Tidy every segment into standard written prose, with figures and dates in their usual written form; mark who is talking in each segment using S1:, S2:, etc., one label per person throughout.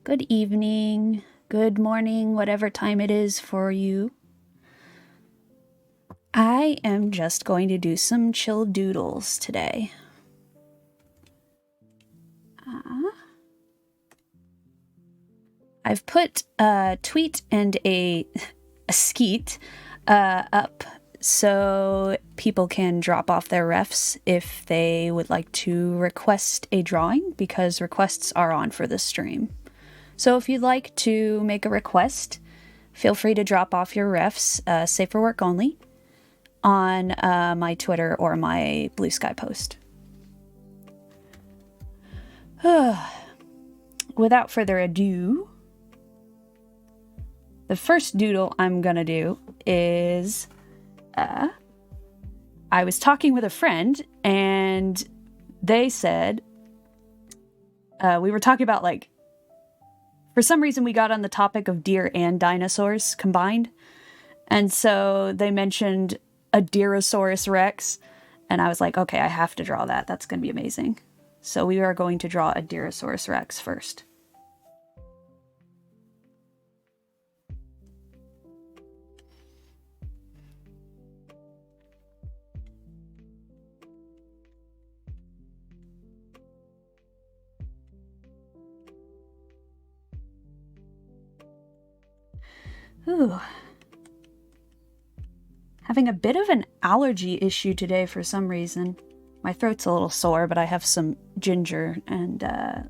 S1: Good evening, good morning, whatever time it is for you. I am just going to do some chill doodles today. I've put a tweet and a skeet up so people can drop off their refs if they would like to request a drawing, because requests are on for this stream. So if you'd like to make a request, feel free to drop off your refs, safe for work only, on my Twitter or my Bluesky post. Without further ado, the first doodle I'm gonna do is, I was talking with a friend and they said, we were talking about, like, for some reason we got on the topic of deer and dinosaurs combined. And so they mentioned a Deerosaurus Rex. And I was like, okay, I have to draw that. That's going to be amazing. So we are going to draw a Deerosaurus Rex first. Ooh. Having a bit of an allergy issue today for some reason. My throat's a little sore, but I have some ginger and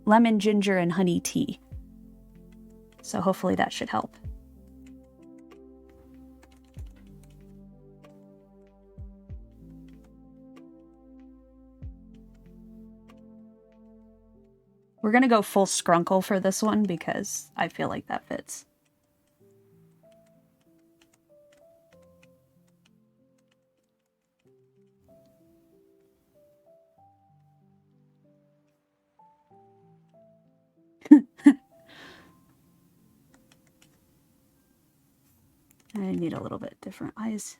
S1: lemon, ginger, and honey tea. So hopefully that should help. We're gonna go full scrunkle for this one because I feel like that fits. I need a little bit different eyes.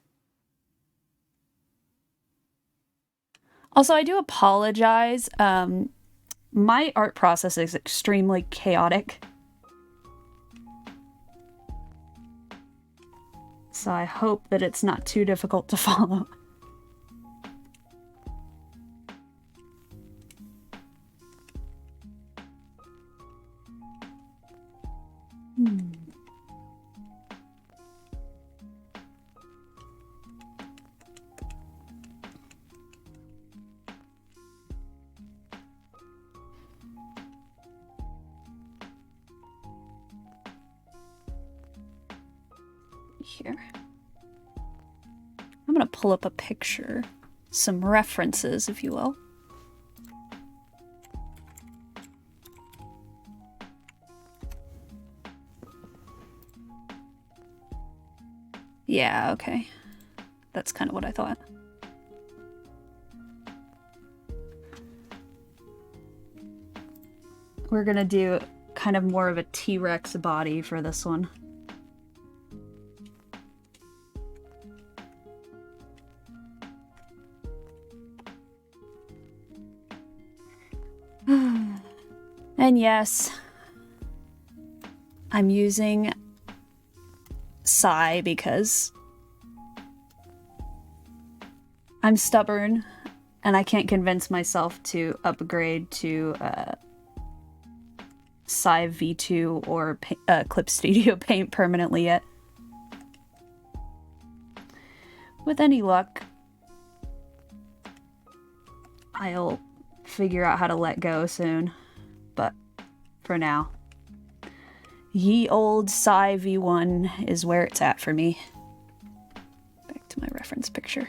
S1: Also, I do apologize. My art process is extremely chaotic. So I hope that it's not too difficult to follow. Here. I'm gonna pull up a picture, some references, if you will. Yeah, okay. That's kind of what I thought. We're gonna do kind of more of a T-Rex body for this one. And yes, I'm using Psy because I'm stubborn and I can't convince myself to upgrade to Psy V2 or Clip Studio Paint permanently yet. With any luck, I'll figure out how to let go soon, but for now, ye old Psy V1 is where it's at for me. Back to my reference picture.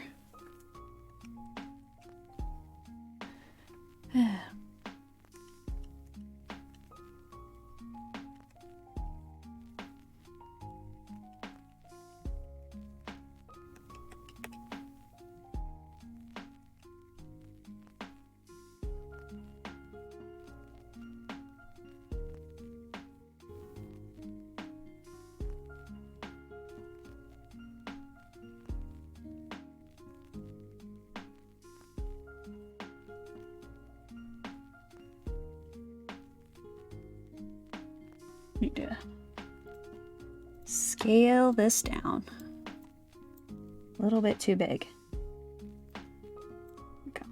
S1: Need to scale this down. A little bit too big. Go.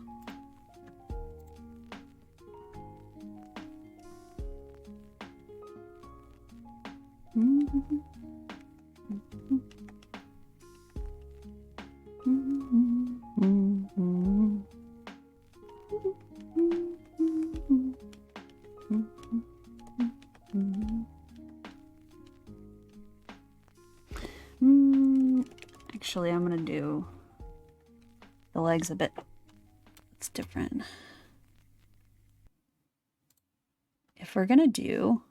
S1: Actually, I'm gonna do the legs a bit. It's different. If we're gonna do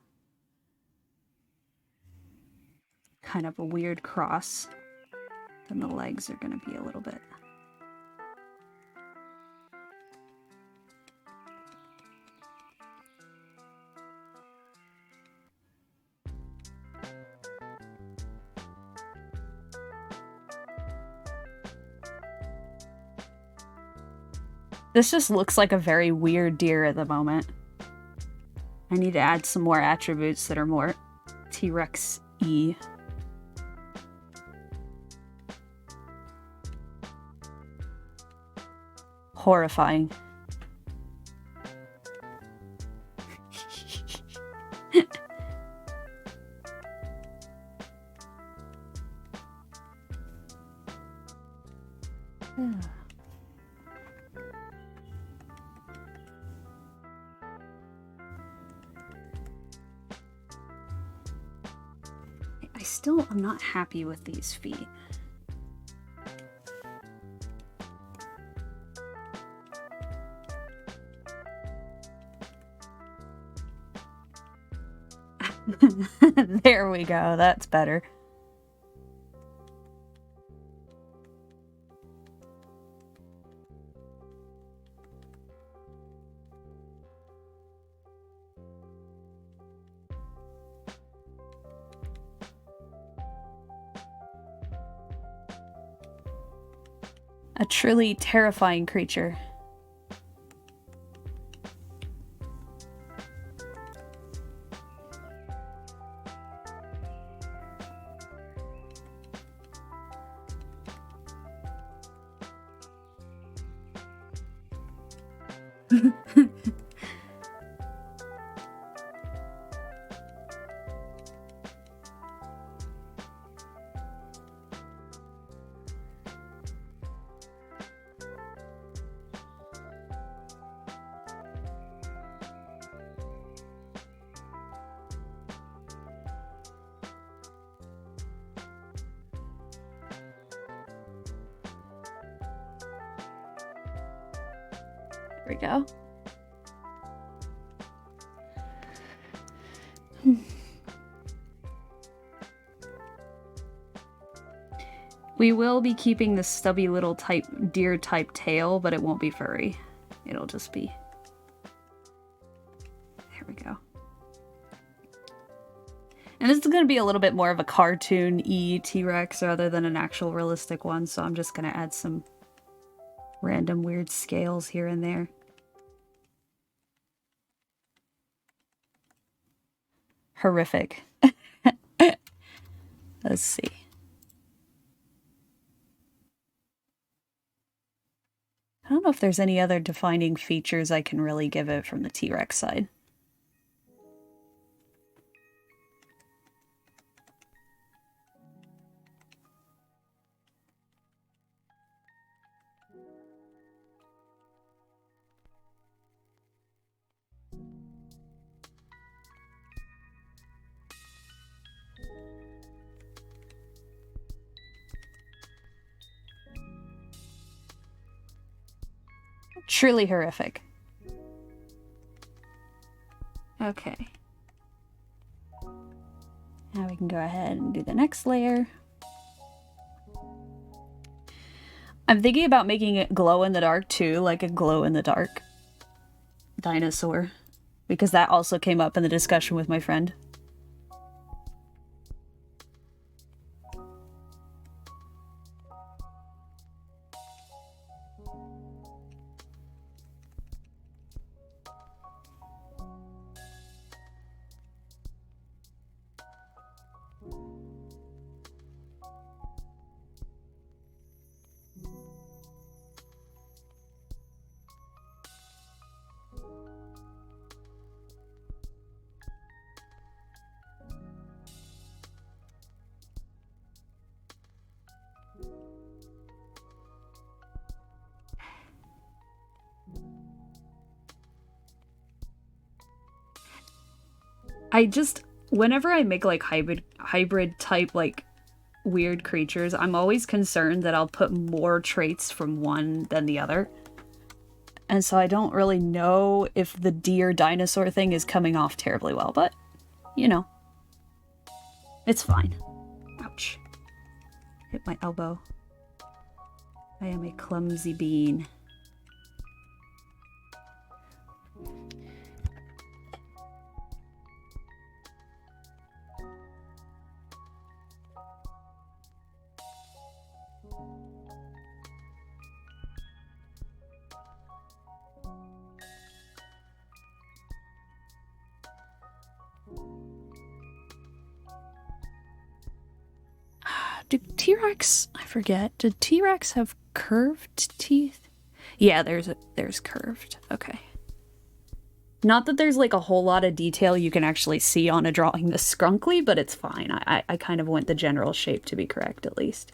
S1: kind of a weird cross, then the legs are gonna be a little bit. This just looks like a very weird deer at the moment. I need to add some more attributes that are more T-Rex-y. Horrifying. I'm not happy with these feet. There we go, that's better. A truly terrifying creature. There we go. We will be keeping the stubby little deer type tail, but it won't be furry. It'll just be... There we go. And this is going to be a little bit more of a cartoon-y T-Rex rather than an actual realistic one, so I'm just going to add some random weird scales here and there. Horrific. Let's see. I don't know if there's any other defining features I can really give it from the T-Rex side. Truly horrific. Okay. Now we can go ahead and do the next layer. I'm thinking about making it glow in the dark too, like a glow in the dark dinosaur, because that also came up in the discussion with my friend. whenever I make like hybrid type like weird creatures, I'm always concerned that I'll put more traits from one than the other. And so I don't really know if the deer dinosaur thing is coming off terribly well, but you know, it's fine. Ouch. Hit my elbow. I am a clumsy bean. Do T-Rex, I forget, did T-Rex have curved teeth? Yeah, there's curved. Okay. Not that there's like a whole lot of detail you can actually see on a drawing this scrunkly, but it's fine. I kind of want the general shape to be correct at least.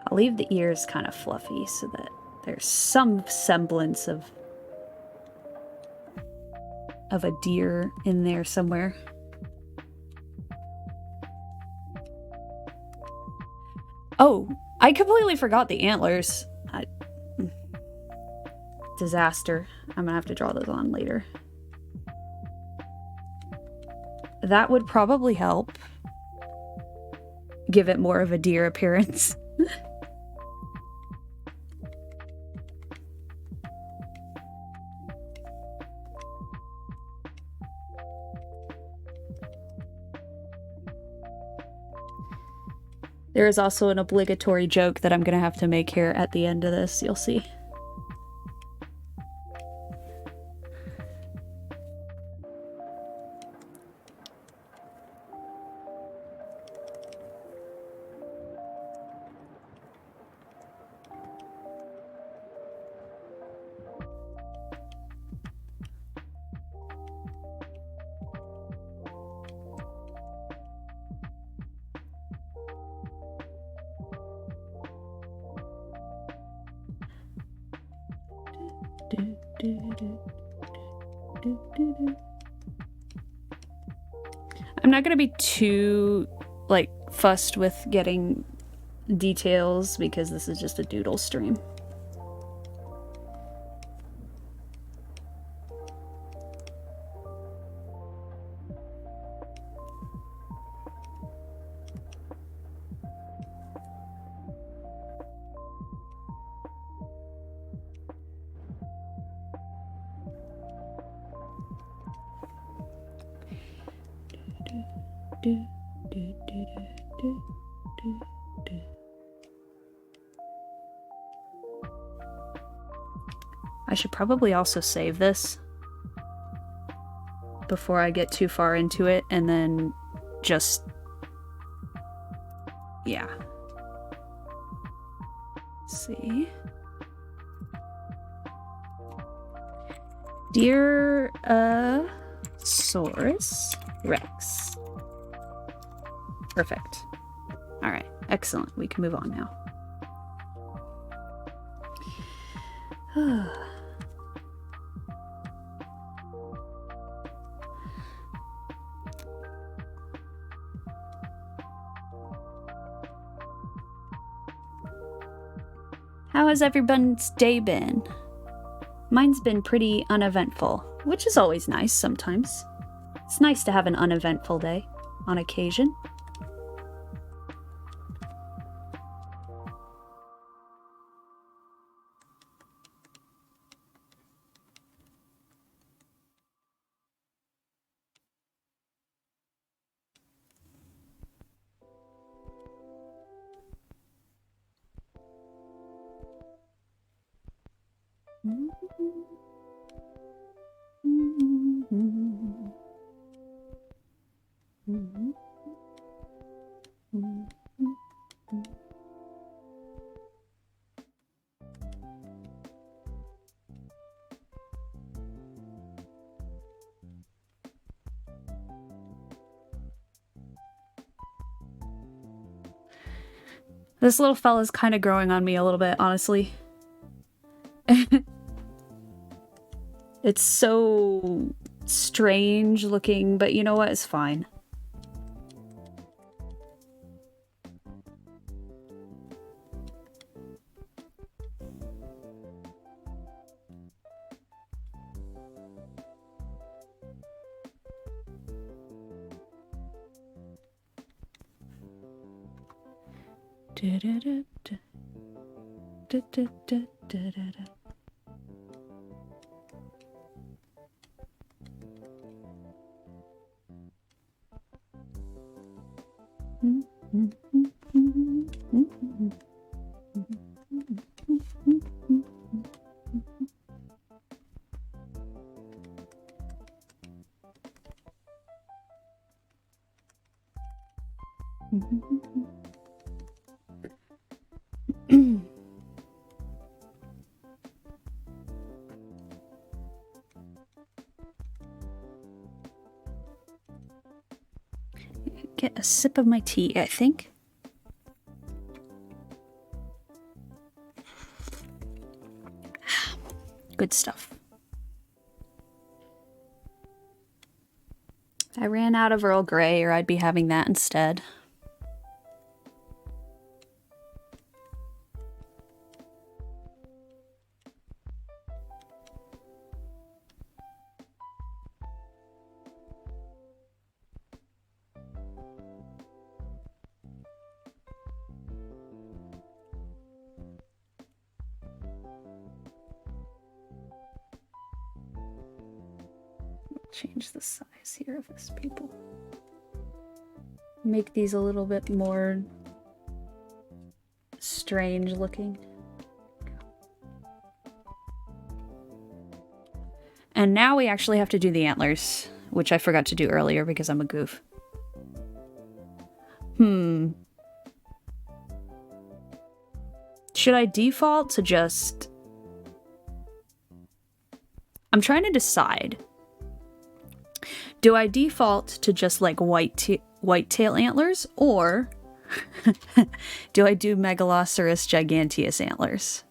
S1: I'll leave the ears kind of fluffy so that there's some semblance of a deer in there somewhere. Oh, I completely forgot the antlers. Disaster. I'm gonna have to draw those on later. That would probably help give it more of a deer appearance. There is also an obligatory joke that I'm gonna have to make here at the end of this, you'll see. I'm not gonna be too like fussed with getting details because this is just a doodle stream. I should probably also save this before I get too far into it and then just, yeah. Let's see. Dear Saurus Rex. Perfect. All right, excellent. We can move on now. How has everyone's day been? Mine's been pretty uneventful, which is always nice sometimes. It's nice to have an uneventful day on occasion. This little fella's kind of growing on me a little bit, honestly. It's so strange looking, but you know what? It's fine. Get a sip of my tea, I think. Good stuff. I ran out of Earl Grey, or I'd be having that instead. Change the size here of this people. Make these a little bit more strange looking. And now we actually have to do the antlers, which I forgot to do earlier because I'm a goof. Should I default to just... I'm trying to decide. Do I default to just like white-tail antlers, or do I do Megaloceros giganteus antlers?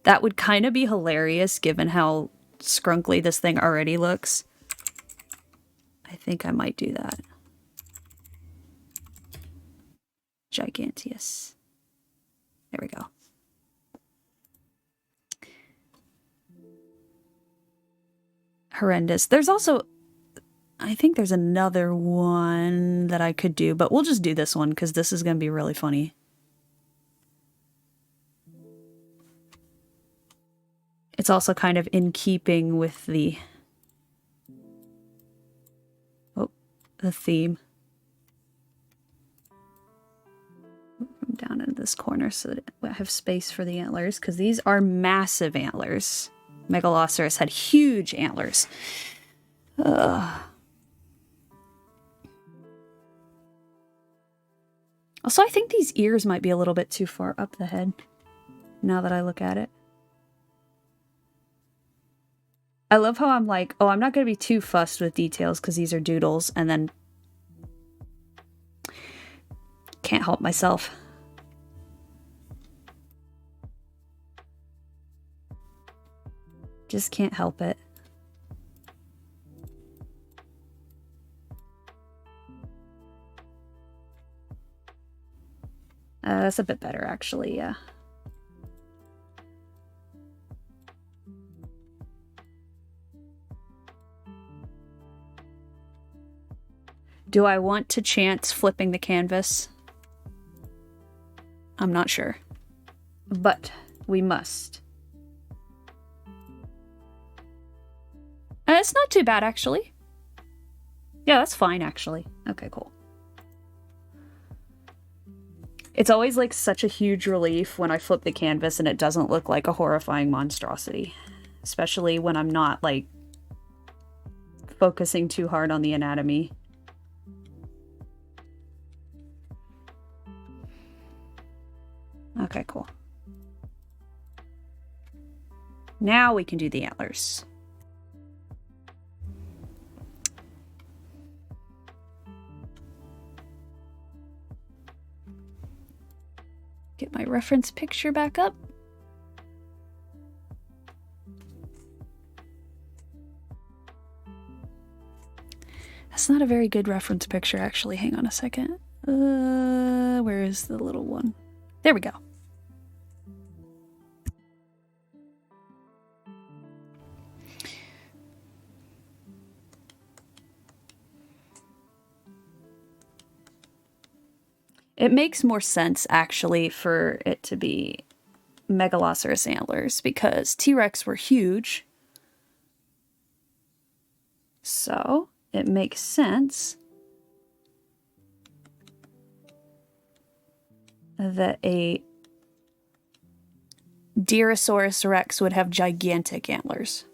S1: That would kind of be hilarious given how scrunkly this thing already looks. I think I might do that. Giganteus. There we go. Horrendous. There's also... I think there's another one that I could do, but we'll just do this one because this is going to be really funny. It's also kind of in keeping with the theme. From down into this corner so that I have space for the antlers, because these are massive antlers. Megaloceros had huge antlers. Ugh. Also, I think these ears might be a little bit too far up the head, now that I look at it. I love how I'm like, oh, I'm not going to be too fussed with details because these are doodles, and then can't help myself. Just can't help it. That's a bit better, actually, yeah. Do I want to chance flipping the canvas? I'm not sure. But we must. It's not too bad, actually. Yeah, that's fine, actually. Okay, cool. It's always like such a huge relief when I flip the canvas and it doesn't look like a horrifying monstrosity. especially when I'm not like focusing too hard on the anatomy. Okay, cool. Now we can do the antlers. Get my reference picture back up. That's not a very good reference picture, actually. Hang on a second. Where is the little one? There we go. It makes more sense, actually, for it to be Megaloceros antlers, because T-Rex were huge. So, it makes sense that a Deerosaurus rex would have gigantic antlers.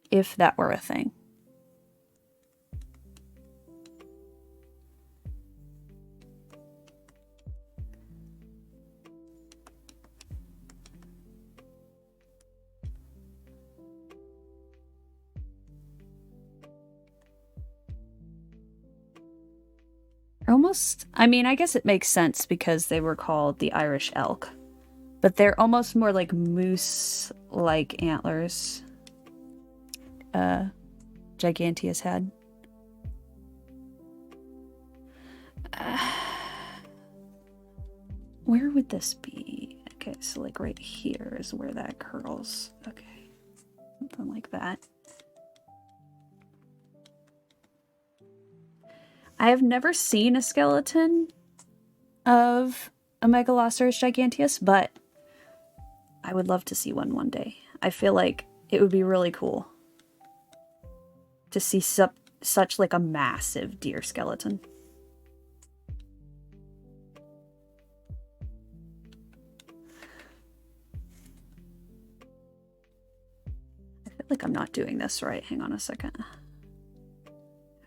S1: If that were a thing. Almost, I mean, I guess it makes sense because they were called the Irish elk, but they're almost more like moose-like antlers. Giganteus had. Where would this be? Okay, so like right here is where that curls. Okay, something like that. I have never seen a skeleton of a Megaloceros giganteus, but I would love to see one day. I feel like it would be really cool to see such like a massive deer skeleton. I feel like I'm not doing this right. Hang on a second.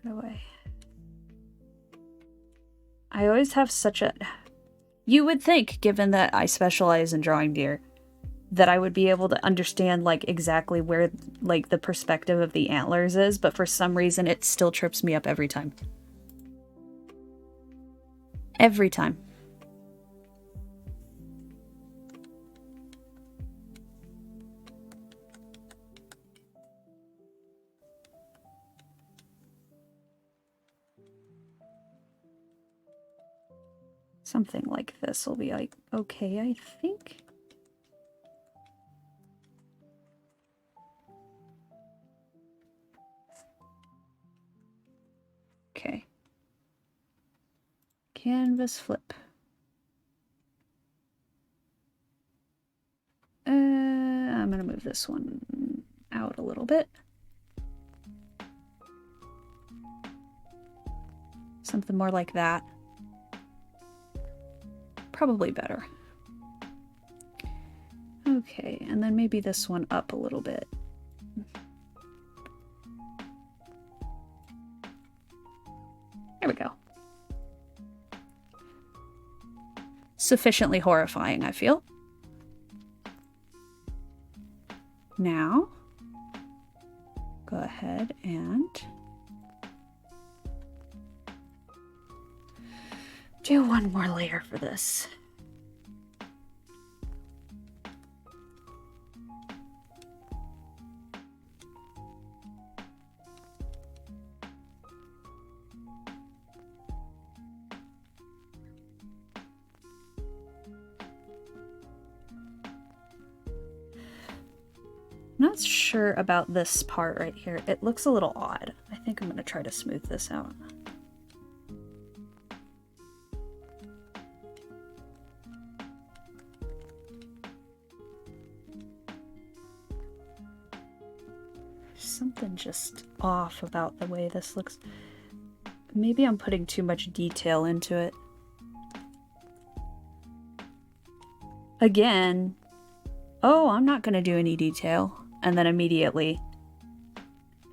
S1: How do I always have such a... You would think, given that I specialize in drawing deer, that I would be able to understand, like, exactly where, like, the perspective of the antlers is, but for some reason it still trips me up every time. Every time. Something like this will be like okay, I think. Okay. Canvas flip. I'm gonna move this one out a little bit. Something more like that. Probably better. Okay, and then maybe this one up a little bit. There we go. Sufficiently horrifying, I feel. Now, go ahead and do one more layer for this. I'm not sure about this part right here. It looks a little odd. I think I'm going to try to smooth this out. Something just off about the way this looks. Maybe I'm putting too much detail into it. Again, oh, I'm not going to do any detail. And then immediately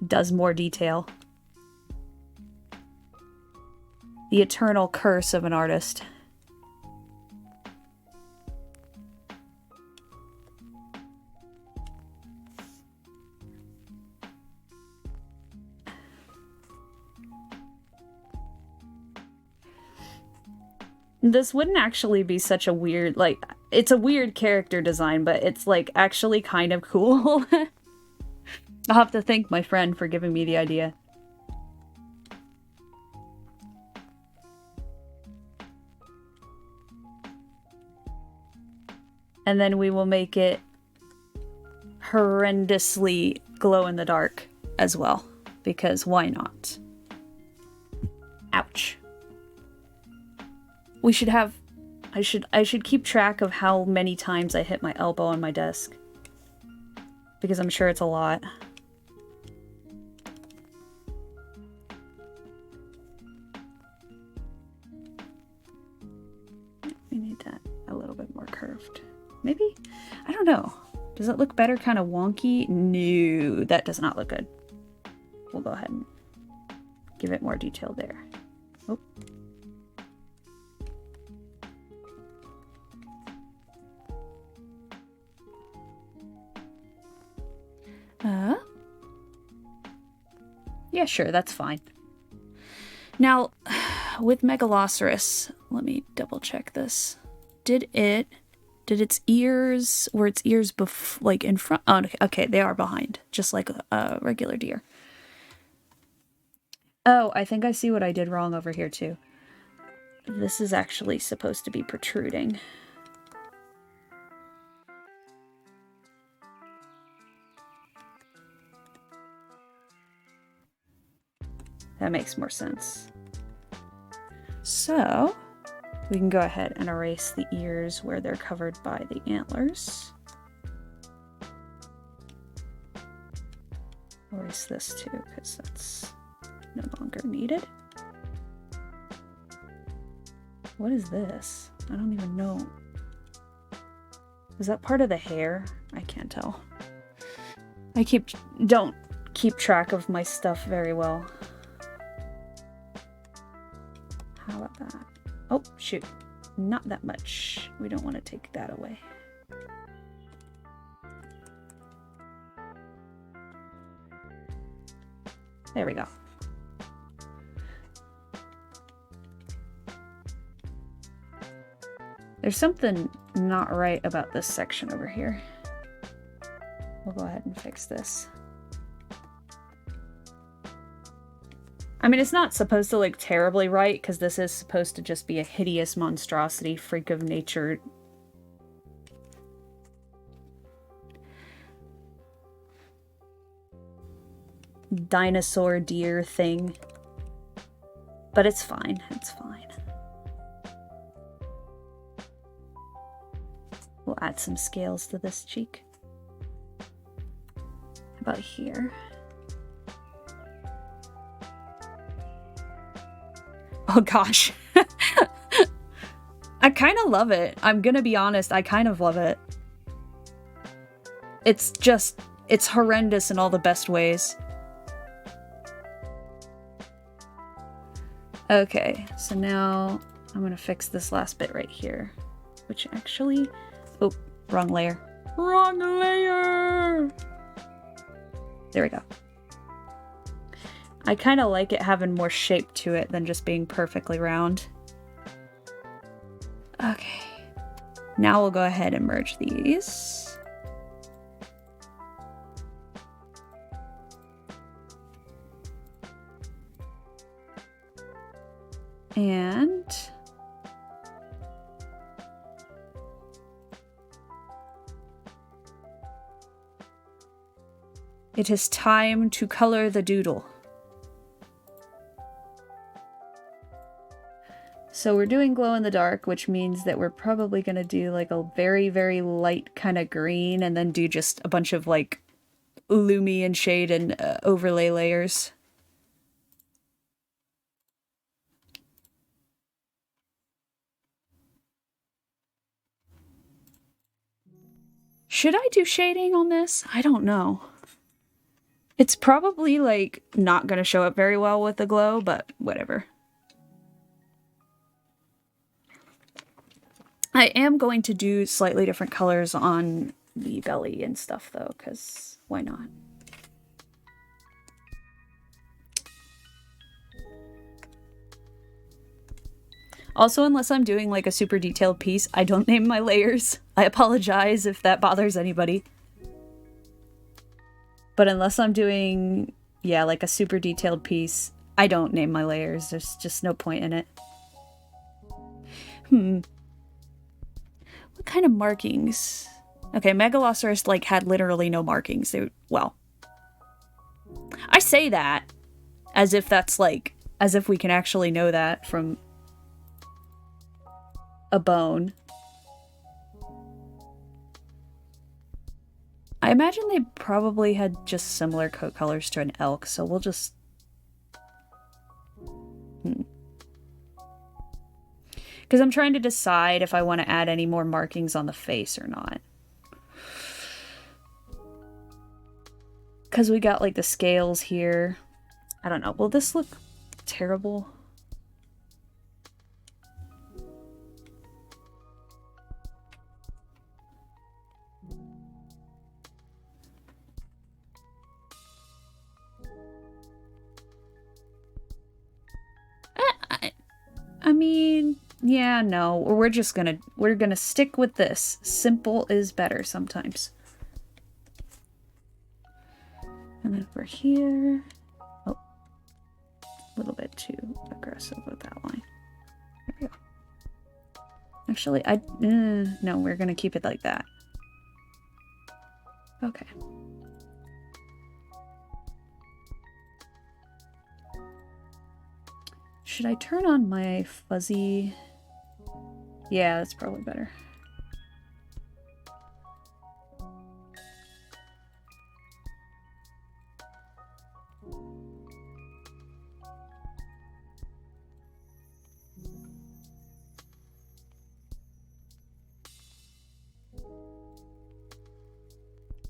S1: does more detail. The eternal curse of an artist. This wouldn't actually be such a weird, like, it's a weird character design, but it's, like, actually kind of cool. I'll have to thank my friend for giving me the idea. And then we will make it horrendously glow in the dark as well, because why not? Ouch. We should have... I should keep track of how many times I hit my elbow on my desk. Because I'm sure it's a lot. We need that a little bit more curved. Maybe? I don't know. Does it look better kind of wonky? No, that does not look good. We'll go ahead and give it more detail there. Oh. Yeah, sure, that's fine. Now, with Megaloceros, let me double check this. Did its ears, were its ears like in front? Oh, okay, they are behind, just like a regular deer. Oh, I think I see what I did wrong over here too. This is actually supposed to be protruding. That makes more sense. So, we can go ahead and erase the ears where they're covered by the antlers. Erase this too, because that's no longer needed. What is this? I don't even know. Is that part of the hair? I can't tell. I don't keep track of my stuff very well. How about that? Oh, shoot. Not that much. We don't want to take that away. There we go. There's something not right about this section over here. We'll go ahead and fix this. I mean, it's not supposed to look terribly right, because this is supposed to just be a hideous monstrosity, freak of nature. Dinosaur deer thing. But it's fine, it's fine. We'll add some scales to this cheek. How about here? Oh gosh. I kind of love it. I'm gonna be honest, I kind of love it. It's just, it's horrendous in all the best ways. Okay, so now I'm gonna fix this last bit right here. Which actually... Oh, wrong layer. Wrong layer! There we go. I kind of like it having more shape to it than just being perfectly round. Okay. Now we'll go ahead and merge these. And... it is time to color the doodle. So we're doing glow in the dark, which means that we're probably going to do like a very, very light kind of green and then do just a bunch of like lumi and shade and overlay layers. Should I do shading on this? I don't know. It's probably, like, not gonna show up very well with the glow, but whatever. I am going to do slightly different colors on the belly and stuff, though, because why not? Also, unless I'm doing, like, a super detailed piece, I don't name my layers. I apologize if that bothers anybody. But unless I'm doing, yeah, like a super detailed piece, I don't name my layers. There's just no point in it. What kind of markings? Okay, Megalosaurus, like, had literally no markings. They, well, I say that as if that's, like, as if we can actually know that from a bone. I imagine they probably had just similar coat colors to an elk, so we'll just... Because I'm trying to decide if I want to add any more markings on the face or not. Because we got, like, the scales here. I don't know. Will this look terrible? I mean, yeah, no. We're gonna stick with this. Simple is better sometimes. And then over here. Oh, a little bit too aggressive with that line. There we go. Actually, no, we're gonna keep it like that. Okay. Should I turn on my fuzzy? Yeah, that's probably better.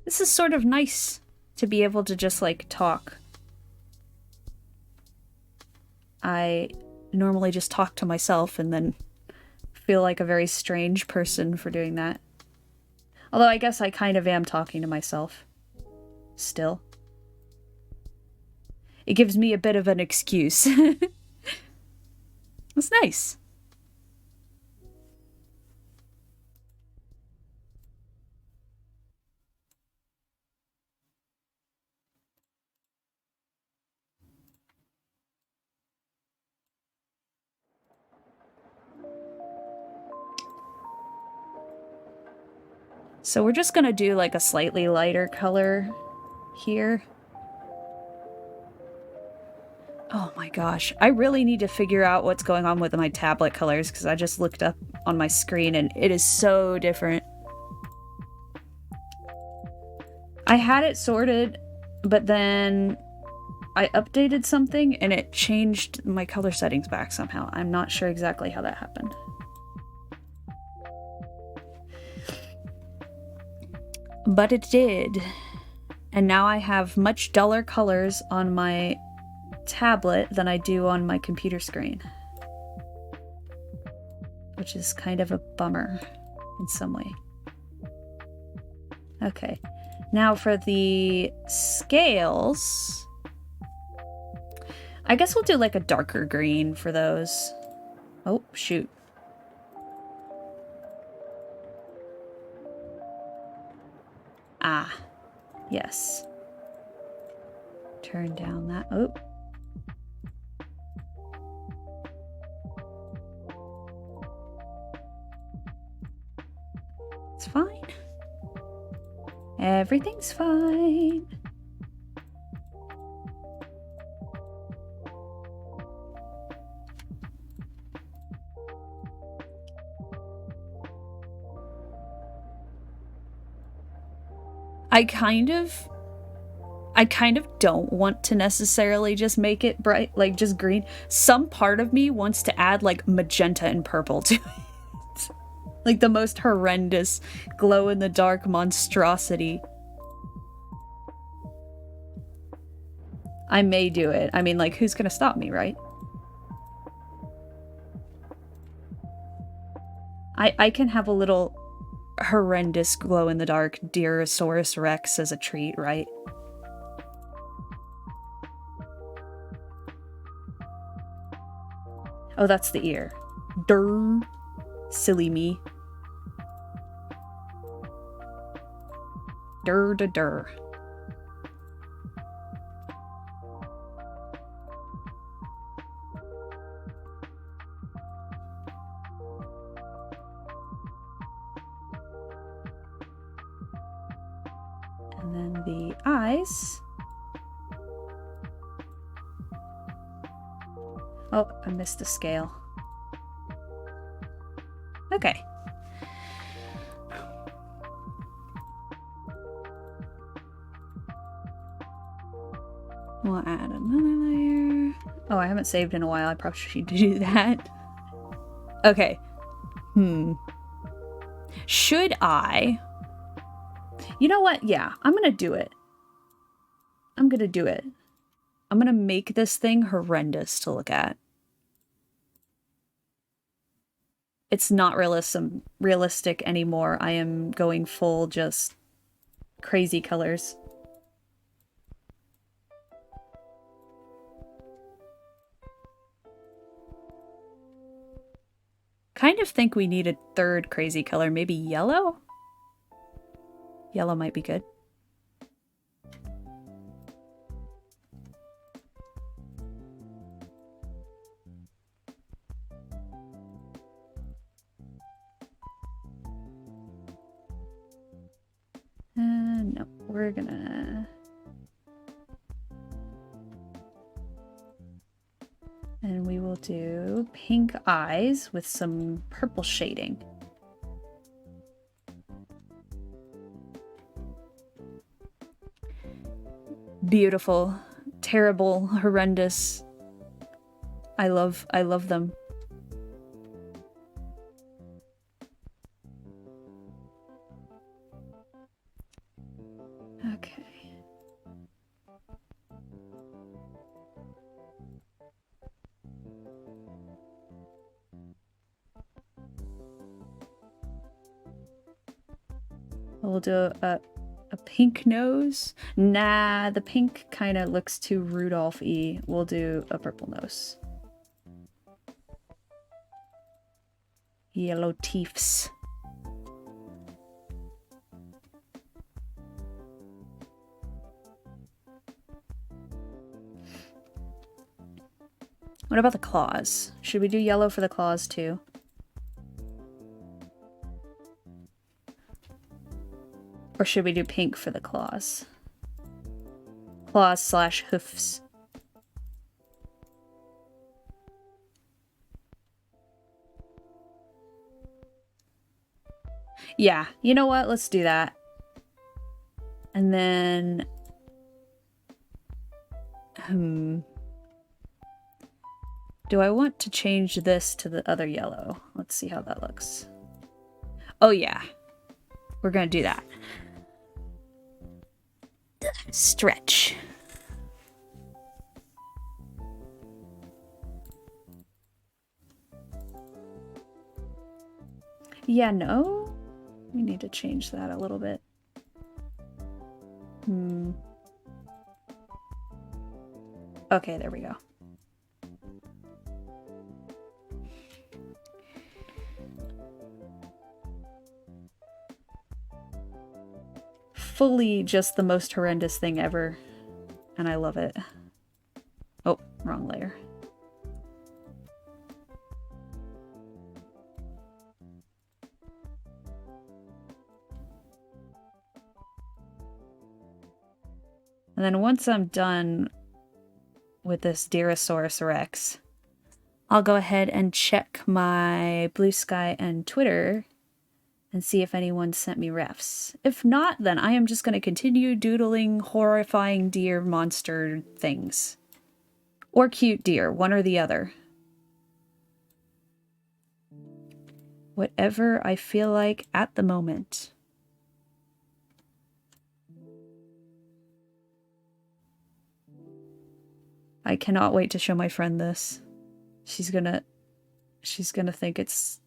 S1: This is sort of nice to be able to just, like, talk. I normally just talk to myself and then feel like a very strange person for doing that. Although I guess I kind of am talking to myself. Still. It gives me a bit of an excuse. It's nice. So we're just gonna do like a slightly lighter color here. Oh my gosh, I really need to figure out what's going on with my tablet colors because I just looked up on my screen and it is so different. I had it sorted, but then I updated something and it changed my color settings back somehow. I'm not sure exactly how that happened. But it did. And now I have much duller colors on my tablet than I do on my computer screen. Which is kind of a bummer in some way. Okay. Now for the scales, I guess we'll do like a darker green for those. Oh, shoot. Ah, yes. Turn down that. Oh. It's fine. Everything's fine. I kind of don't want to necessarily just make it bright, like just green. Some part of me wants to add like magenta and purple to it. Like the most horrendous glow-in-the-dark monstrosity. I may do it. I mean, like, who's gonna stop me, right? I can have a little horrendous glow-in-the-dark Deerosaurus Rex as a treat, right? Oh, that's the ear. Durr. Silly me. Durr da durr. And then the eyes. Oh, I missed a scale. Okay. We'll add another layer. Oh, I haven't saved in a while. I probably should do that. Okay. Should I? You know what? Yeah, I'm gonna do it. I'm gonna do it. I'm gonna make this thing horrendous to look at. It's not realistic anymore. I am going full just crazy colors. Kind of think we need a third crazy color. Maybe yellow? Yellow might be good. No, we're gonna... And we will do pink eyes with some purple shading. Beautiful, terrible, horrendous. I love them. Okay. We'll do a pink nose. Nah, the pink kind of looks too Rudolph-y. We'll do a purple nose. Yellow teeths. What about the claws? Should we do yellow for the claws too? Or should we do pink for the claws? Claws slash hoofs. Yeah, you know what? Let's do that. And then... do I want to change this to the other yellow? Let's see how that looks. Oh yeah. We're gonna do that. Stretch. Yeah, no? We need to change that a little bit. Okay, there we go. Fully just the most horrendous thing ever, and I love it. Oh, wrong layer. And then once I'm done with this Deerosaurus Rex, I'll go ahead and check my Bluesky and Twitter and see if anyone sent me refs. If not, then I am just going to continue doodling horrifying deer monster things. Or cute deer, one or the other. Whatever I feel like at the moment. I cannot wait to show my friend this. She's gonna think it's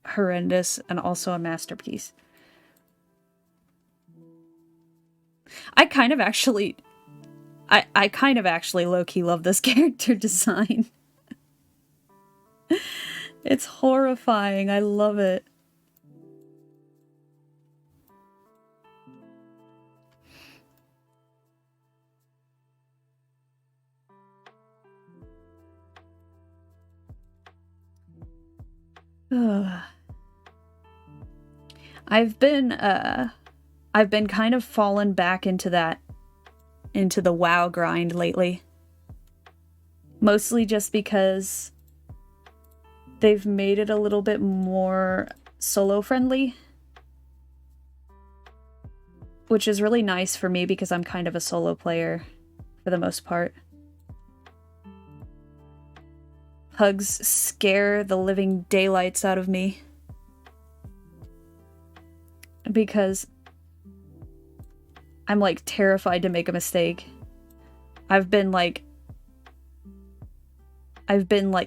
S1: horrendous and also a masterpiece. I kind of actually low-key love this character design. It's horrifying. I love it. I've been kind of fallen back into the WoW grind lately. Mostly just because they've made it a little bit more solo friendly. Which is really nice for me because I'm kind of a solo player for the most part. Hugs scare the living daylights out of me. Because I'm like terrified to make a mistake. I've been like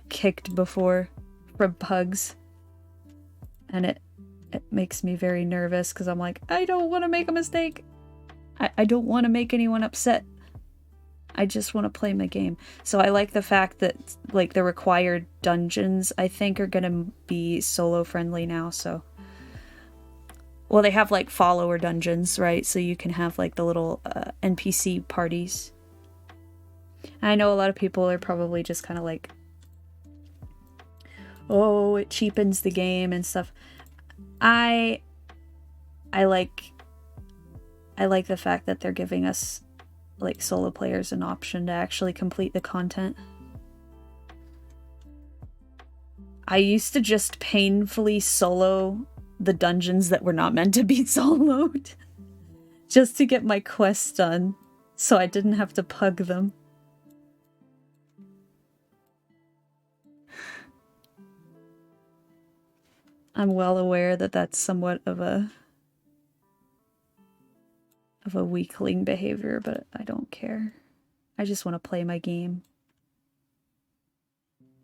S1: kicked before from pugs. And it makes me very nervous because I'm like, I don't want to make a mistake. I don't want to make anyone upset. I just want to play my game. So I like the fact that like the required dungeons I think are gonna be solo friendly now, so. Well, they have like follower dungeons, right? So you can have like the little NPC parties. I know a lot of people are probably just kind of like, oh, it cheapens the game and stuff. I like the fact that they're giving us like solo players an option to actually complete the content. I used to just painfully solo the dungeons that were not meant to be soloed just to get my quests done so I didn't have to pug them. I'm well aware that that's somewhat of a weakling behavior, but I don't care. I just want to play my game.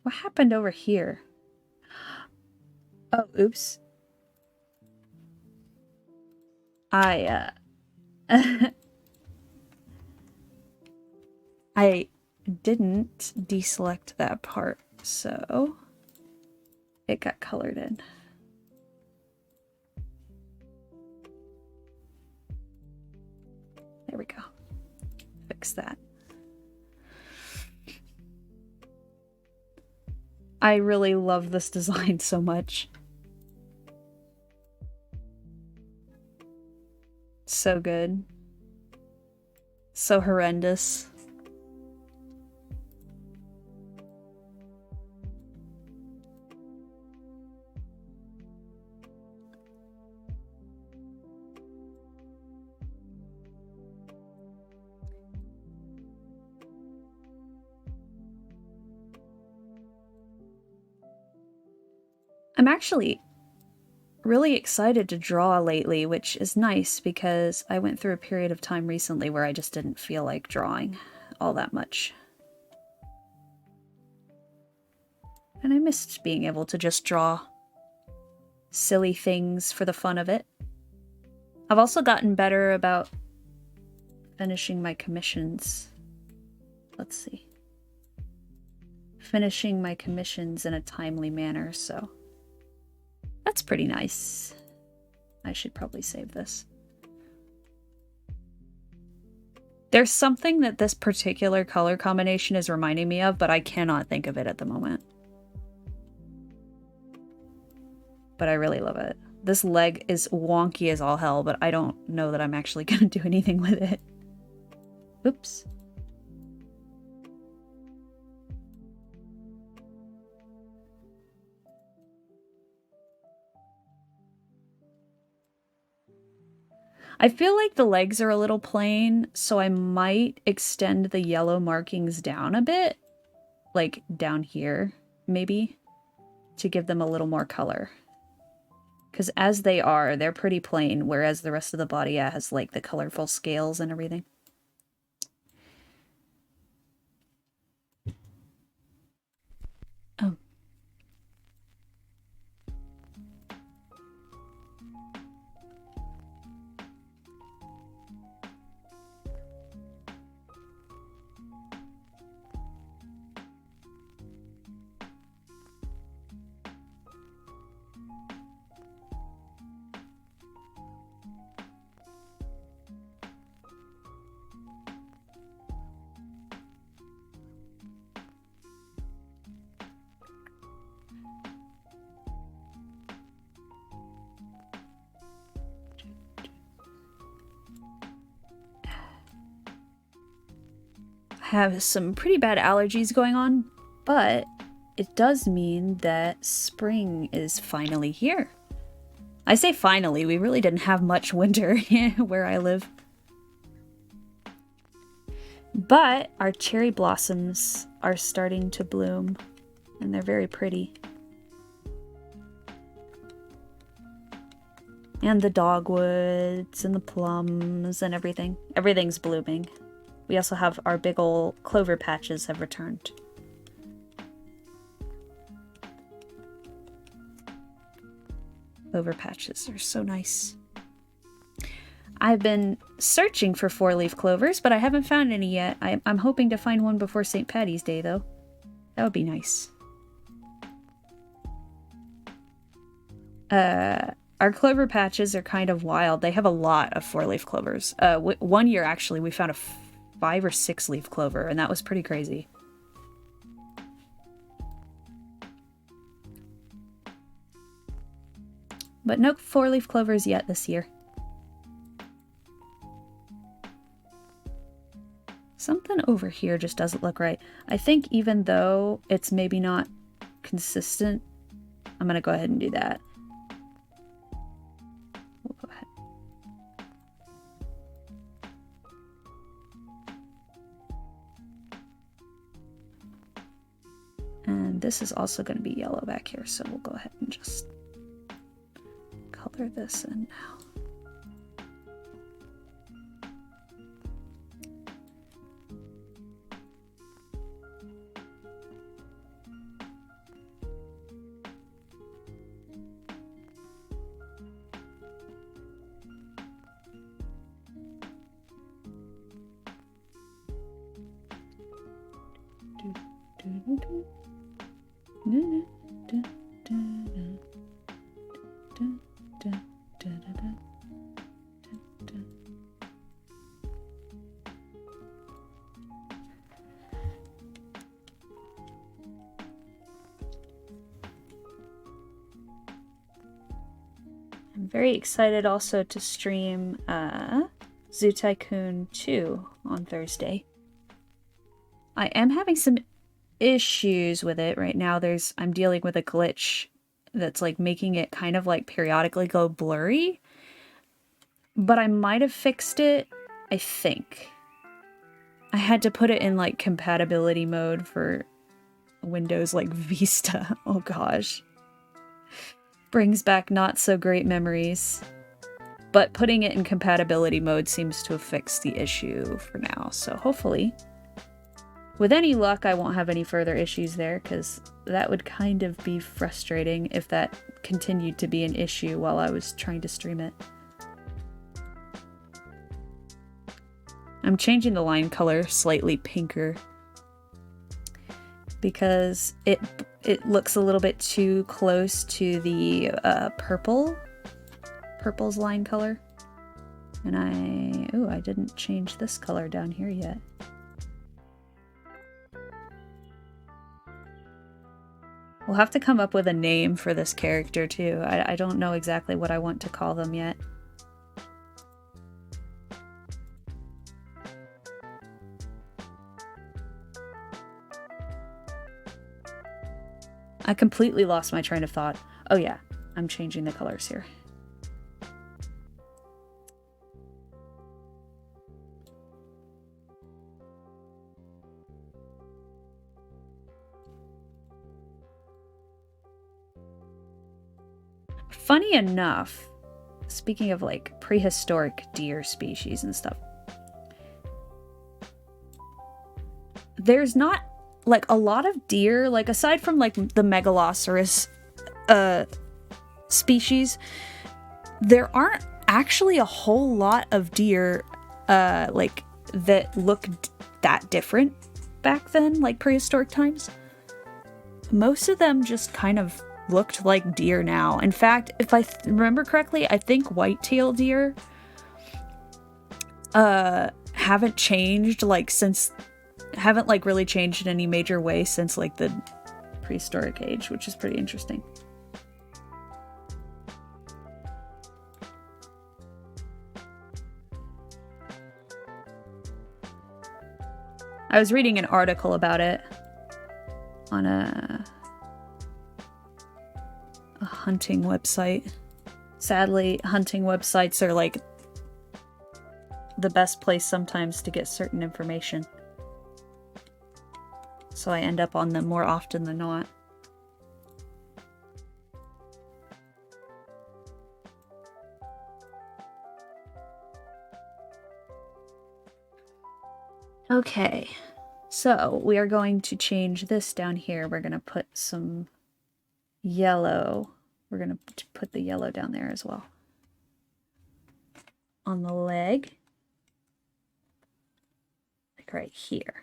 S1: What happened over here? Oh, oops. I didn't deselect that part, so it got colored in. There we go. Fix that. I really love this design so much. So good. So horrendous. I'm actually really excited to draw lately, which is nice because I went through a period of time recently where I just didn't feel like drawing all that much. And I missed being able to just draw silly things for the fun of it. I've also gotten better about finishing my commissions. Let's see. Finishing my commissions in a timely manner, so that's pretty nice. I should probably save this. There's something that this particular color combination is reminding me of, but I cannot think of it at the moment. But I really love it. This leg is wonky as all hell, but I don't know that I'm actually going to do anything with it. Oops. I feel like the legs are a little plain, so I might extend the yellow markings down a bit. Like down here, maybe. to give them a little more color. Because as they are, they're pretty plain, whereas the rest of the body has like the colorful scales and everything. Oh. Have some pretty bad allergies going on, but it does mean that spring is finally here. I say finally, we really didn't have much winter where I live. But our cherry blossoms are starting to bloom, and they're very pretty. And the dogwoods and the plums and everything. Everything's blooming. We also have our big ol' clover patches have returned. Clover patches are so nice. I've been searching for 4-leaf clovers, but I haven't found any yet. I'm hoping to find one before St. Paddy's Day, though. That would be nice. Our clover patches are kind of wild. They have a lot of 4-leaf clovers. One year, actually, we found a 5 or 6-leaf clover, and that was pretty crazy. But no 4-leaf clovers yet this year. Something over here just doesn't look right. I think even though it's maybe not consistent, I'm gonna go ahead and do that. We'll go ahead. And this is also going to be yellow back here, so we'll go ahead and just color this in now. I'm very excited also to stream Zoo Tycoon 2 on Thursday. I am having some issues with it right now. I'm dealing with a glitch that's like making it kind of like periodically go blurry, but I might have fixed it, I think. I had to put it in like compatibility mode for Windows like Vista. Oh gosh. Brings back not so great memories. But putting it in compatibility mode seems to have fixed the issue for now, so hopefully. With any luck, I won't have any further issues there, because that would kind of be frustrating if that continued to be an issue while I was trying to stream it. I'm changing the line color slightly pinker, because it looks a little bit too close to the purple's line color. And I didn't change this color down here yet. We'll have to come up with a name for this character too. I don't know exactly what I want to call them yet. I completely lost my train of thought. Oh yeah, I'm changing the colors here. funny enough, speaking of like prehistoric deer species and stuff, there's not like a lot of deer, like aside from like the megaloceros species, there aren't actually a whole lot of deer like that look that different back then, like prehistoric times. Most of them just kind of looked like deer now. In fact, if I remember correctly, I think white-tailed deer haven't changed like since, haven't like really changed in any major way since like the prehistoric age, which is pretty interesting. I was reading an article about it on a hunting website. Sadly, hunting websites are like the best place sometimes to get certain information. So I end up on them more often than not. Okay, so we are going to change this down here. We're going to put some yellow. We're going to put the yellow down there as well. On the leg. Like right here.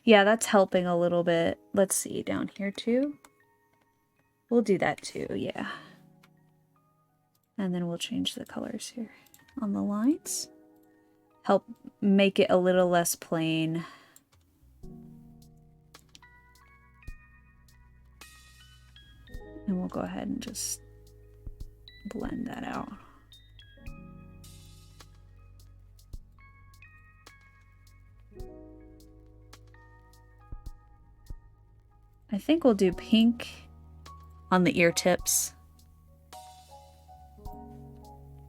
S1: Yeah, that's helping a little bit. Let's see, down here too. We'll do that too, yeah. And then we'll change the colors here on the lines. Help make it a little less plain. And we'll go ahead and just blend that out. I think we'll do pink on the ear tips,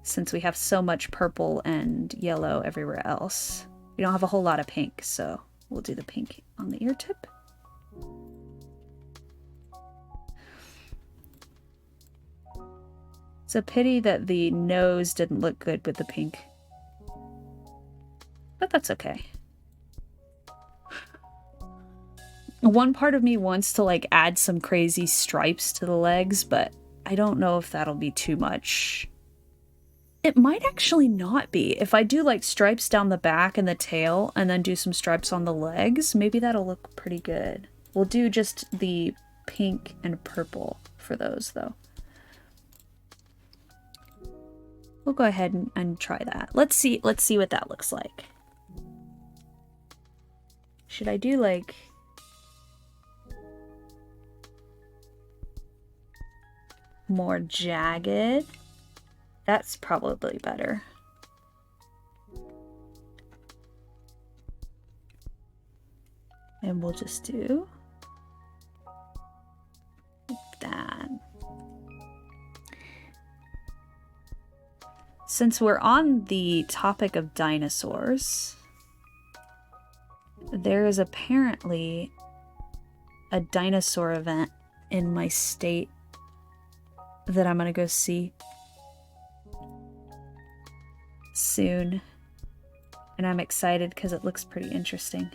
S1: since we have so much purple and yellow everywhere else. We don't have a whole lot of pink, so we'll do the pink on the ear tip. It's a pity that the nose didn't look good with the pink, but that's okay. One part of me wants to like add some crazy stripes to the legs, but I don't know if that'll be too much. It might actually not be. If I do like stripes down the back and the tail and then do some stripes on the legs, maybe that'll look pretty good. We'll do just the pink and purple for those though. We'll go ahead and try that. Let's see what that looks like. Should I do like more jagged? That's probably better. And we'll just do that. Since we're on the topic of dinosaurs, there is apparently a dinosaur event in my state that I'm gonna go see soon, and I'm excited because it looks pretty interesting.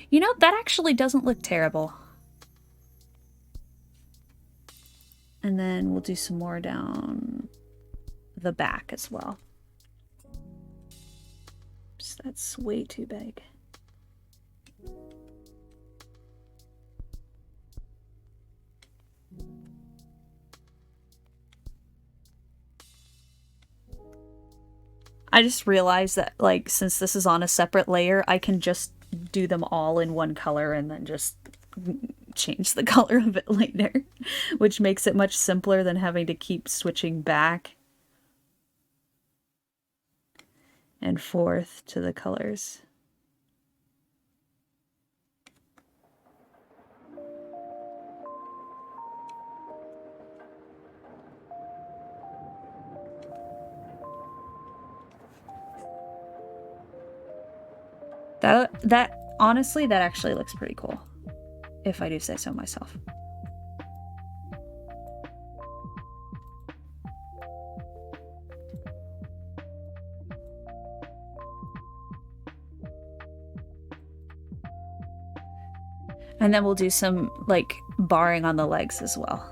S1: You know, that actually doesn't look terrible. And then we'll do some more down the back as well. Oops, that's way too big. I just realized that, like, since this is on a separate layer, I can just do them all in one color and then just change the color of it later, which makes it much simpler than having to keep switching back and forth to the colors. That honestly, that actually looks pretty cool, if I do say so myself. And then we'll do some like barring on the legs as well.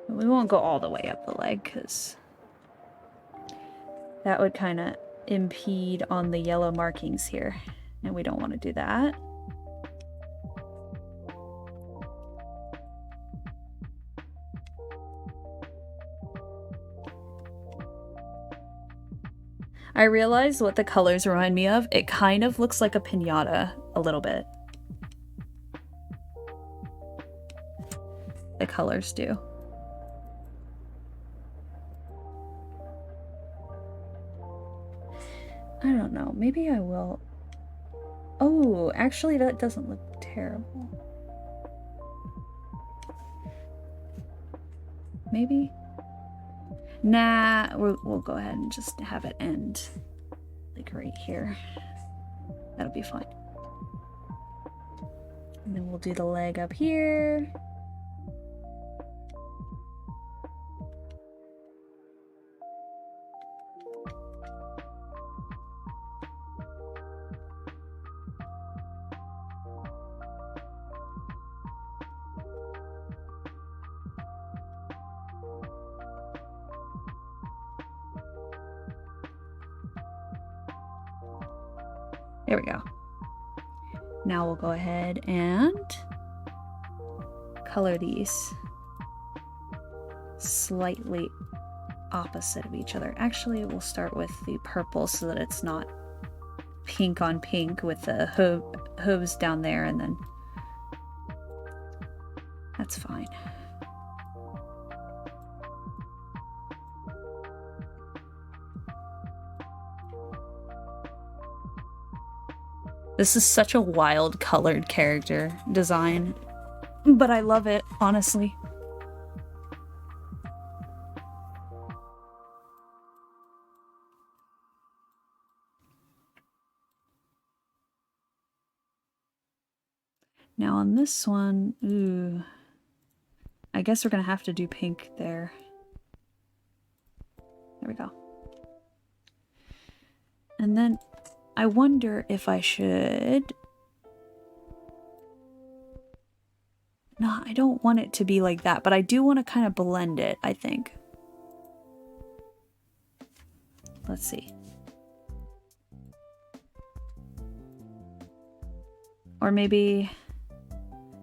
S1: We won't go all the way up the leg because that would kind of impede on the yellow markings here, and we don't want to do that. I realized what the colors remind me of. It kind of looks like a piñata a little bit. The colors do. I don't know. Maybe I will. Oh, actually, that doesn't look terrible. Maybe? Nah, we'll go ahead and just have it end like right here. That'll be fine. And then we'll do the leg up here. There we go. Now we'll go ahead and color these slightly opposite of each other. Actually, we'll start with the purple so that it's not pink on pink with the hooves down there, and then that's fine. This is such a wild colored character design, but I love it, honestly. Now on this one, ooh, I guess we're gonna have to do pink there. There we go. And then I wonder if I should... No, I don't want it to be like that, but I do want to kind of blend it, I think. Let's see. Or maybe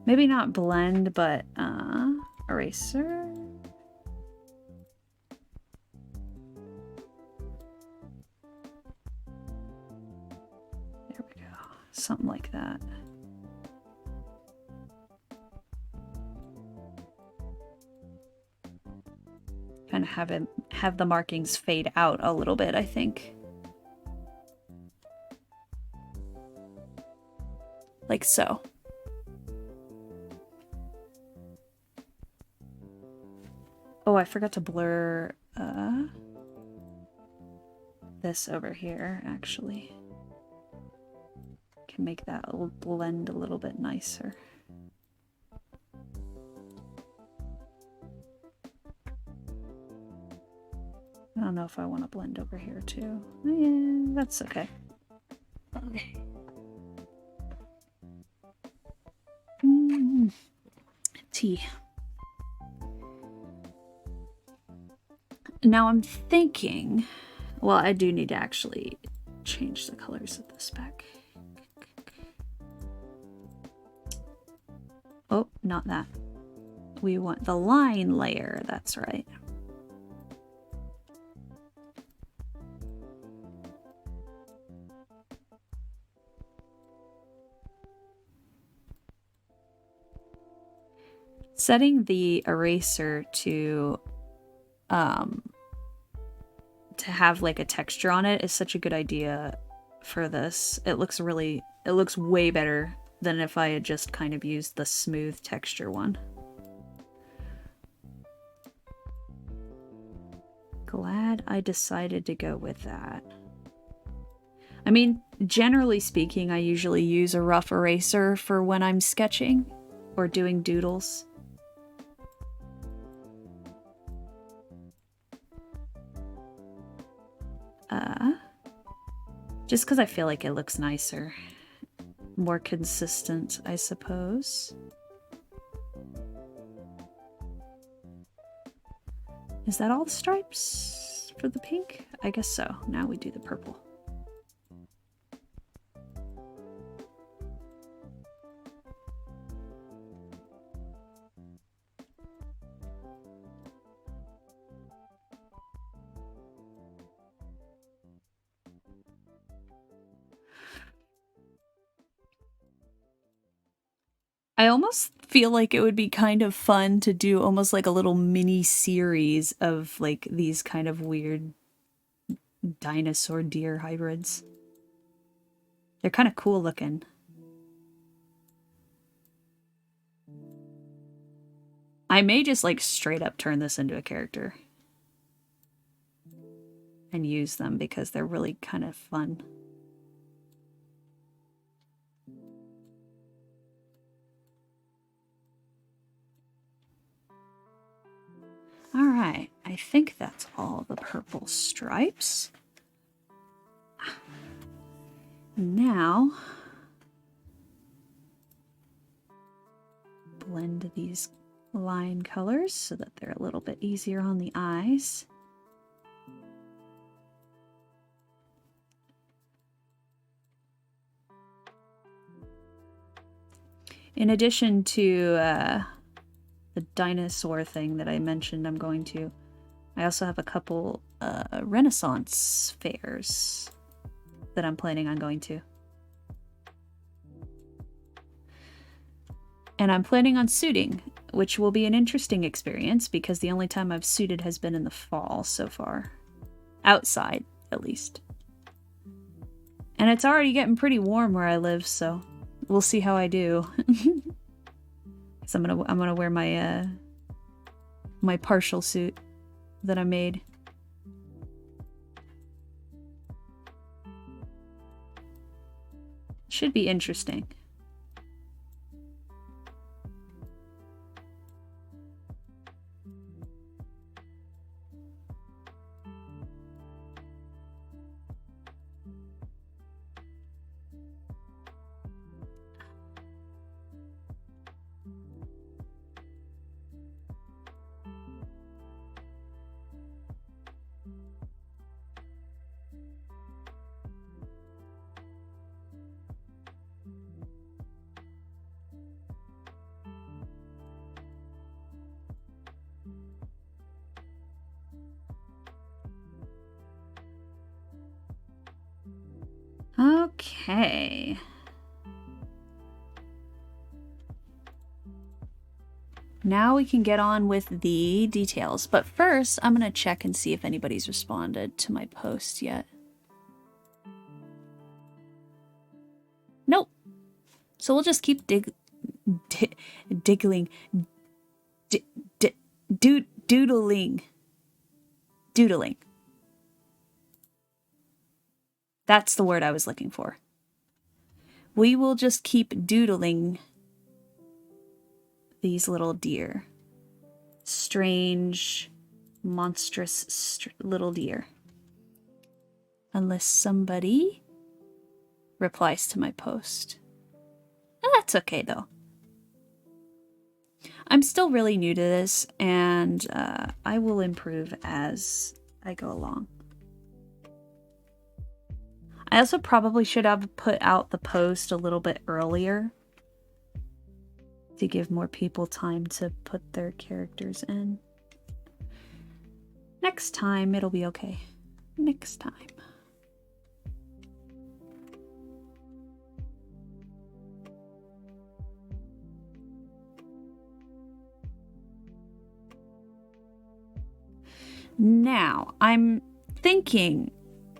S1: not blend, but eraser. There we go. Something like that. Kind of have the markings fade out a little bit, I think. Like so. Oh, I forgot to blur this over here, actually. Can make that blend a little bit nicer. I don't know if I want to blend over here too. Yeah, that's okay. Okay. Tea. Now I'm thinking, well, I do need to actually change the colors of this back. Oh, not that. We want the line layer, that's right. Setting the eraser to have like a texture on it is such a good idea for this. It looks way better than if I had just kind of used the smooth texture one. Glad I decided to go with that. I mean, generally speaking, I usually use a rough eraser for when I'm sketching or doing doodles. Just because I feel like it looks nicer. More consistent, I suppose. Is that all the stripes for the pink? I guess so. Now we do the purple. I almost feel like it would be kind of fun to do almost like a little mini series of like these kind of weird dinosaur deer hybrids. They're kind of cool looking. I may just like straight up turn this into a character and use them because they're really kind of fun. All right, I think that's all the purple stripes. Now, blend these line colors so that they're a little bit easier on the eyes. In addition to the dinosaur thing that I mentioned I also have a couple Renaissance fairs that I'm planning on going to. And I'm planning on suiting, which will be an interesting experience because the only time I've suited has been in the fall so far. Outside, at least. And it's already getting pretty warm where I live, so we'll see how I do. So I'm gonna wear my my partial suit that I made. Should be interesting. Okay. Now we can get on with the details, but first I'm gonna check and see if anybody's responded to my post yet. Nope. So we'll just keep doodling. That's the word I was looking for. We will just keep doodling these little deer. Strange, monstrous little deer. Unless somebody replies to my post. That's okay, though. I'm still really new to this, and I will improve as I go along. I also probably should have put out the post a little bit earlier to give more people time to put their characters in. Next time, it'll be okay. Next time. Now, I'm thinking,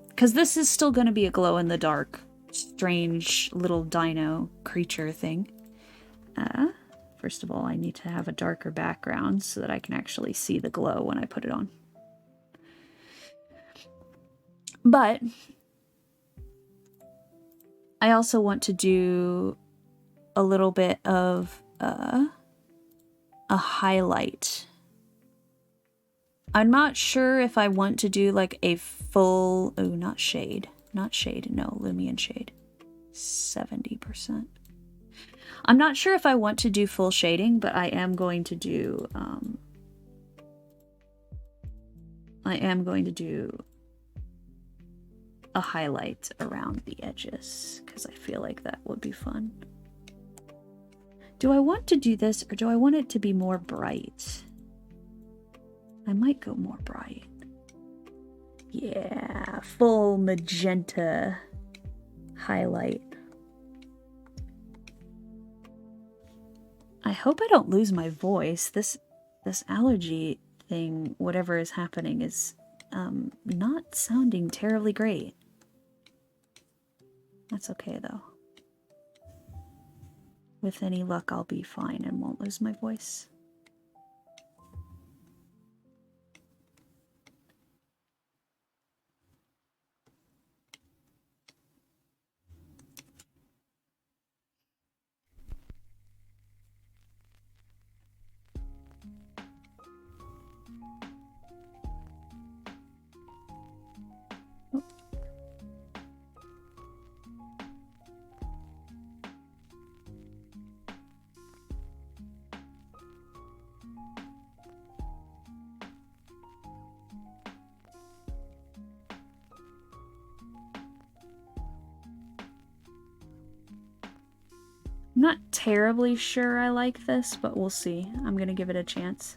S1: because this is still going to be a glow-in-the-dark, strange little dino creature thing. First of all, I need to have a darker background so that I can actually see the glow when I put it on. But I also want to do a little bit of a highlight. I'm not sure if I want to do like a full, oh, not shade, no, Lumion shade, 70%. I'm not sure if I want to do full shading, but I am going to do, a highlight around the edges because I feel like that would be fun. Do I want to do this or do I want it to be more bright? I might go more bright. Yeah, full magenta highlight. I hope I don't lose my voice. This allergy thing, whatever is happening, is not sounding terribly great. That's okay though. With any luck, I'll be fine and won't lose my voice. I'm not terribly sure I like this, but we'll see. I'm gonna give it a chance.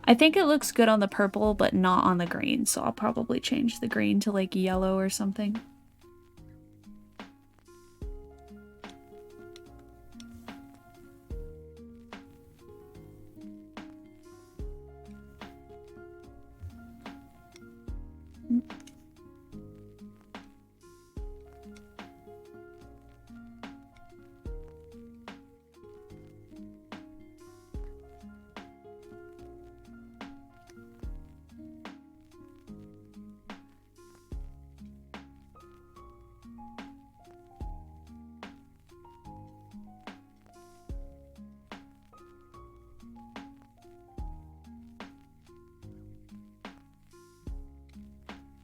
S1: I think it looks good on the purple, but not on the green, so I'll probably change the green to like yellow or something.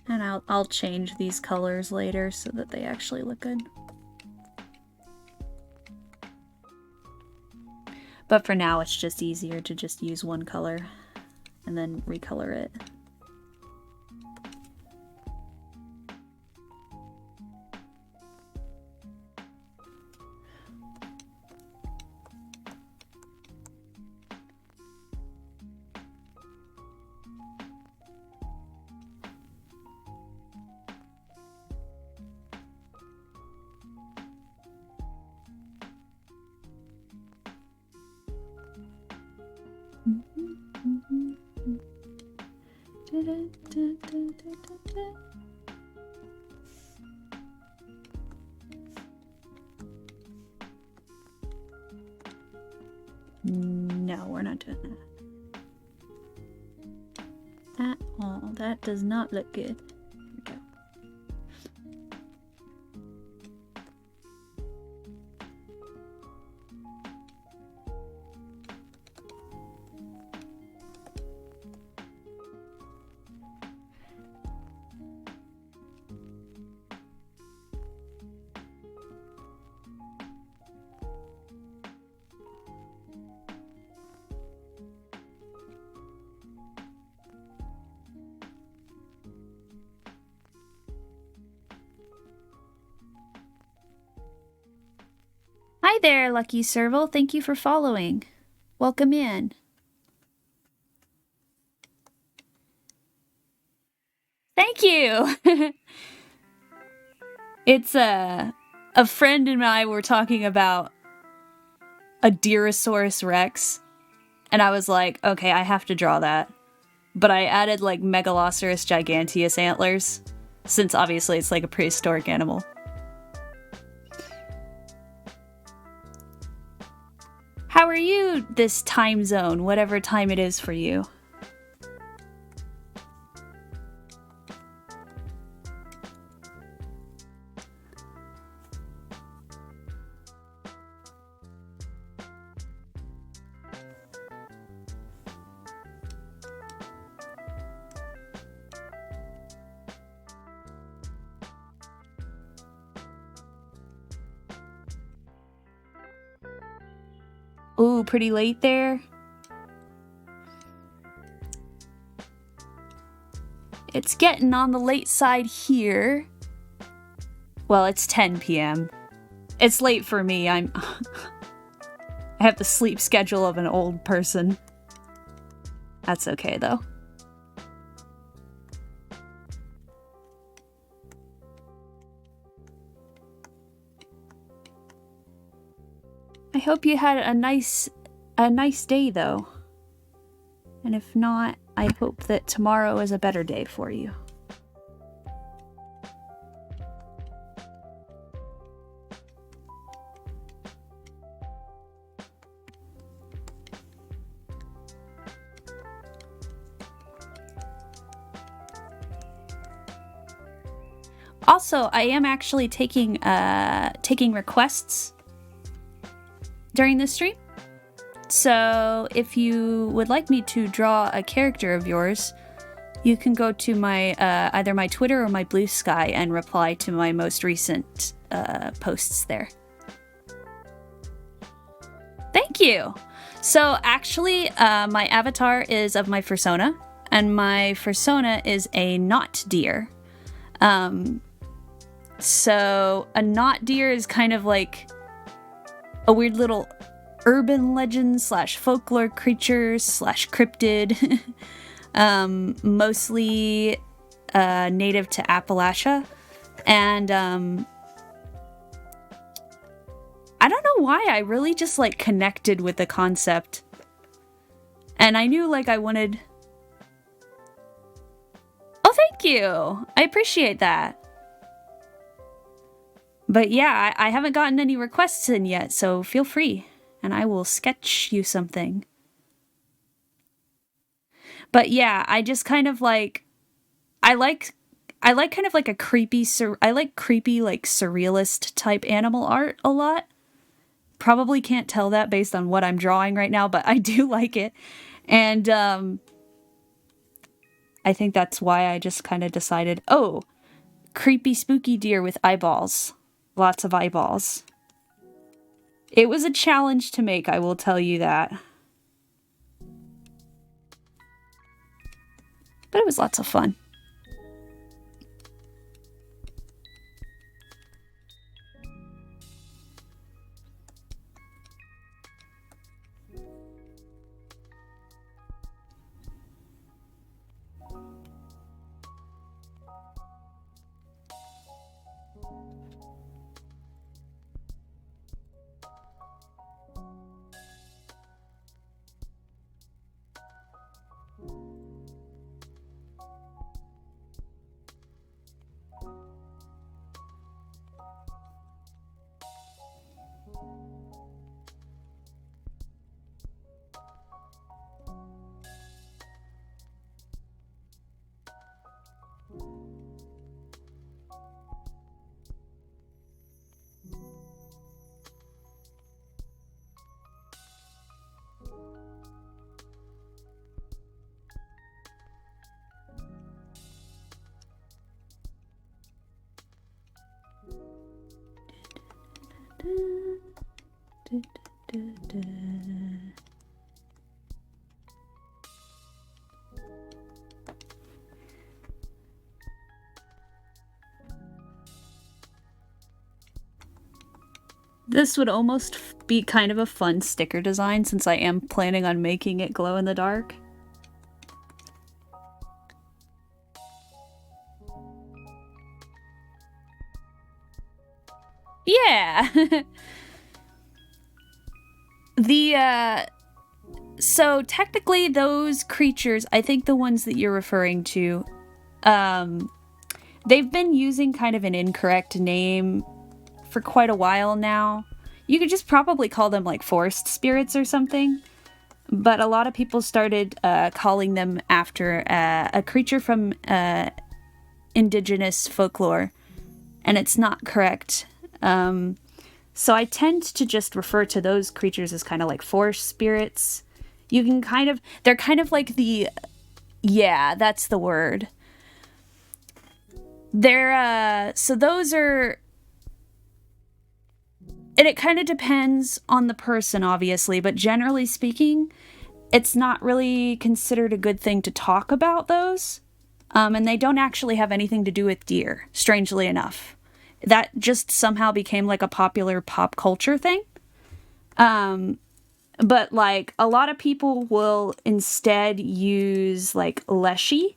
S1: And I'll change these colors later so that they actually look good. But for now, it's just easier to just use one color and then recolor it. No, we're not doing that. At all. That does not look good. Here we go. Hi there, Lucky Serval. Thank you for following. Welcome in. Thank you! It's a friend and I were talking about a Deerosaurus Rex, and I was like, okay, I have to draw that. But I added like Megalosaurus giganteus antlers, since obviously it's like a prehistoric animal. How are you this time zone, whatever time it is for you? Ooh, pretty late there. It's getting on the late side here. Well, it's 10 p.m. It's late for me. I have the sleep schedule of an old person. That's okay, though. I hope you had a nice day, though. And if not, I hope that tomorrow is a better day for you. Also, I am actually taking requests during this stream. So if you would like me to draw a character of yours, you can go to my either my Twitter or my Bluesky and reply to my most recent posts there. Thank you! So actually, my avatar is of my fursona, and my fursona is a knot deer. So a knot deer is kind of like a weird little urban legend slash folklore creature slash cryptid, mostly native to Appalachia. And I don't know why, I really just like connected with the concept. And I knew like I wanted... Oh, thank you! I appreciate that. But yeah, I haven't gotten any requests in yet, so feel free, and I will sketch you something. But yeah, I just kind of like, I like kind of like a creepy, I like creepy, like surrealist type animal art a lot. Probably can't tell that based on what I'm drawing right now, but I do like it. And I think that's why I just kind of decided, oh, creepy spooky deer with eyeballs. Lots of eyeballs. It was a challenge to make, I will tell you that. But it was lots of fun. This would almost be kind of a fun sticker design since I am planning on making it glow in the dark. Yeah. So technically those creatures, I think the ones that you're referring to, they've been using kind of an incorrect name for quite a while now. You could just probably call them like forest spirits or something. But a lot of people started calling them after a creature from indigenous folklore. And it's not correct. So I tend to just refer to those creatures as kind of like forest spirits. You can they're kind of like yeah, that's the word. So those are, and it kind of depends on the person, obviously, but generally speaking, it's not really considered a good thing to talk about those. And they don't actually have anything to do with deer, strangely enough. That just somehow became like a popular pop culture thing. But like a lot of people will instead use like leshy,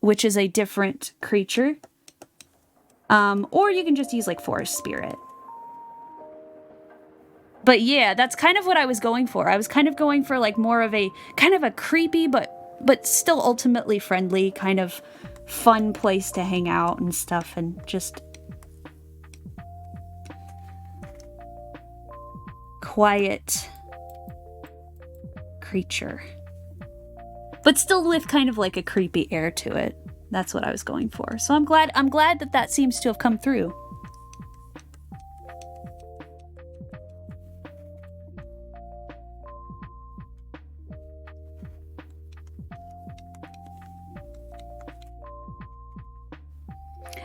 S1: which is a different creature. Or you can just use like forest spirit. But yeah, that's kind of what I was going for. I was kind of going for like more of a kind of a creepy but still ultimately friendly kind of fun place to hang out and stuff, and just quiet creature. But still with kind of like a creepy air to it. That's what I was going for. So I'm glad that seems to have come through.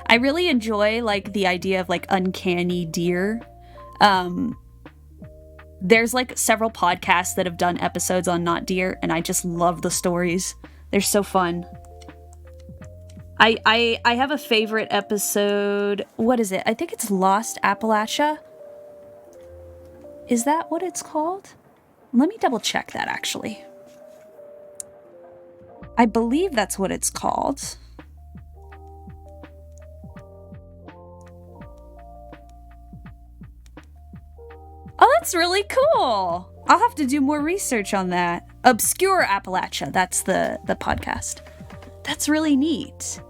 S1: I really enjoy like the idea of like uncanny deer. There's like several podcasts that have done episodes on not deer, and I just love the stories. They're so fun. I have a favorite episode. What is it? I think it's Lost Appalachia. Is that what it's called? Let me double check that actually. I believe that's what it's called. Oh, that's really cool. I'll have to do more research on that. Obscure Appalachia, that's the podcast. That's really neat.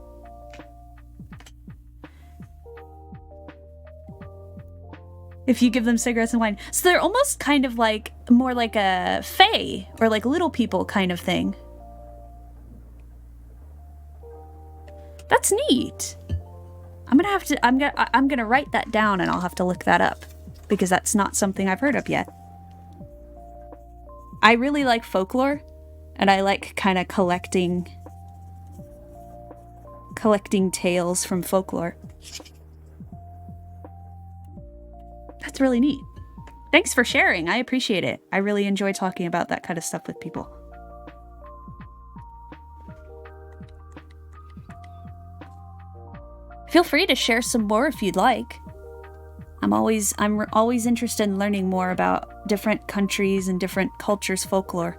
S1: If you give them cigarettes and wine. So they're almost kind of like, more like a fae, or like little people kind of thing. That's neat. I'm gonna write that down, and I'll have to look that up, because that's not something I've heard of yet. I really like folklore, and I like kind of collecting tales from folklore. That's really neat. Thanks for sharing. I appreciate it. I really enjoy talking about that kind of stuff with people. Feel free to share some more if you'd like. I'm always interested in learning more about different countries and different cultures' folklore.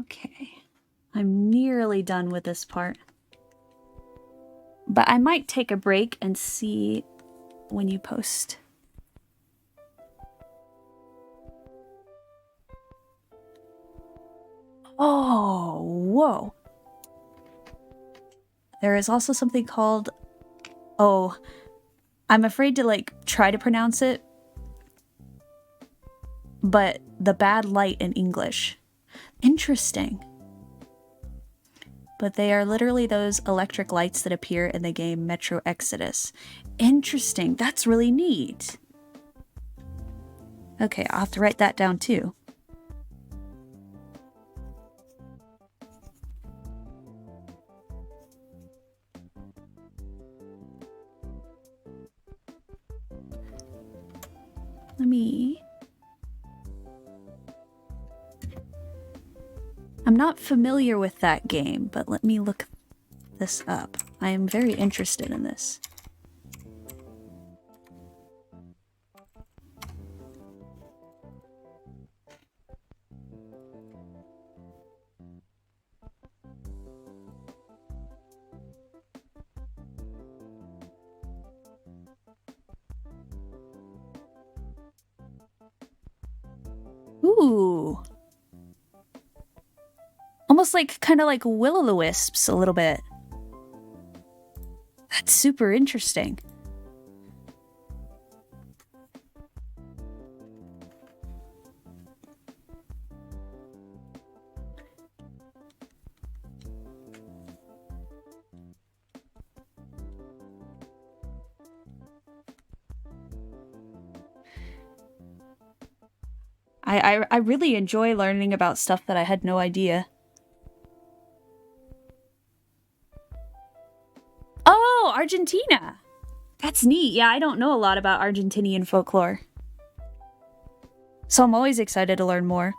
S1: Okay, I'm nearly done with this part. But I might take a break and see when you post. Oh, whoa. There is also something called, I'm afraid to like try to pronounce it, but the bad light in English. Interesting. but they are literally those electric lights that appear in the game Metro Exodus. Interesting. That's really neat. Okay, I'll have to write that down too. I'm not familiar with that game, but let me look this up. I am very interested in this. Ooh. Almost like, kind of like will-o'-the-wisps a little bit. That's super interesting. I really enjoy learning about stuff that I had no idea. Oh, Argentina! That's neat. Yeah, I don't know a lot about Argentinian folklore. So I'm always excited to learn more.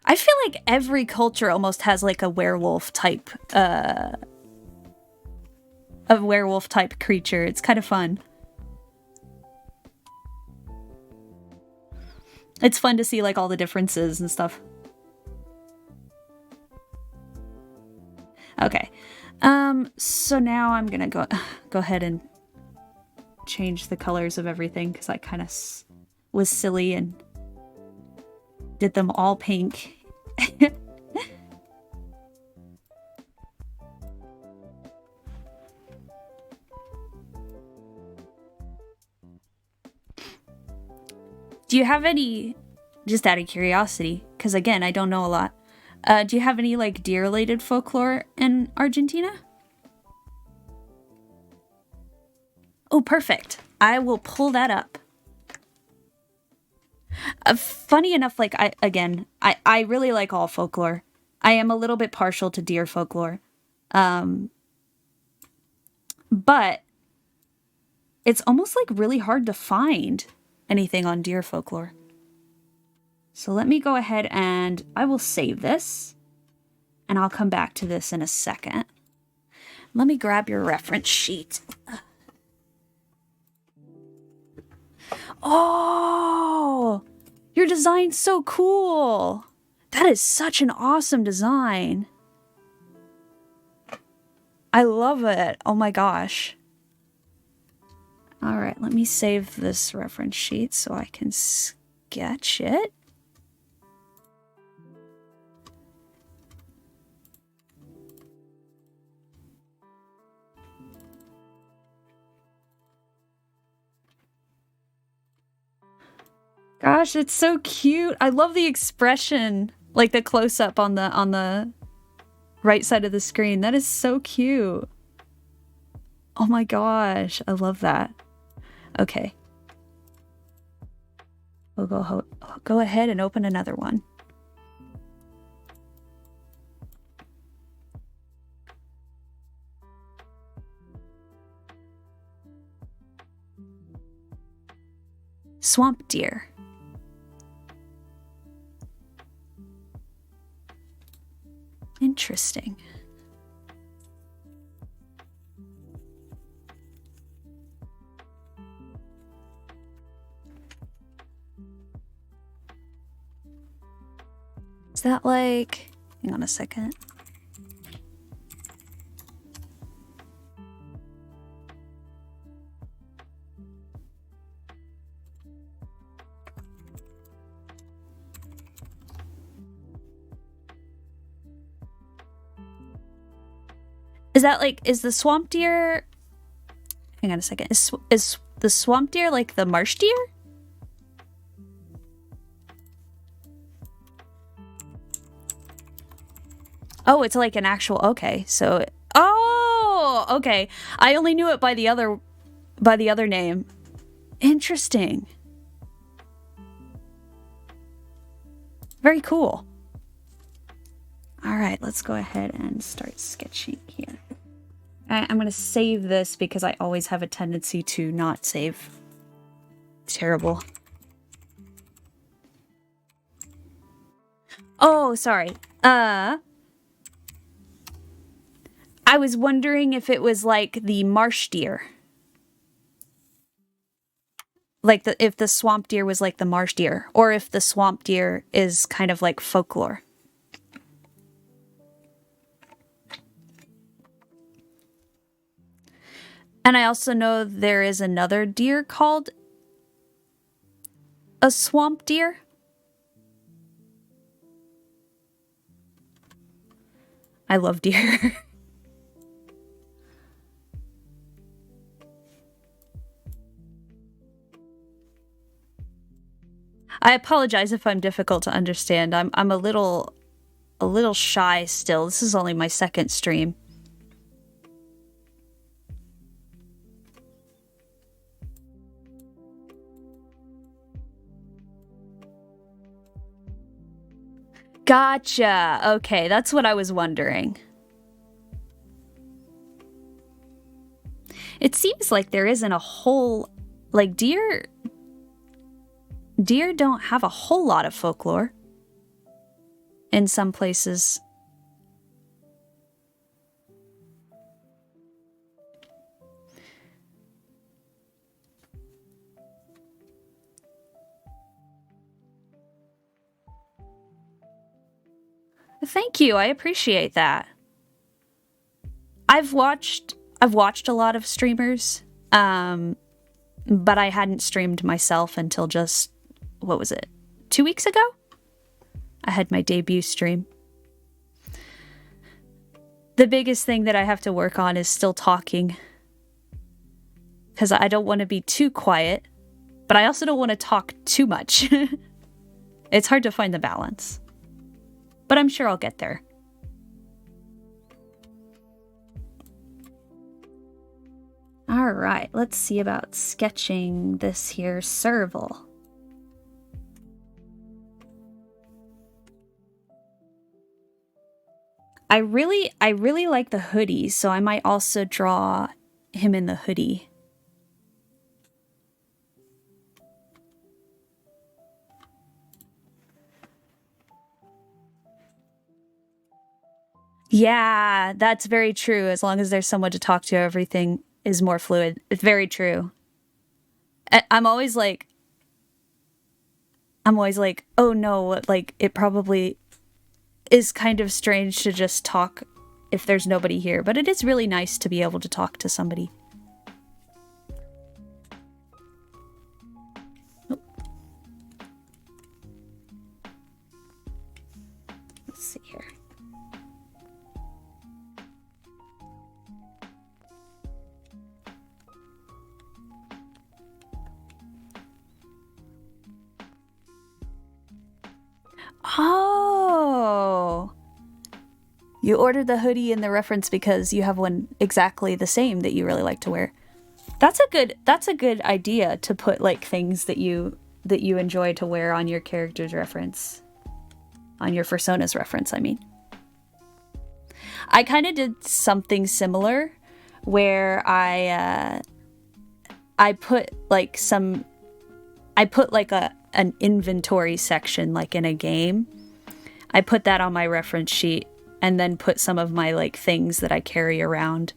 S1: I feel like every culture almost has like a werewolf type creature. It's kind of fun. It's fun to see like all the differences and stuff. Okay. So now I'm gonna go ahead and change the colors of everything because I kind of was silly and did them all pink. Do you have any, just out of curiosity, because again, I don't know a lot, do you have any like deer-related folklore in Argentina? Oh, perfect. I will pull that up. Funny enough, like, I really like all folklore. I am a little bit partial to deer folklore. But it's almost like really hard to find anything on deer folklore. So let me go ahead and I will save this. And I'll come back to this in a second. Let me grab your reference sheet. Oh, your design's so cool. That is such an awesome design. I love it. Oh my gosh. All right, let me save this reference sheet so I can sketch it. Gosh, it's so cute. I love the expression, like the close-up on the right side of the screen. That is so cute. Oh my gosh, I love that. Okay. We'll go ahead and open another one. Swamp deer. Interesting. Is that like... Hang on a second. Is that like, is the swamp deer... Hang on a second. Is the swamp deer like the marsh deer? Oh, it's like an actual, okay, so, oh, okay. I only knew it by the other name. Interesting. Very cool. All right, let's go ahead and start sketching here. I'm going to save this because I always have a tendency to not save. Terrible. Oh, sorry. I was wondering if it was like the marsh deer. Like if the swamp deer was like the marsh deer, or if the swamp deer is kind of like folklore. And I also know there is another deer called a swamp deer. I love deer. I apologize if I'm difficult to understand. I'm a little shy still. This is only my second stream. Gotcha. Okay, that's what I was wondering. It seems like there isn't a whole, like, deer don't have a whole lot of folklore in some places. Thank you. I appreciate that. I've watched a lot of streamers, but I hadn't streamed myself until just, what was it, 2 weeks ago? I had my debut stream. The biggest thing that I have to work on is still talking, because I don't want to be too quiet, but I also don't want to talk too much. It's hard to find the balance, but I'm sure I'll get there. All right, let's see about sketching this here serval. I really like the hoodie, so I might also draw him in the hoodie. Yeah, that's very true. As long as there's someone to talk to, everything is more fluid. It's very true. I'm always like, oh no, like it probably is kind of strange to just talk if there's nobody here, but it is really nice to be able to talk to somebody. Oh. Let's see here. Oh, you ordered the hoodie in the reference because you have one exactly the same that you really like to wear. That's a good idea to put like things that you enjoy to wear on your character's reference, on your persona's reference, I mean. I kind of did something similar where I put like an inventory section like in a game. I put that on my reference sheet and then put some of my like things that I carry around.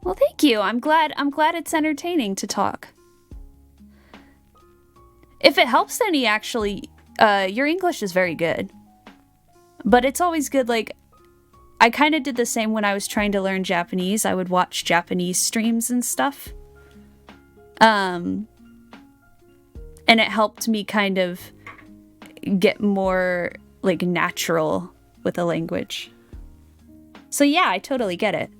S1: Well, thank you. I'm glad it's entertaining to talk. If it helps any, actually, your English is very good. But it's always good, like, I kind of did the same when I was trying to learn Japanese. I would watch Japanese streams and stuff. And it helped me kind of get more, like, natural with the language. So yeah, I totally get it.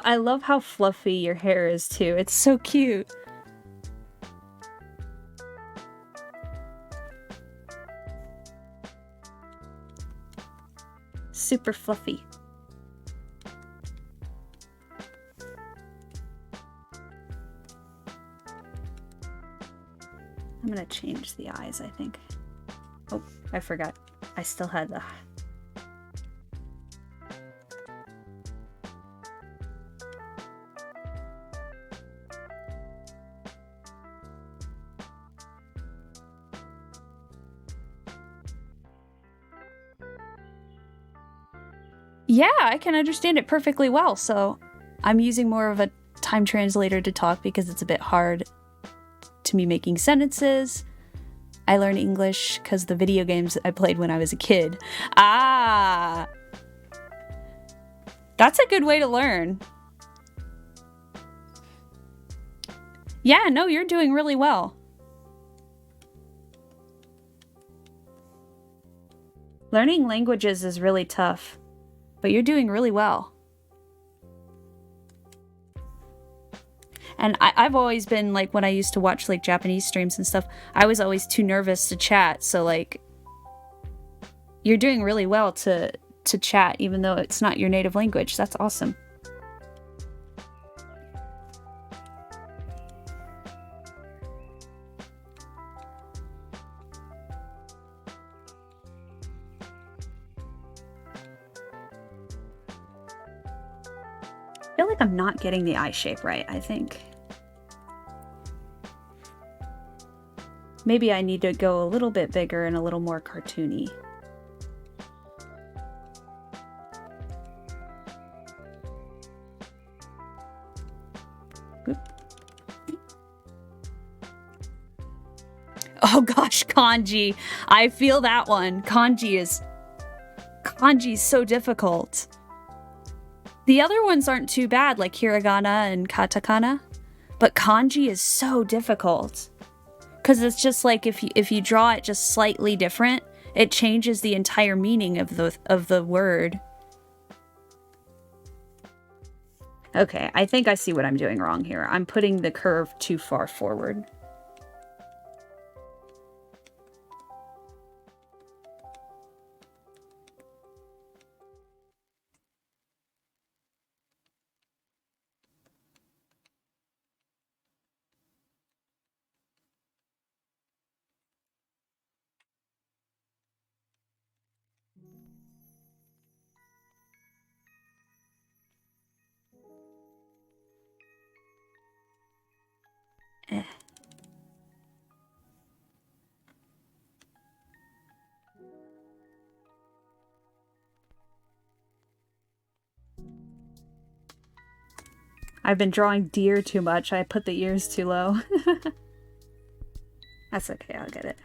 S1: I love how fluffy your hair is too. It's so cute. Super fluffy. I'm gonna change the eyes, I think. Oh, I forgot. I still had the... Yeah, I can understand it perfectly well, so I'm using more of a time translator to talk because it's a bit hard to me making sentences. I learned English because the video games I played when I was a kid. Ah! That's a good way to learn. Yeah, no, you're doing really well. Learning languages is really tough, but you're doing really well. And I've always been, like, when I used to watch, like, Japanese streams and stuff, I was always too nervous to chat, so, like, you're doing really well to chat, even though it's not your native language. That's awesome. I feel like I'm not getting the eye shape right, I think. Maybe I need to go a little bit bigger and a little more cartoony. Oop. Oh gosh, kanji. I feel that one. Kanji's so difficult. The other ones aren't too bad, like hiragana and katakana, but kanji is so difficult. Because it's just like if you draw it just slightly different, it changes the entire meaning of the word. Okay, I think I see what I'm doing wrong here. I'm putting the curve too far forward. I've been drawing deer too much. I put the ears too low. That's okay, I'll get it.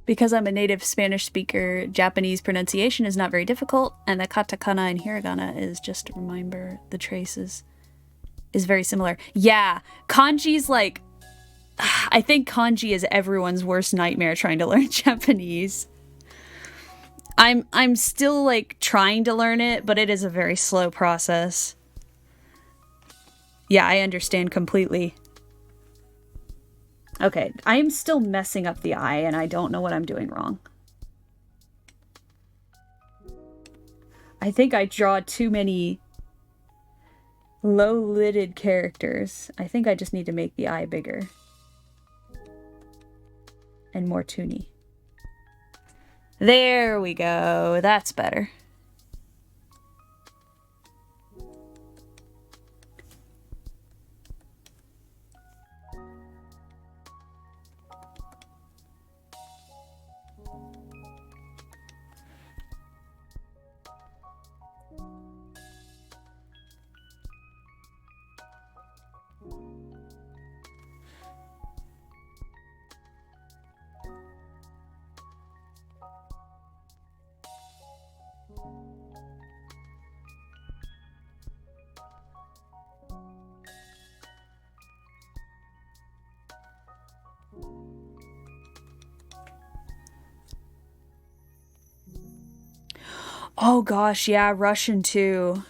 S1: Because I'm a native Spanish speaker, Japanese pronunciation is not very difficult, and the katakana and hiragana is, just to remember the traces, is very similar. Yeah, kanji's like, I think kanji is everyone's worst nightmare trying to learn Japanese. I'm still like trying to learn it, but it is a very slow process. Yeah, I understand completely. Okay, I am still messing up the eye, and I don't know what I'm doing wrong. I think I draw too many low-lidded characters. I think I just need to make the eye bigger. And more toony. There we go. That's better. Oh gosh, yeah, Russian too.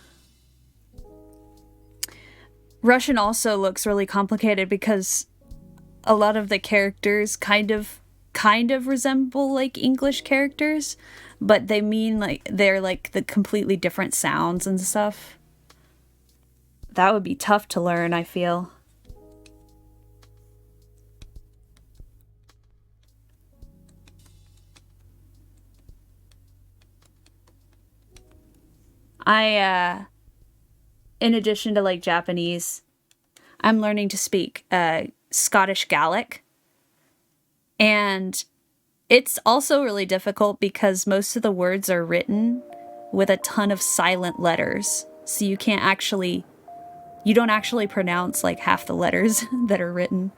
S1: Russian also looks really complicated because a lot of the characters kind of resemble like English characters, but they mean like they're like the completely different sounds and stuff. That would be tough to learn, I feel. In addition to like Japanese, I'm learning to speak Scottish Gaelic. And it's also really difficult because most of the words are written with a ton of silent letters. So you don't actually pronounce like half the letters that are written.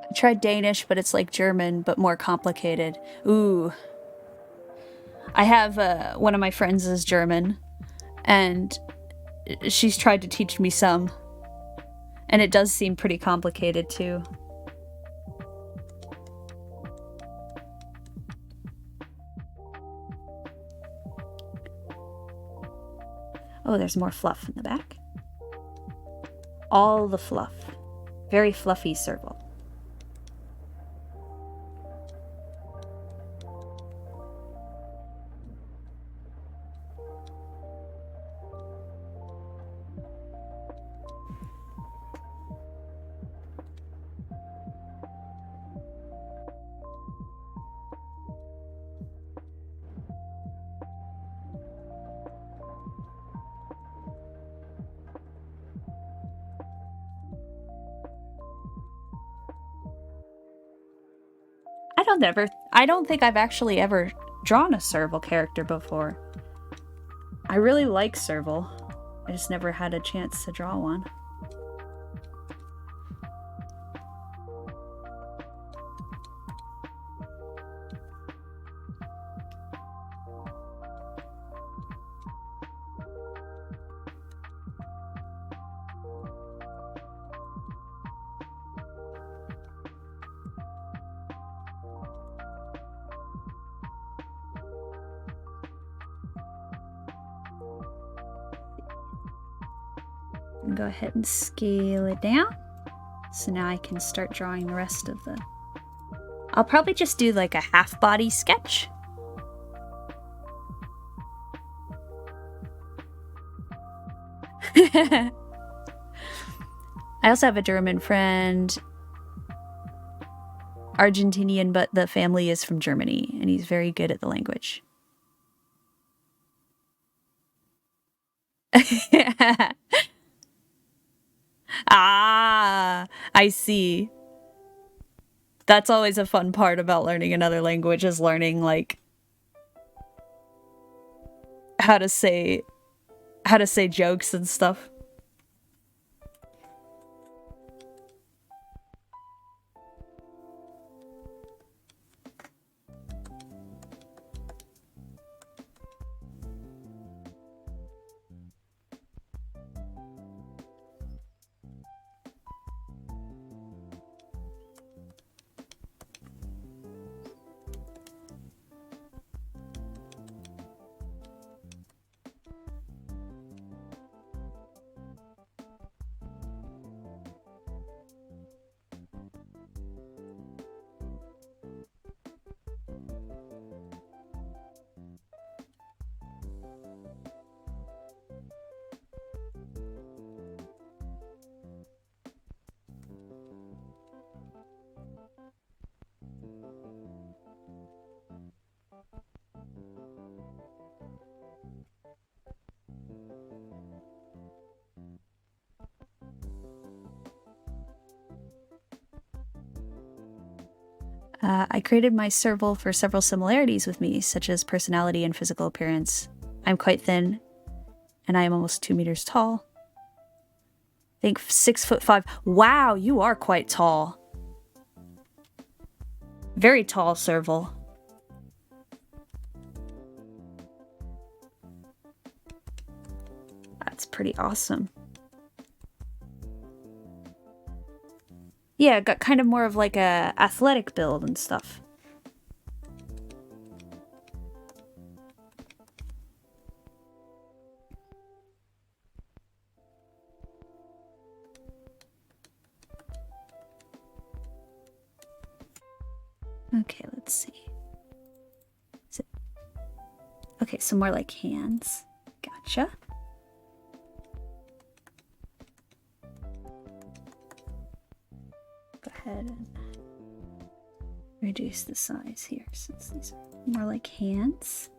S1: I tried Danish, but it's like German, but more complicated. Ooh. I have one of my friends is German, and she's tried to teach me some. And it does seem pretty complicated too. Oh, there's more fluff in the back. All the fluff. Very fluffy serval. I don't think I've actually ever drawn a serval character before. I really like serval. I just never had a chance to draw one. Go ahead and scale it down. So now I can start drawing the rest of the... I'll probably just do like a half body sketch. I also have a German friend, Argentinian, but the family is from Germany, and he's very good at the language. Ah, I see. That's always a fun part about learning another language, is learning like how to say jokes and stuff. I created my serval for several similarities with me, such as personality and physical appearance. I'm quite thin, and I am almost 2 meters tall. I think 6'5". Wow, you are quite tall. Very tall serval. That's pretty awesome. Yeah, got kind of more of like a athletic build and stuff. Okay, let's see. Is it... Okay, so more like hands. Gotcha. Go ahead and reduce the size here since these are more like hands.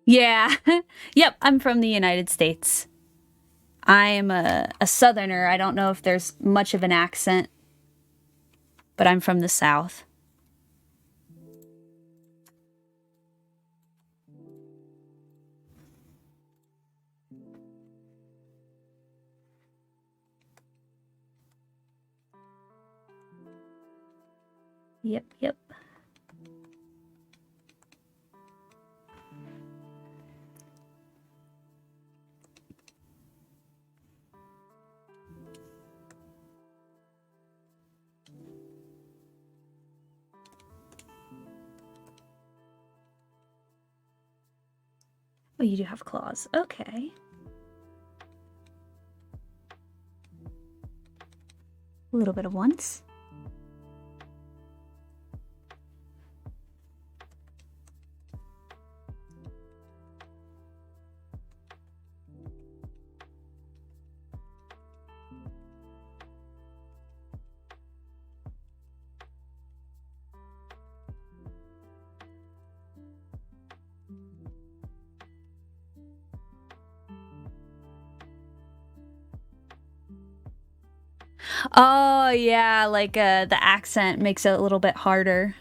S1: Yeah. Yep, I'm from the United States. I'm a southerner. I don't know if there's much of an accent, but I'm from the South. Yep, yep. Oh, you do have claws. Okay. A little bit of once. Oh yeah, like the accent makes it a little bit harder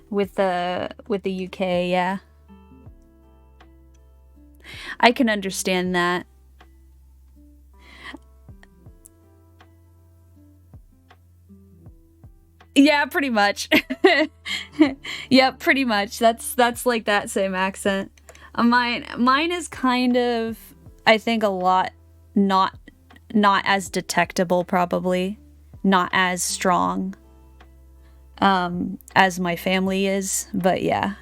S1: with the UK, yeah. I can understand that. Yeah, pretty much. Yep, pretty much. That's like that same accent. Mine is kind of, I think, a lot not as detectable, probably not as strong as my family is, but yeah.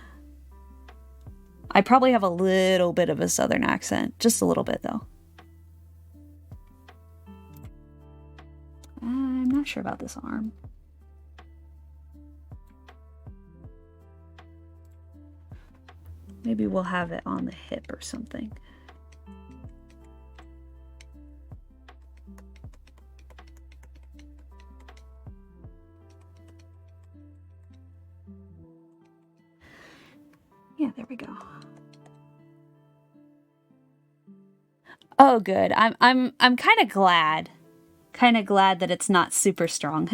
S1: I probably have a little bit of a southern accent, just a little bit though. I'm not sure about this arm. Maybe we'll have it on the hip or something. Yeah, there we go. Oh, good. I'm kind of glad. Kind of glad that it's not super strong.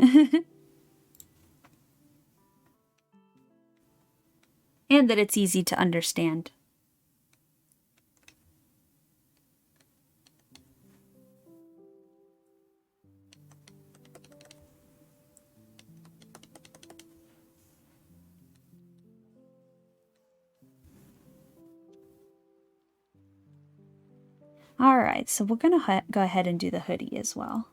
S1: And that it's easy to understand. All right, so we're gonna go ahead and do the hoodie as well.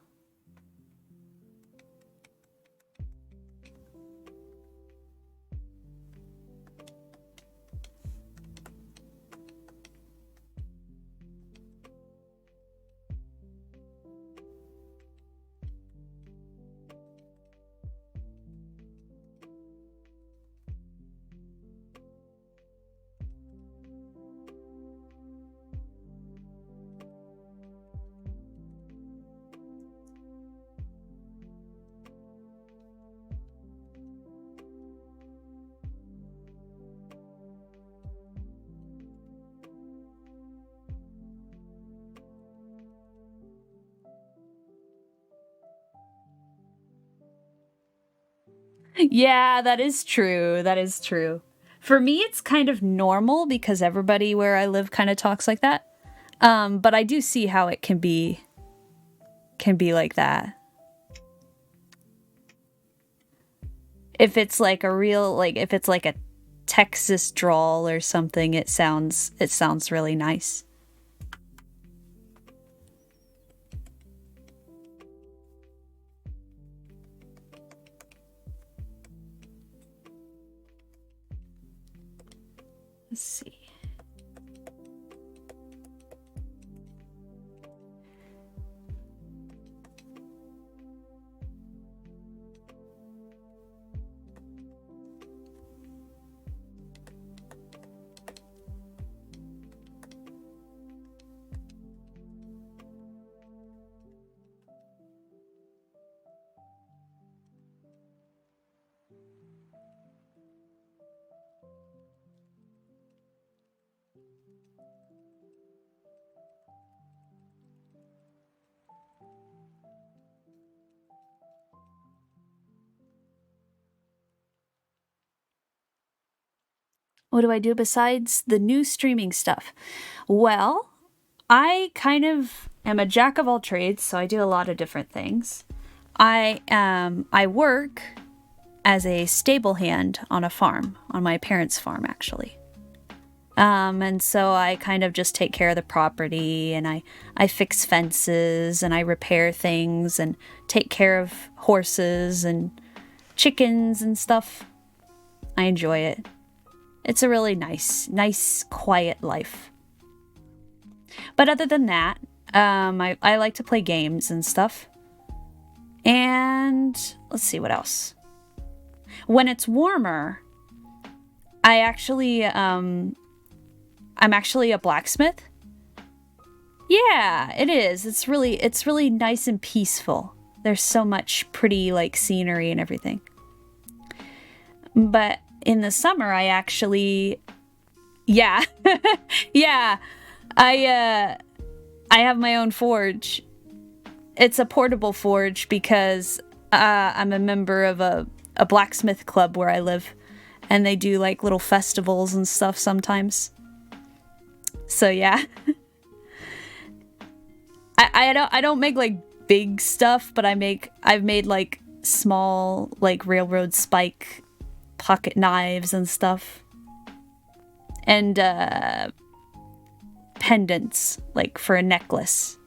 S1: Yeah, that is true. That is true. For me, it's kind of normal because everybody where I live kind of talks like that. But I do see how it can be like that. If it's like a real, like if it's like a Texas drawl or something, it sounds really nice. Let's see. What do I do besides the new streaming stuff? Well, I kind of am a jack of all trades, so I do a lot of different things. I work as a stable hand on a farm, on my parents' farm actually. And so I kind of just take care of the property, and I fix fences, and I repair things, and take care of horses and chickens and stuff. I enjoy it. It's a really nice, quiet life. But other than that, I like to play games and stuff. And let's see what else. When it's warmer, I'm actually a blacksmith. Yeah, it is. It's really nice and peaceful. There's so much pretty like scenery and everything. But in the summer, I actually, yeah, yeah, I have my own forge. it's a portable forge because I'm a member of a blacksmith club where I live, and they do like little festivals and stuff sometimes. So yeah. I don't make like big stuff, but I've made like small like railroad spike pocket knives and stuff. And pendants, like for a necklace.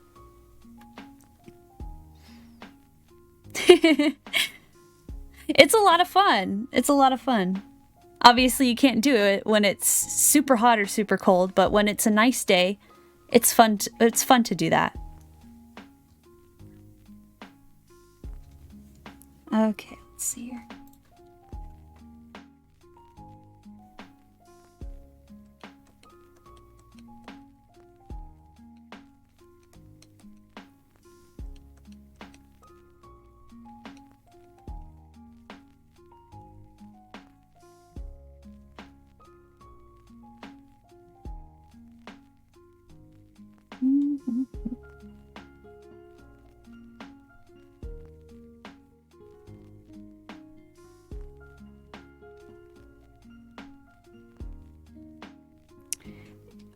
S1: It's a lot of fun. It's a lot of fun. Obviously, you can't do it when it's super hot or super cold, but when it's a nice day, it's fun to do that. Okay, let's see here.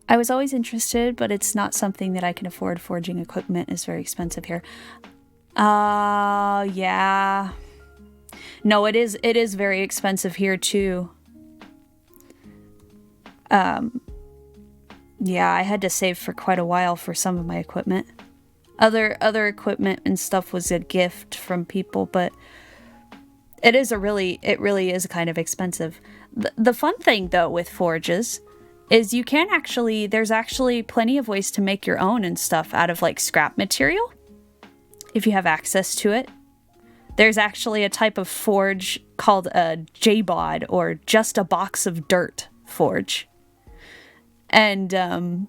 S1: I was always interested, but it's not something that I can afford. Forging equipment is very expensive here. Yeah. No, it is very expensive here too. Yeah, I had to save for quite a while for some of my equipment. Other equipment and stuff was a gift from people, but it really is kind of expensive. The fun thing though with forges is you can there's actually plenty of ways to make your own and stuff out of like scrap material if you have access to it. There's actually a type of forge called a JBOD, or just a box of dirt forge. And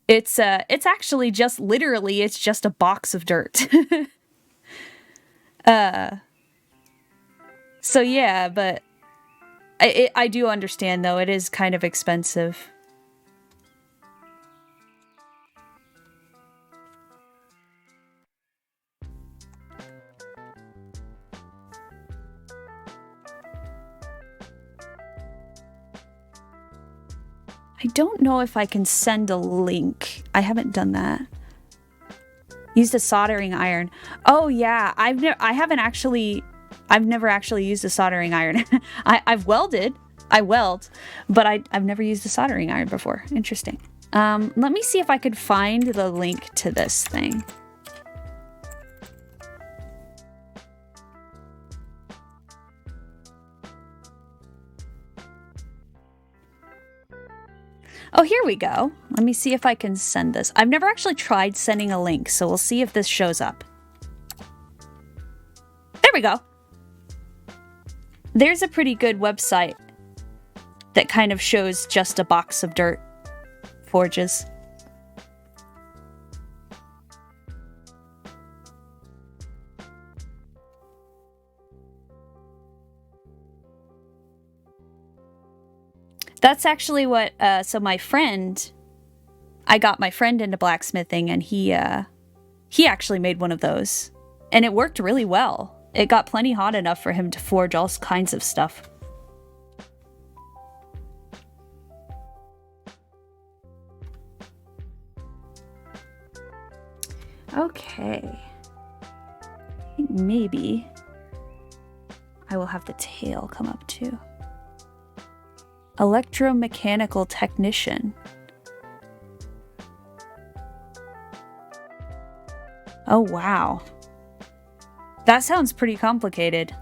S1: it's actually just literally it's just a box of dirt. So yeah, but I do understand though, it is kind of expensive. I don't know if I can send a link. I haven't done that. Used a soldering iron. Oh yeah, I've never actually used a soldering iron. I've welded. I weld, but I've never used a soldering iron before. Interesting. Let me see if I could find the link to this thing. Oh, here we go. Let me see if I can send this. I've never actually tried sending a link, so we'll see if this shows up. There we go. There's a pretty good website that kind of shows just a box of dirt forges. That's actually what, so my friend, I got my friend into blacksmithing, and he actually made one of those, and it worked really well. It got plenty hot enough for him to forge all kinds of stuff. Okay. I think maybe I will have the tail come up too. Electromechanical technician. Oh, wow. That sounds pretty complicated.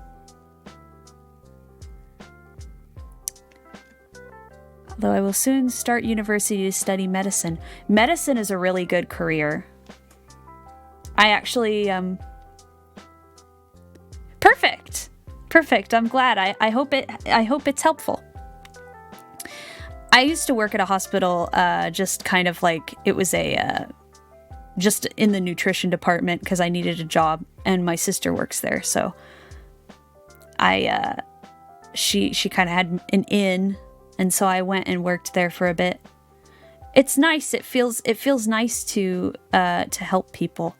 S1: Although I will soon start university to study medicine. Medicine is a really good career. I actually, Perfect. Perfect. I'm glad. I hope it's helpful. I used to work at a hospital, just kind of like, it was just in the nutrition department because I needed a job, and my sister works there, so she kind of had an in, and so I went and worked there for a bit. it's nice. It feels nice to help people.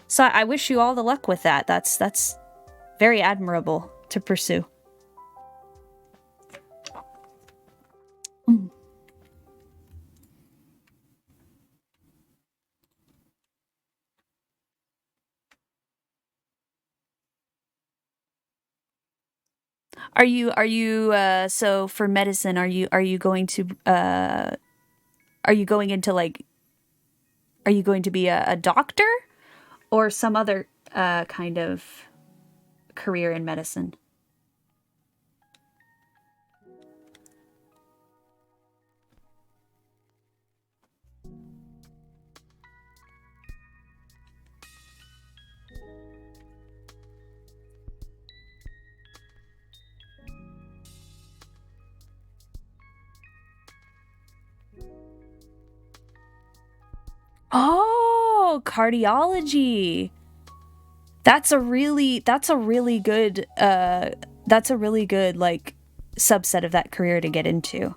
S1: So I wish you all the luck with that. That's very admirable to pursue. Are you so for medicine, are you going to are you going into like, are you going to be a doctor or some other kind of career in medicine? Oh, cardiology. That's a really good like subset of that career to get into.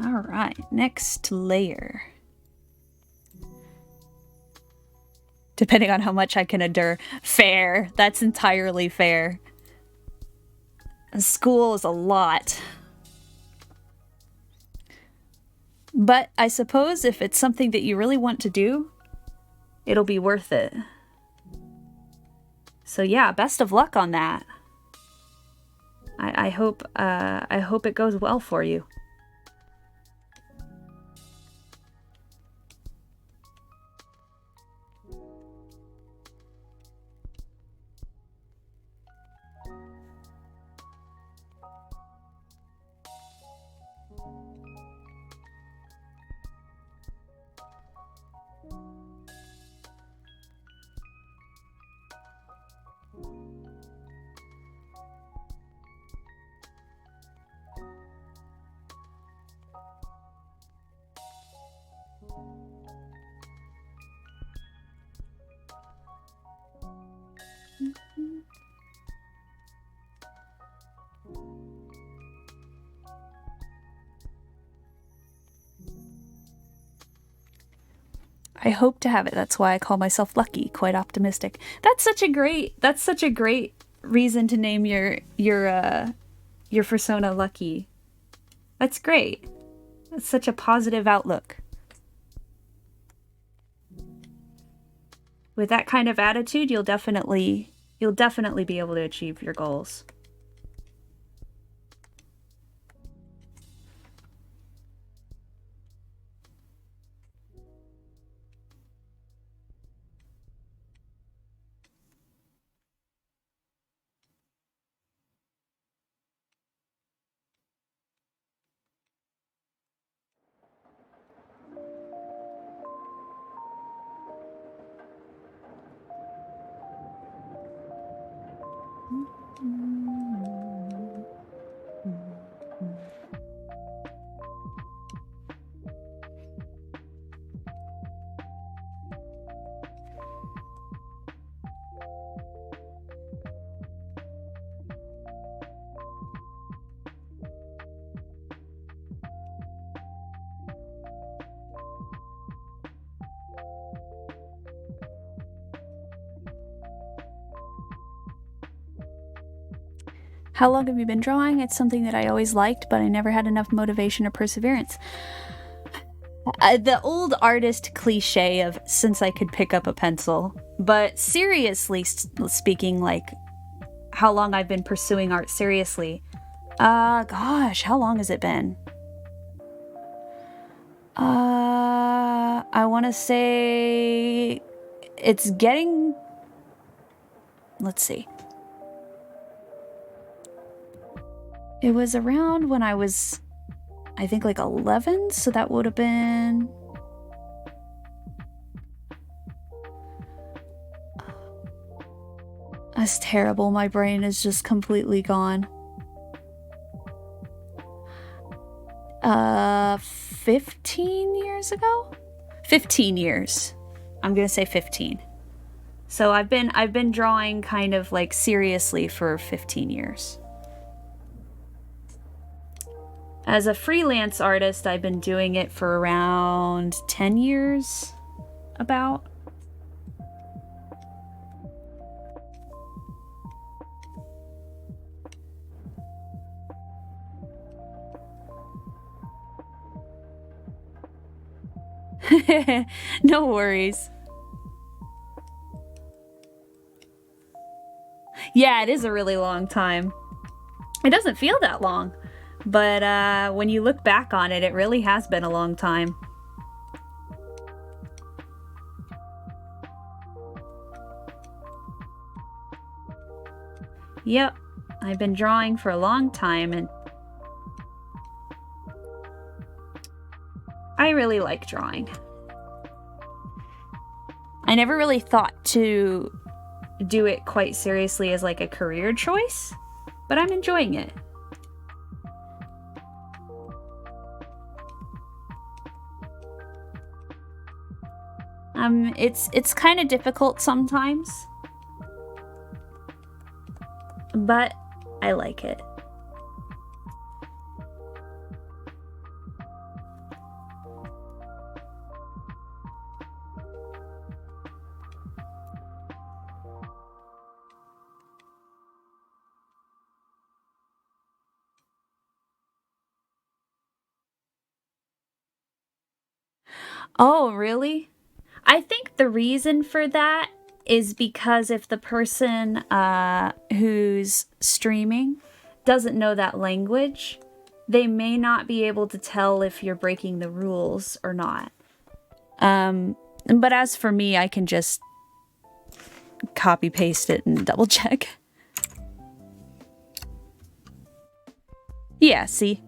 S1: All right, next layer. Depending on how much I can endure. Fair. That's entirely fair. School is a lot. But I suppose if it's something that you really want to do, it'll be worth it. So yeah, best of luck on that. I hope it goes well for you. I hope to have it. That's why I call myself lucky, quite optimistic. That's such a great reason to name your persona Lucky. That's great. That's such a positive outlook. With that kind of attitude, you'll definitely be able to achieve your goals. How long have you been drawing? It's something that I always liked, but I never had enough motivation or perseverance. The old artist cliche of since I could pick up a pencil. But seriously speaking, like how long I've been pursuing art seriously. Gosh, how long has it been? I want to say it's getting, let's see. It was around when I was, I think like 11, so that would have been is terrible. My brain is just completely gone. 15 years ago? 15 years. I'm gonna say 15. So I've been drawing kind of like seriously for 15 years. As a freelance artist, I've been doing it for around 10 years, about. No worries. Yeah, it is a really long time. It doesn't feel that long, but when you look back on it, it really has been a long time. Yep, I've been drawing for a long time, and I really like drawing. I never really thought to do it quite seriously as like a career choice, but I'm enjoying it. It's kind of difficult sometimes, but I like it. Oh, really? I think the reason for that is because if the person who's streaming doesn't know that language, they may not be able to tell if you're breaking the rules or not. But as for me, I can just copy paste it and double check. Yeah, see?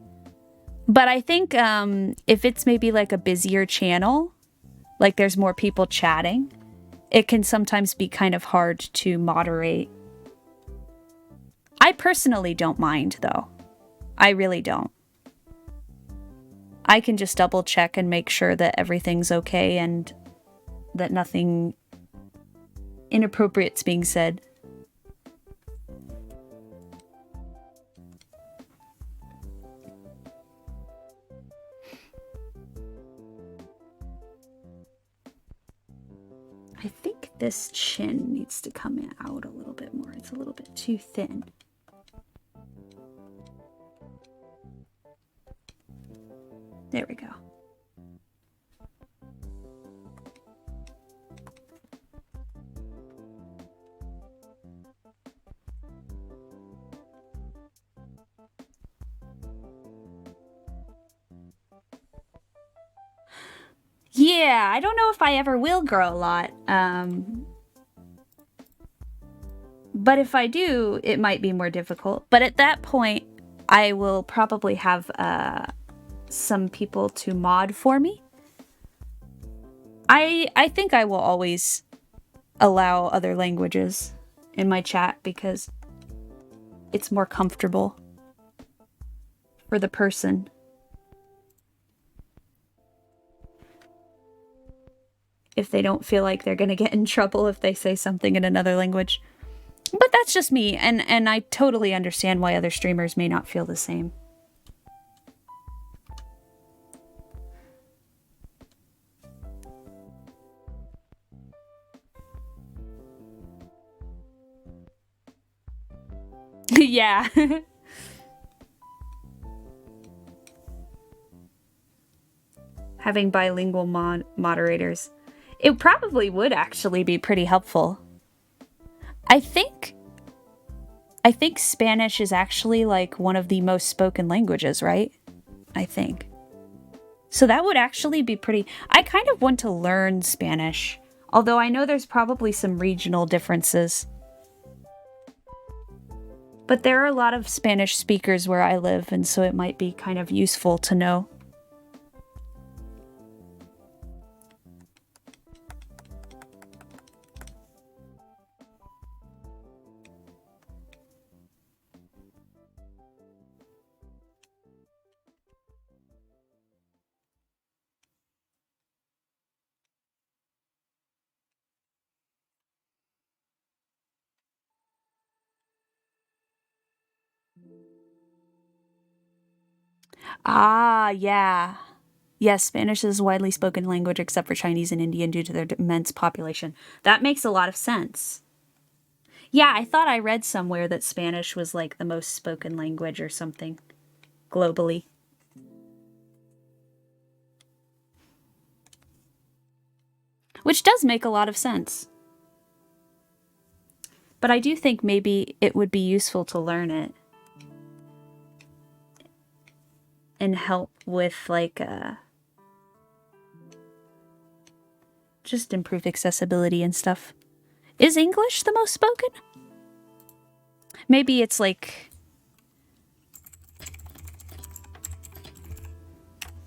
S1: But I think if it's maybe like a busier channel, like there's more people chatting, it can sometimes be kind of hard to moderate. I personally don't mind, though. I really don't. I can just double check and make sure that everything's okay and that nothing inappropriate's being said. I think this chin needs to come out a little bit more. It's a little bit too thin. There we go. Yeah, I don't know if I ever will grow a lot. But if I do, it might be more difficult. But at that point, I will probably have some people to mod for me. I think I will always allow other languages in my chat because it's more comfortable for the person. If they don't feel like they're gonna get in trouble if they say something in another language. But that's just me, and I totally understand why other streamers may not feel the same. Yeah. Having bilingual moderators. It probably would actually be pretty helpful. I think Spanish is actually like one of the most spoken languages, right? I think. So that would actually be pretty... I kind of want to learn Spanish, although I know there's probably some regional differences. But there are a lot of Spanish speakers where I live, and so it might be kind of useful to know. Ah, yeah. Yes, Spanish is a widely spoken language except for Chinese and Indian due to their immense population. That makes a lot of sense. Yeah, I thought I read somewhere that Spanish was like the most spoken language or something globally. Which does make a lot of sense. But I do think maybe it would be useful to learn it. And help with like just improve accessibility and stuff. Is English the most spoken? Maybe it's like,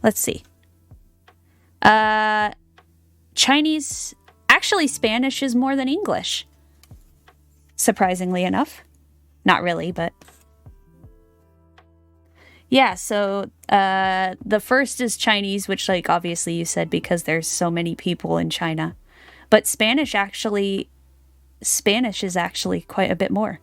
S1: let's see. Chinese, actually Spanish is more than English. Surprisingly enough. Not really, but yeah, so the first is Chinese, which like obviously you said because there's so many people in China. But Spanish is actually quite a bit more.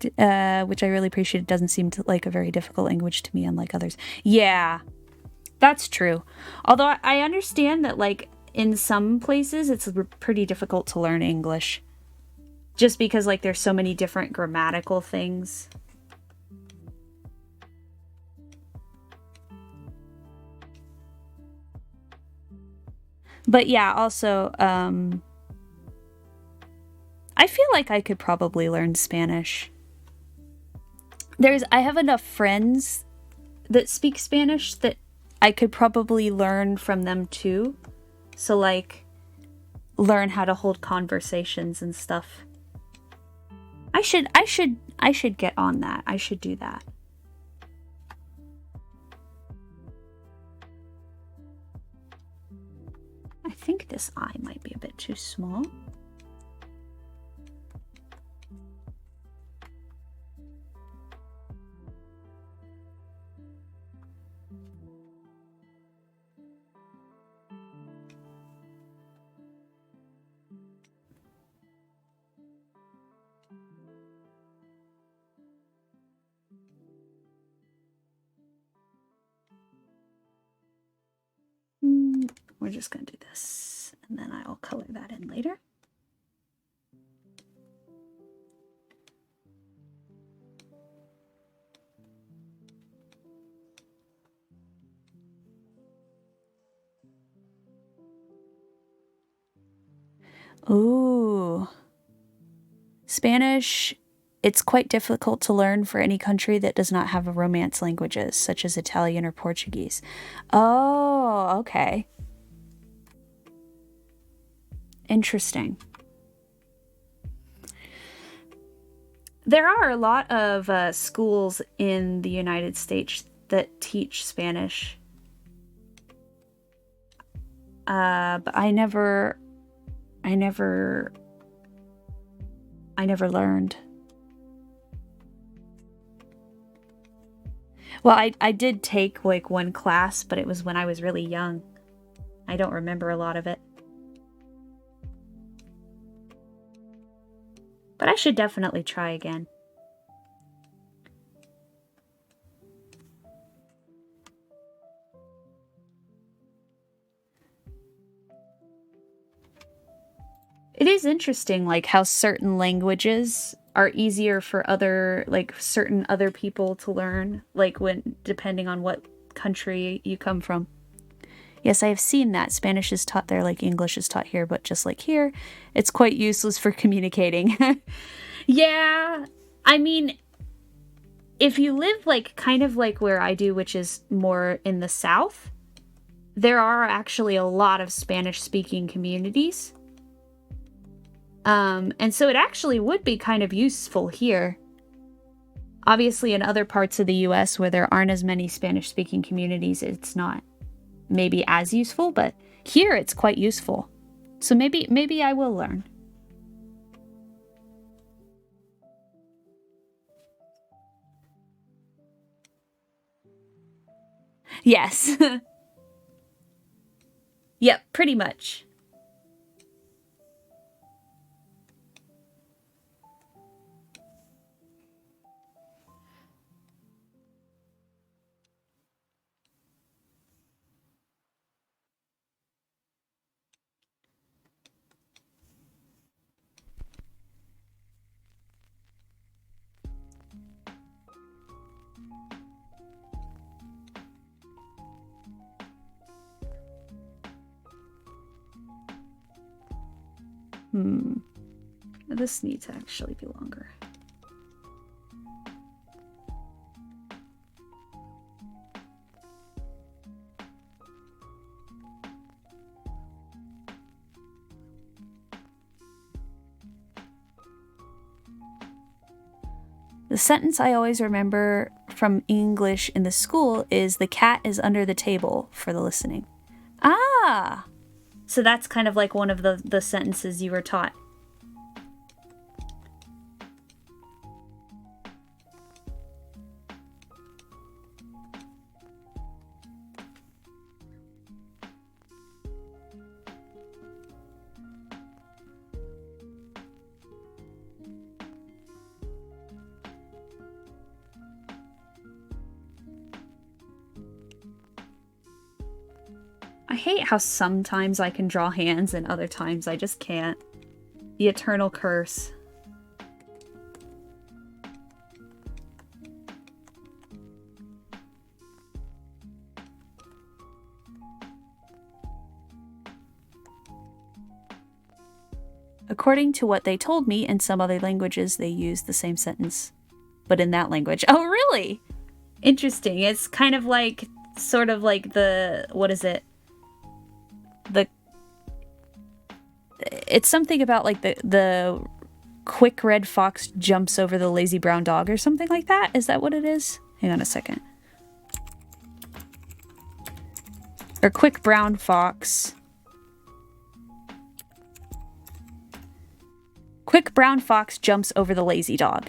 S1: Which I really appreciate. It doesn't seem like a very difficult language to me, unlike others. Yeah, that's true. Although I understand that like in some places it's pretty difficult to learn English. Just because like there's so many different grammatical things. But yeah, also, I feel like I could probably learn Spanish. I have enough friends that speak Spanish that I could probably learn from them too. So like, learn how to hold conversations and stuff. I should get on that. I should do that. I think this eye might be a bit too small. We're just going to do this, and then I'll color that in later. Ooh. Spanish, it's quite difficult to learn for any country that does not have Romance languages, such as Italian or Portuguese. Oh, okay. Interesting. There are a lot of schools in the United States that teach Spanish. But I never learned. Well, I did take like one class, but it was when I was really young. I don't remember a lot of it. But I should definitely try again. It is interesting, like, how certain languages are easier for certain other people to learn, like, depending on what country you come from. Yes, I have seen that. Spanish is taught there like English is taught here, but just like here, it's quite useless for communicating. Yeah, I mean, if you live, like, kind of like where I do, which is more in the South, there are actually a lot of Spanish-speaking communities. And so it actually would be kind of useful here. Obviously, in other parts of the US where there aren't as many Spanish-speaking communities, it's not maybe as useful, but here it's quite useful. So maybe I will learn. Yes. Yep, pretty much. This needs to actually be longer. The sentence I always remember from English in the school is "the cat is under the table" for the listening. Ah! So that's kind of like one of the sentences you were taught. I hate how sometimes I can draw hands and other times I just can't. The eternal curse. According to what they told me, in some other languages they use the same sentence, but in that language. Oh, really? Interesting. It's kind of like, sort of like the, what is it? It's something about like the quick red fox jumps over the lazy brown dog or something like that. Is that what it is? Hang on a second. Or quick brown fox. Quick brown fox jumps over the lazy dog.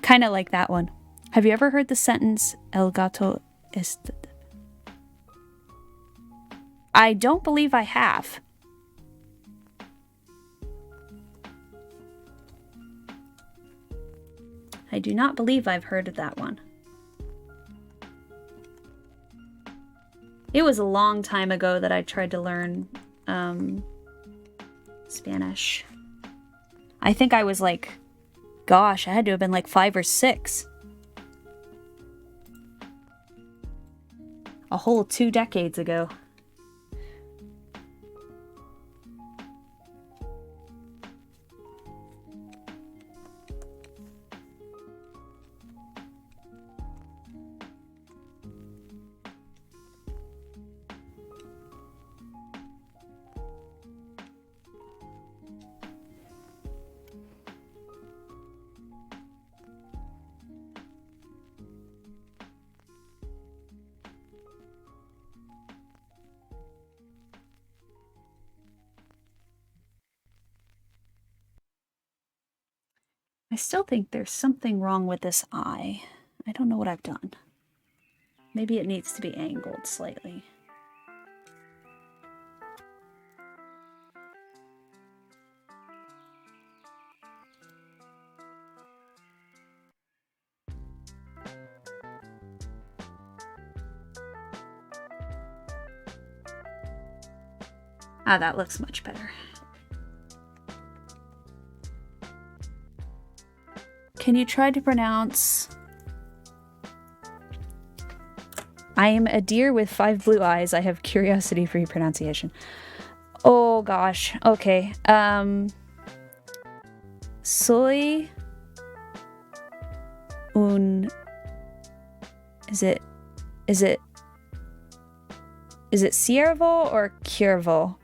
S1: Kind of like that one. Have you ever heard the sentence "El gato es"? I don't believe I have. I do not believe I've heard of that one. It was a long time ago that I tried to learn Spanish. I think I was like, gosh, I had to have been like 5 or 6. A whole 2 decades ago. I still think there's something wrong with this eye. I don't know what I've done. Maybe it needs to be angled slightly. Ah, that looks much better. Can you try to pronounce... I am a deer with 5 blue eyes. I have curiosity for your pronunciation. Oh gosh. Okay. Soy un... Is it ciervo or ciervo?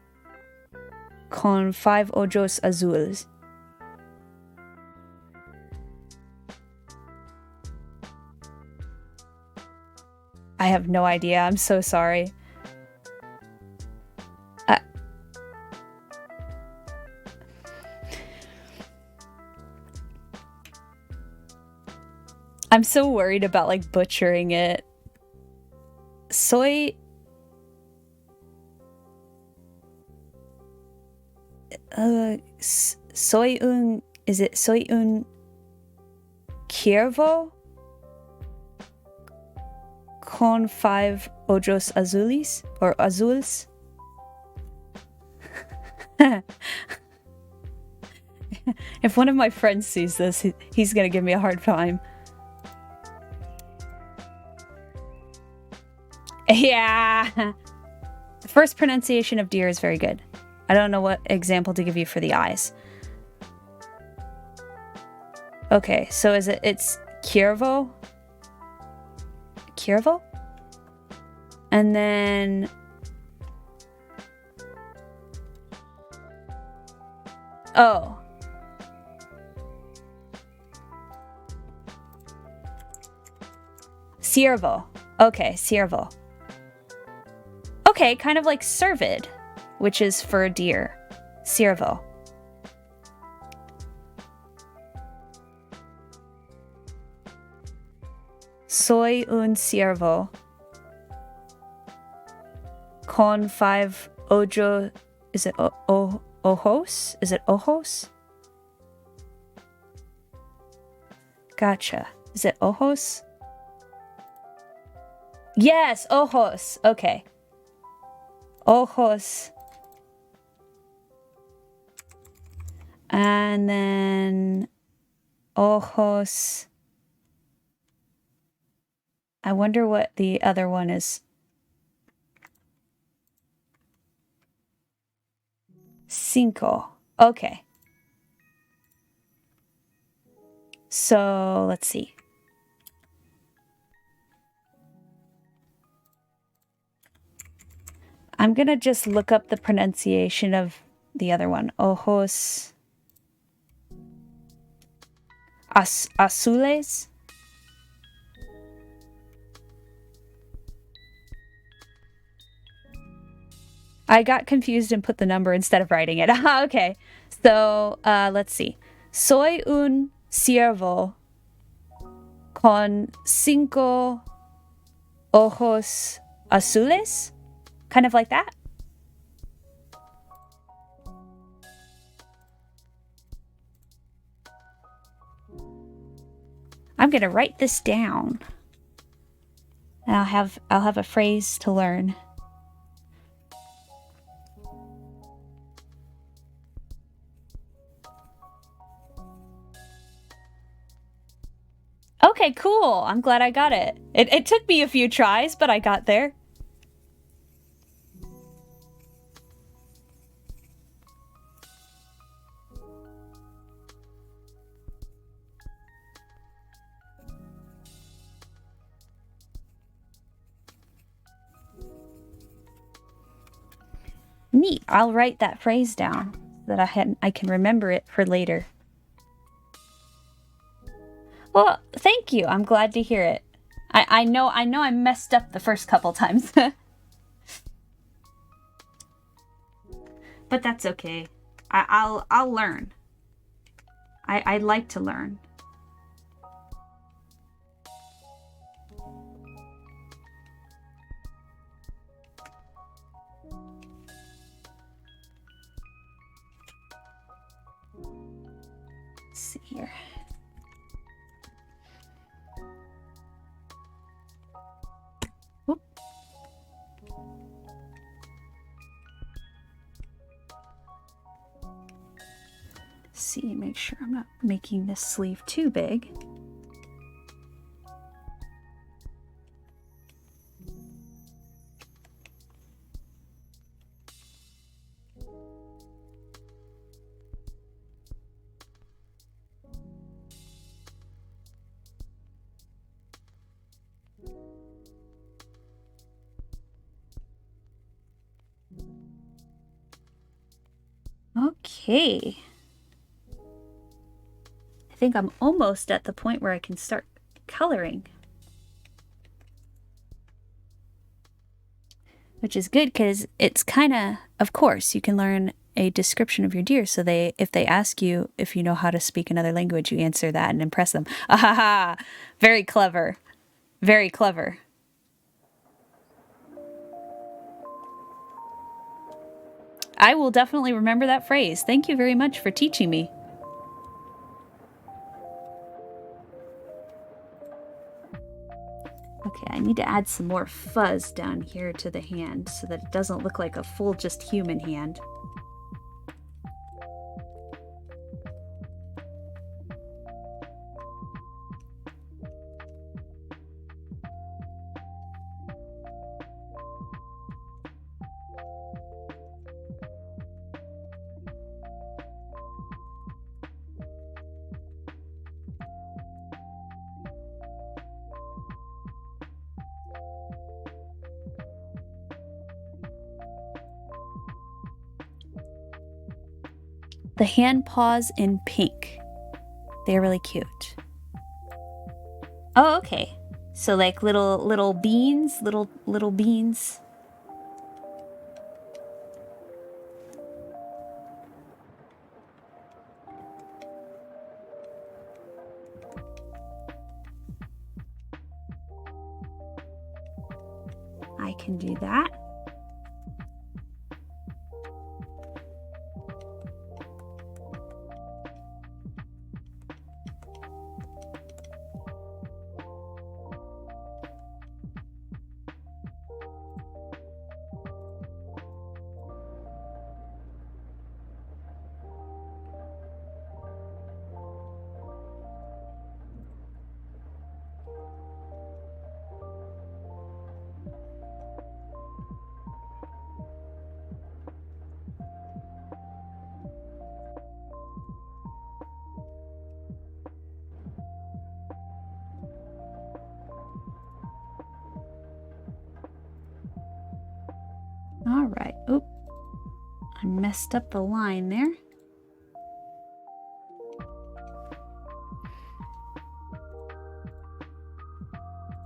S1: Con 5 ojos azules. I have no idea. I'm so sorry. I'm so worried about like butchering it. Soy un... Is it soy un ciervo? Con 5 ojos azules or azules. If one of my friends sees this, he's gonna give me a hard time. Yeah. The first pronunciation of deer is very good. I don't know what example to give you for the eyes. Okay, so it's Kiervo? Kiervo? And then... Oh. Ciervo. Okay, ciervo. Okay, kind of like cervid, which is for a deer. Ciervo. Soy un ciervo con 5 ojo. Is it ojos? Is it ojos? Gotcha. Is it ojos? Yes, ojos. Okay. Ojos. And then ojos. I wonder what the other one is. Cinco. Okay. So let's see. I'm gonna just look up the pronunciation of the other one. Ojos azules. I got confused and put the number instead of writing it. Okay. So let's see. Soy un ciervo con 5 ojos azules. Kind of like that. I'm gonna write this down. And I'll have a phrase to learn. Okay, cool. I'm glad I got it. It took me a few tries, but I got there. Neat. I'll write that phrase down so that I can remember it for later. Well, thank you. I'm glad to hear it. I know I messed up the first couple times. But that's okay. I'll learn. I like to learn. Let's see here. Whoop. See, make sure I'm not making this sleeve too big. Okay. I think I'm almost at the point where I can start coloring. Which is good because it's kind of course, you can learn a description of your deer. So if they ask you if you know how to speak another language, you answer that and impress them. Ahaha! Very clever. Very clever. I will definitely remember that phrase. Thank you very much for teaching me. Okay, I need to add some more fuzz down here to the hand so that it doesn't look like a full just human hand. The hand paws in pink. They're really cute. Oh, okay. So like little beans, little beans. I can do that. All right. Oop. I messed up the line there.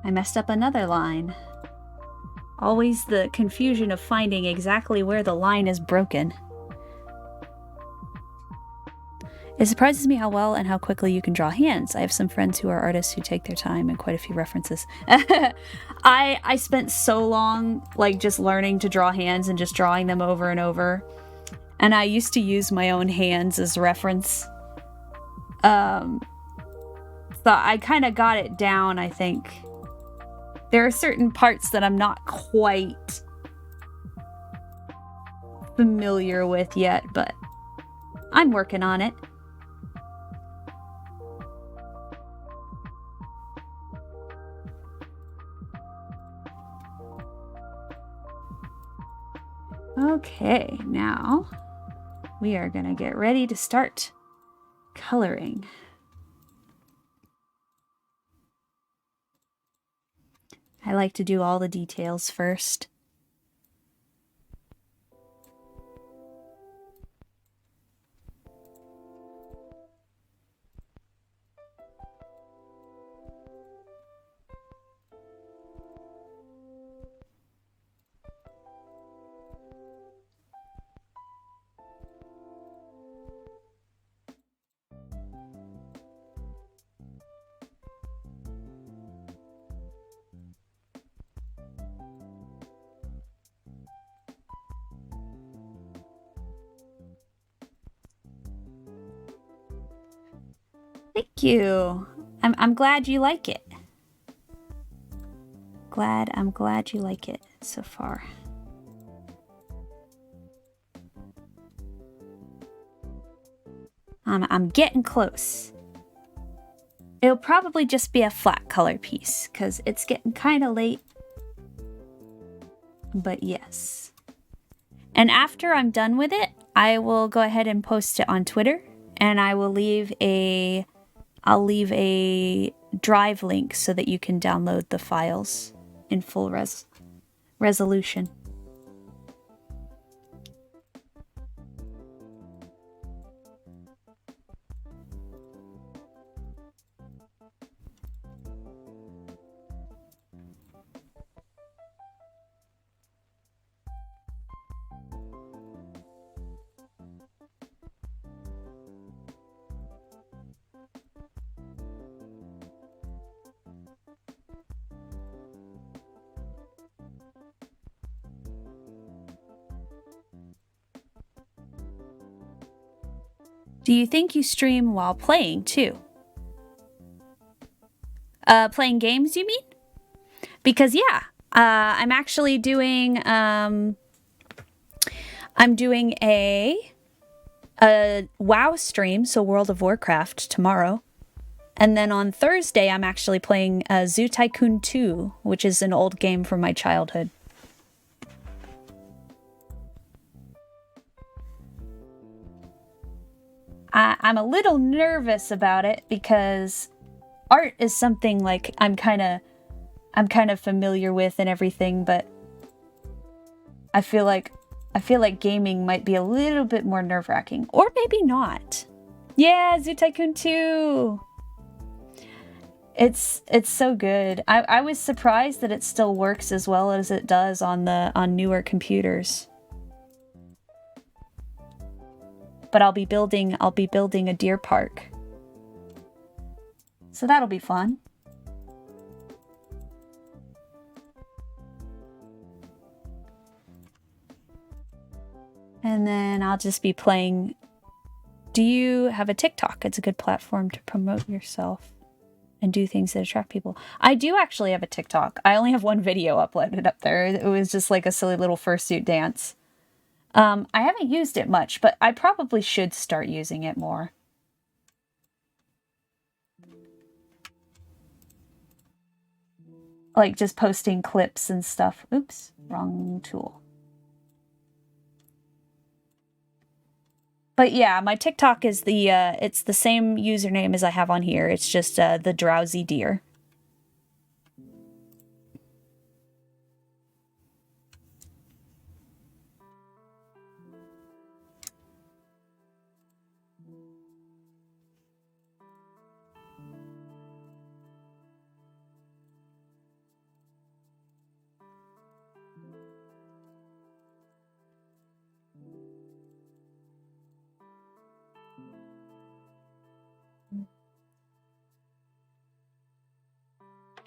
S1: I messed up another line. Always the confusion of finding exactly where the line is broken. It surprises me how well and how quickly you can draw hands. I have some friends who are artists who take their time and quite a few references. I spent so long like just learning to draw hands and just drawing them over and over. And I used to use my own hands as reference. So I kind of got it down, I think. There are certain parts that I'm not quite familiar with yet, but I'm working on it. Okay, now we are gonna get ready to start coloring. I like to do all the details first. Thank you. I'm glad you like it. I'm glad you like it so far. I'm getting close. It'll probably just be a flat color piece because it's getting kind of late. But yes. And after I'm done with it, I will go ahead and post it on Twitter, and I will leave a drive link so that you can download the files in full resolution. Do you think you stream while playing too? Playing games, you mean? Because yeah, I'm actually doing I'm doing a WoW stream, so World of Warcraft tomorrow. And then on Thursday, I'm actually playing Zoo Tycoon 2, which is an old game from my childhood. I'm a little nervous about it because art is something like I'm kind of familiar with and everything, but I feel like I feel like gaming might be a little bit more nerve-wracking. Or maybe not. Yeah, Zoo Tycoon 2! It's so good. I was surprised that it still works as well as it does on newer computers. But I'll be building a deer park. So that'll be fun. And then I'll just be playing. Do you have a TikTok? It's a good platform to promote yourself and do things that attract people. I do actually have a TikTok. I only have one video uploaded up there. It was just like a silly little fursuit dance. I haven't used it much, but I probably should start using it more. Like just posting clips and stuff. Oops, wrong tool. But yeah, my TikTok is it's the same username as I have on here. It's just the drowsy deer.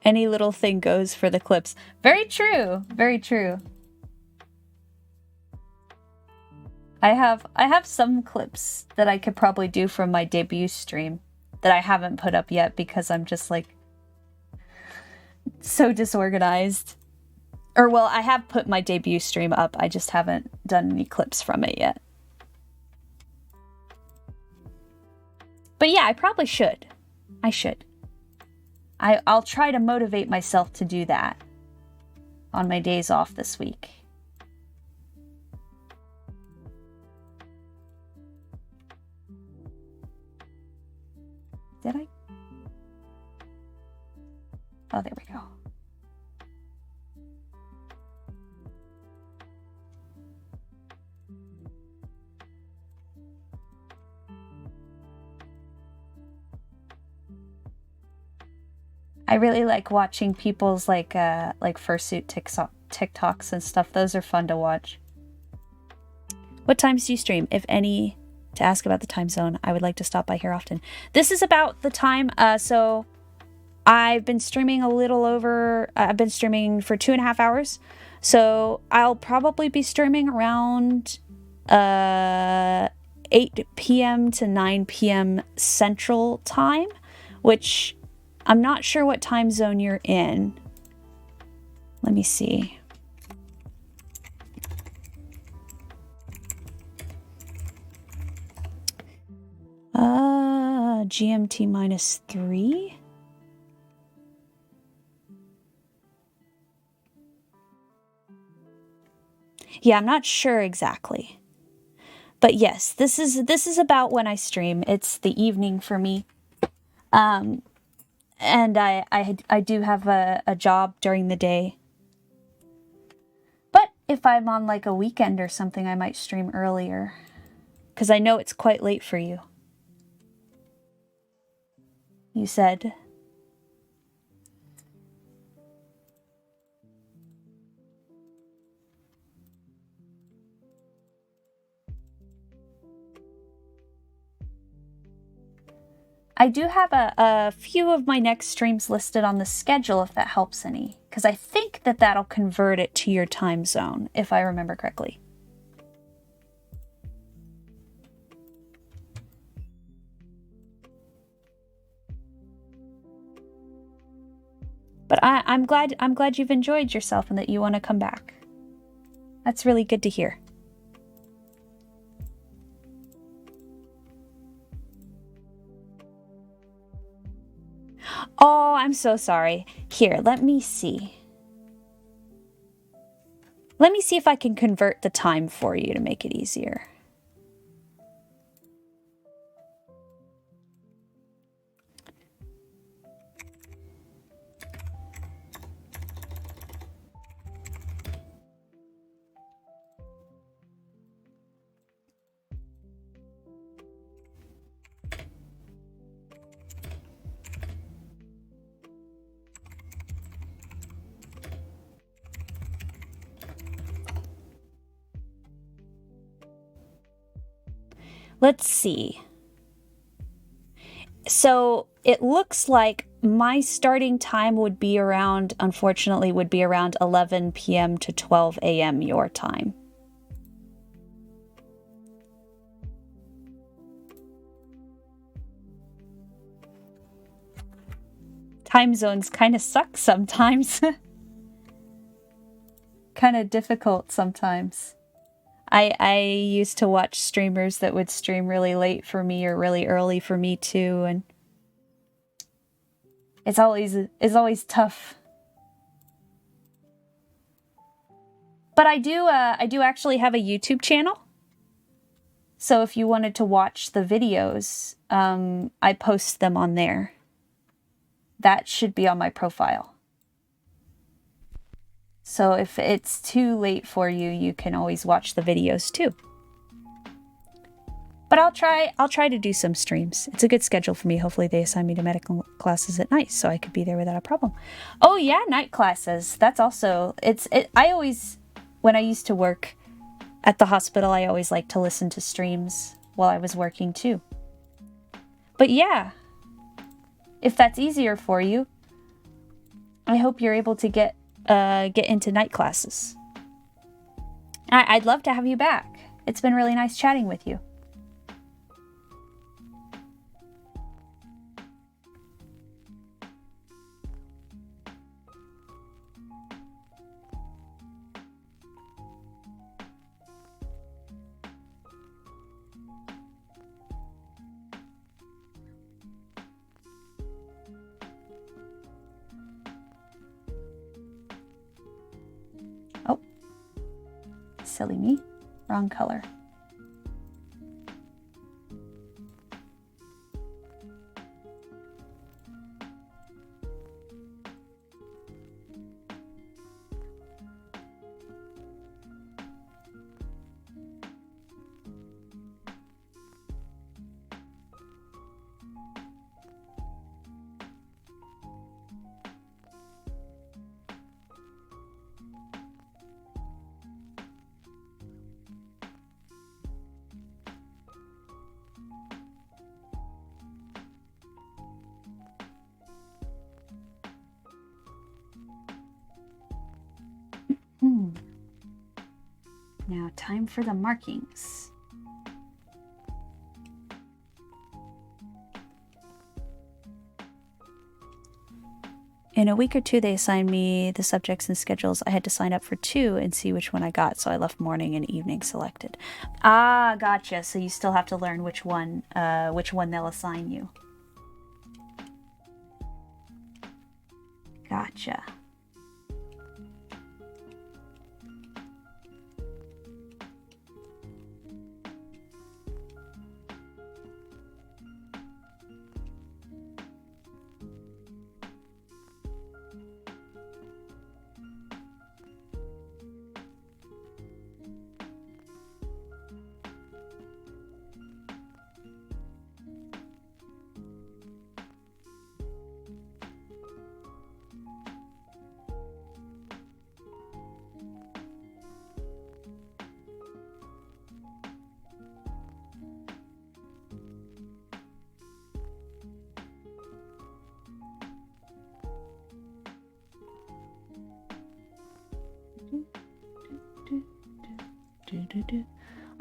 S1: Any little thing goes for the clips. Very true. Very true. I have some clips that I could probably do from my debut stream that I haven't put up yet because I'm just like so disorganized. Or well, I have put my debut stream up. I just haven't done any clips from it yet. But yeah, I probably should. I should. I'll try to motivate myself to do that on my days off this week. Did I? Oh, there we go. I really like watching people's like fursuit TikToks and stuff. Those are fun to watch. What times do you stream, if any? To ask about the time zone, I would like to stop by here often. This is about the time. So I've been streaming a little over. I've been streaming for 2.5 hours. So I'll probably be streaming around 8 p.m. to 9 p.m. Central Time, which I'm not sure what time zone you're in. Let me see. GMT -3. Yeah, I'm not sure exactly. But yes, this is about when I stream. It's the evening for me. And I do have a job during the day. But if I'm on like a weekend or something, I might stream earlier. Because I know it's quite late for you. You said. I do have a few of my next streams listed on the schedule if that helps any. Because I think that that'll convert it to your time zone, if I remember correctly. But I'm glad you've enjoyed yourself and that you want to come back. That's really good to hear. Oh, I'm so sorry. Here, let me see. Let me see if I can convert the time for you to make it easier. Let's see. So it looks like my starting time would be around, unfortunately, would be around 11 p.m. to 12 a.m. your time. Time zones kind of suck sometimes. Kind of difficult sometimes. I used to watch streamers that would stream really late for me or really early for me too, and it's always tough. But I do actually have a YouTube channel. So if you wanted to watch the videos, I post them on there. That should be on my profile. So if it's too late for you, you can always watch the videos too. But I'll try to do some streams. It's a good schedule for me. Hopefully they assign me to medical classes at night so I could be there without a problem. Oh yeah, night classes. That's also, I always, when I used to work at the hospital, I always liked to listen to streams while I was working too. But yeah, if that's easier for you, I hope you're able to get into night classes. I'd love to have you back. It's been really nice chatting with you. Silly me. Wrong color. Now, time for the markings. In a week or two, they assigned me the subjects and schedules. I had to sign up for 2 and see which one I got, so I left morning and evening selected. Ah, gotcha. So you still have to learn which one they'll assign you. Gotcha.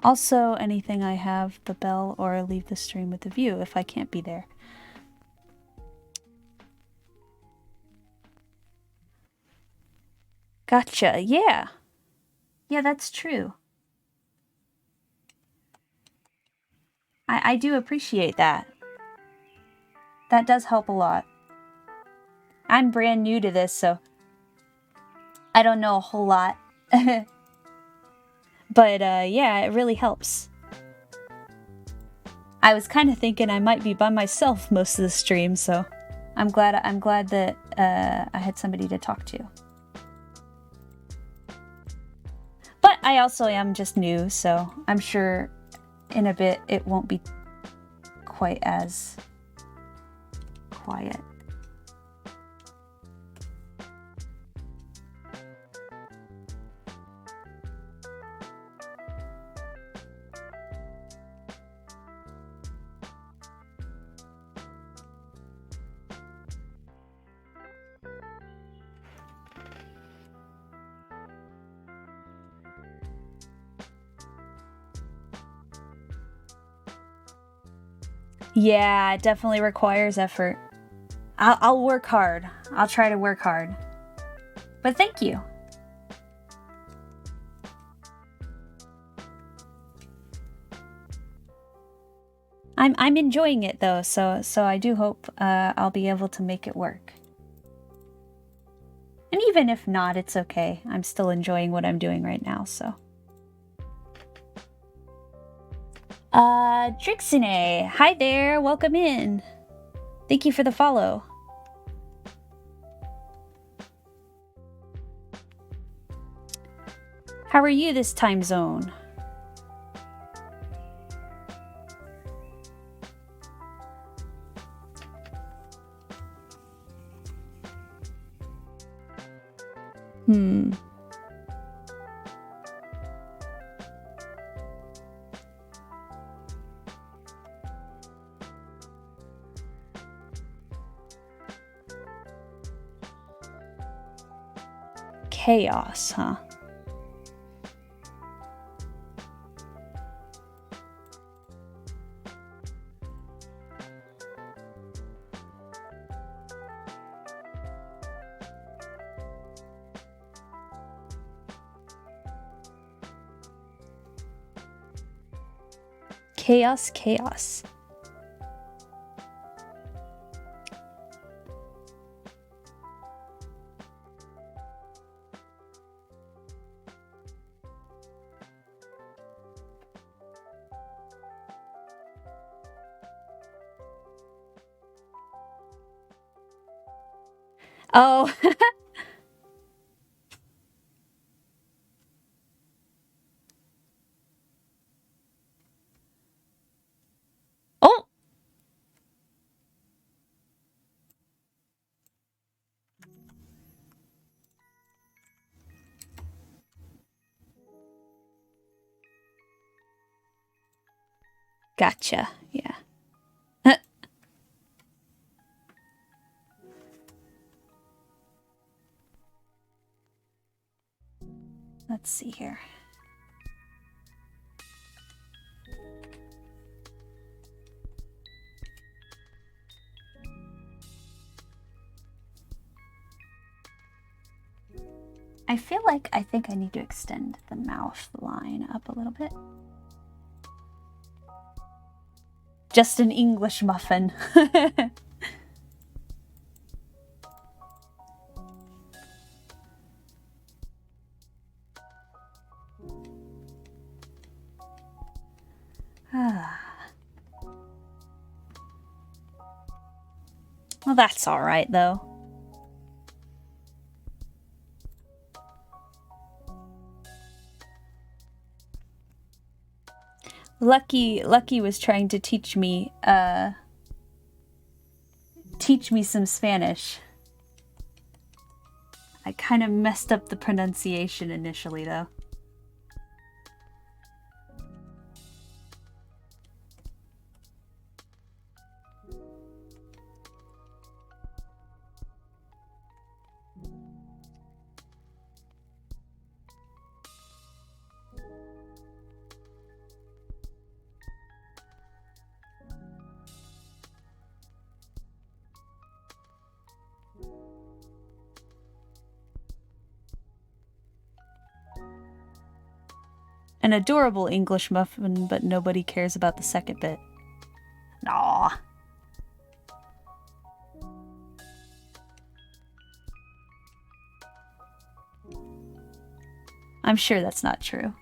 S1: Also, anything I have the bell or leave the stream with the view if I can't be there. Gotcha. Yeah. Yeah, that's true. I do appreciate that. That does help a lot. I'm brand new to this, so I don't know a whole lot. But yeah, it really helps. I was kind of thinking I might be by myself most of the stream, so I'm glad that I had somebody to talk to. But I also am just new, so I'm sure in a bit it won't be quite as quiet. Yeah, it definitely requires effort. I'll work hard. I'll try to work hard. But thank you. I'm enjoying it though, so I do hope I'll be able to make it work. And even if not, it's okay. I'm still enjoying what I'm doing right now, so. Drixine, hi there, welcome in. Thank you for the follow. How are you this time zone? Chaos, huh? Chaos, chaos. Oh. Oh. Gotcha. Yeah. Let's see here. I feel like I think I need to extend the mouth line up a little bit. Just an English muffin. Well, that's all right, though. Lucky was trying to teach me some Spanish. I kind of messed up the pronunciation initially, though. An adorable English muffin, but nobody cares about the second bit. Aw. I'm sure that's not true.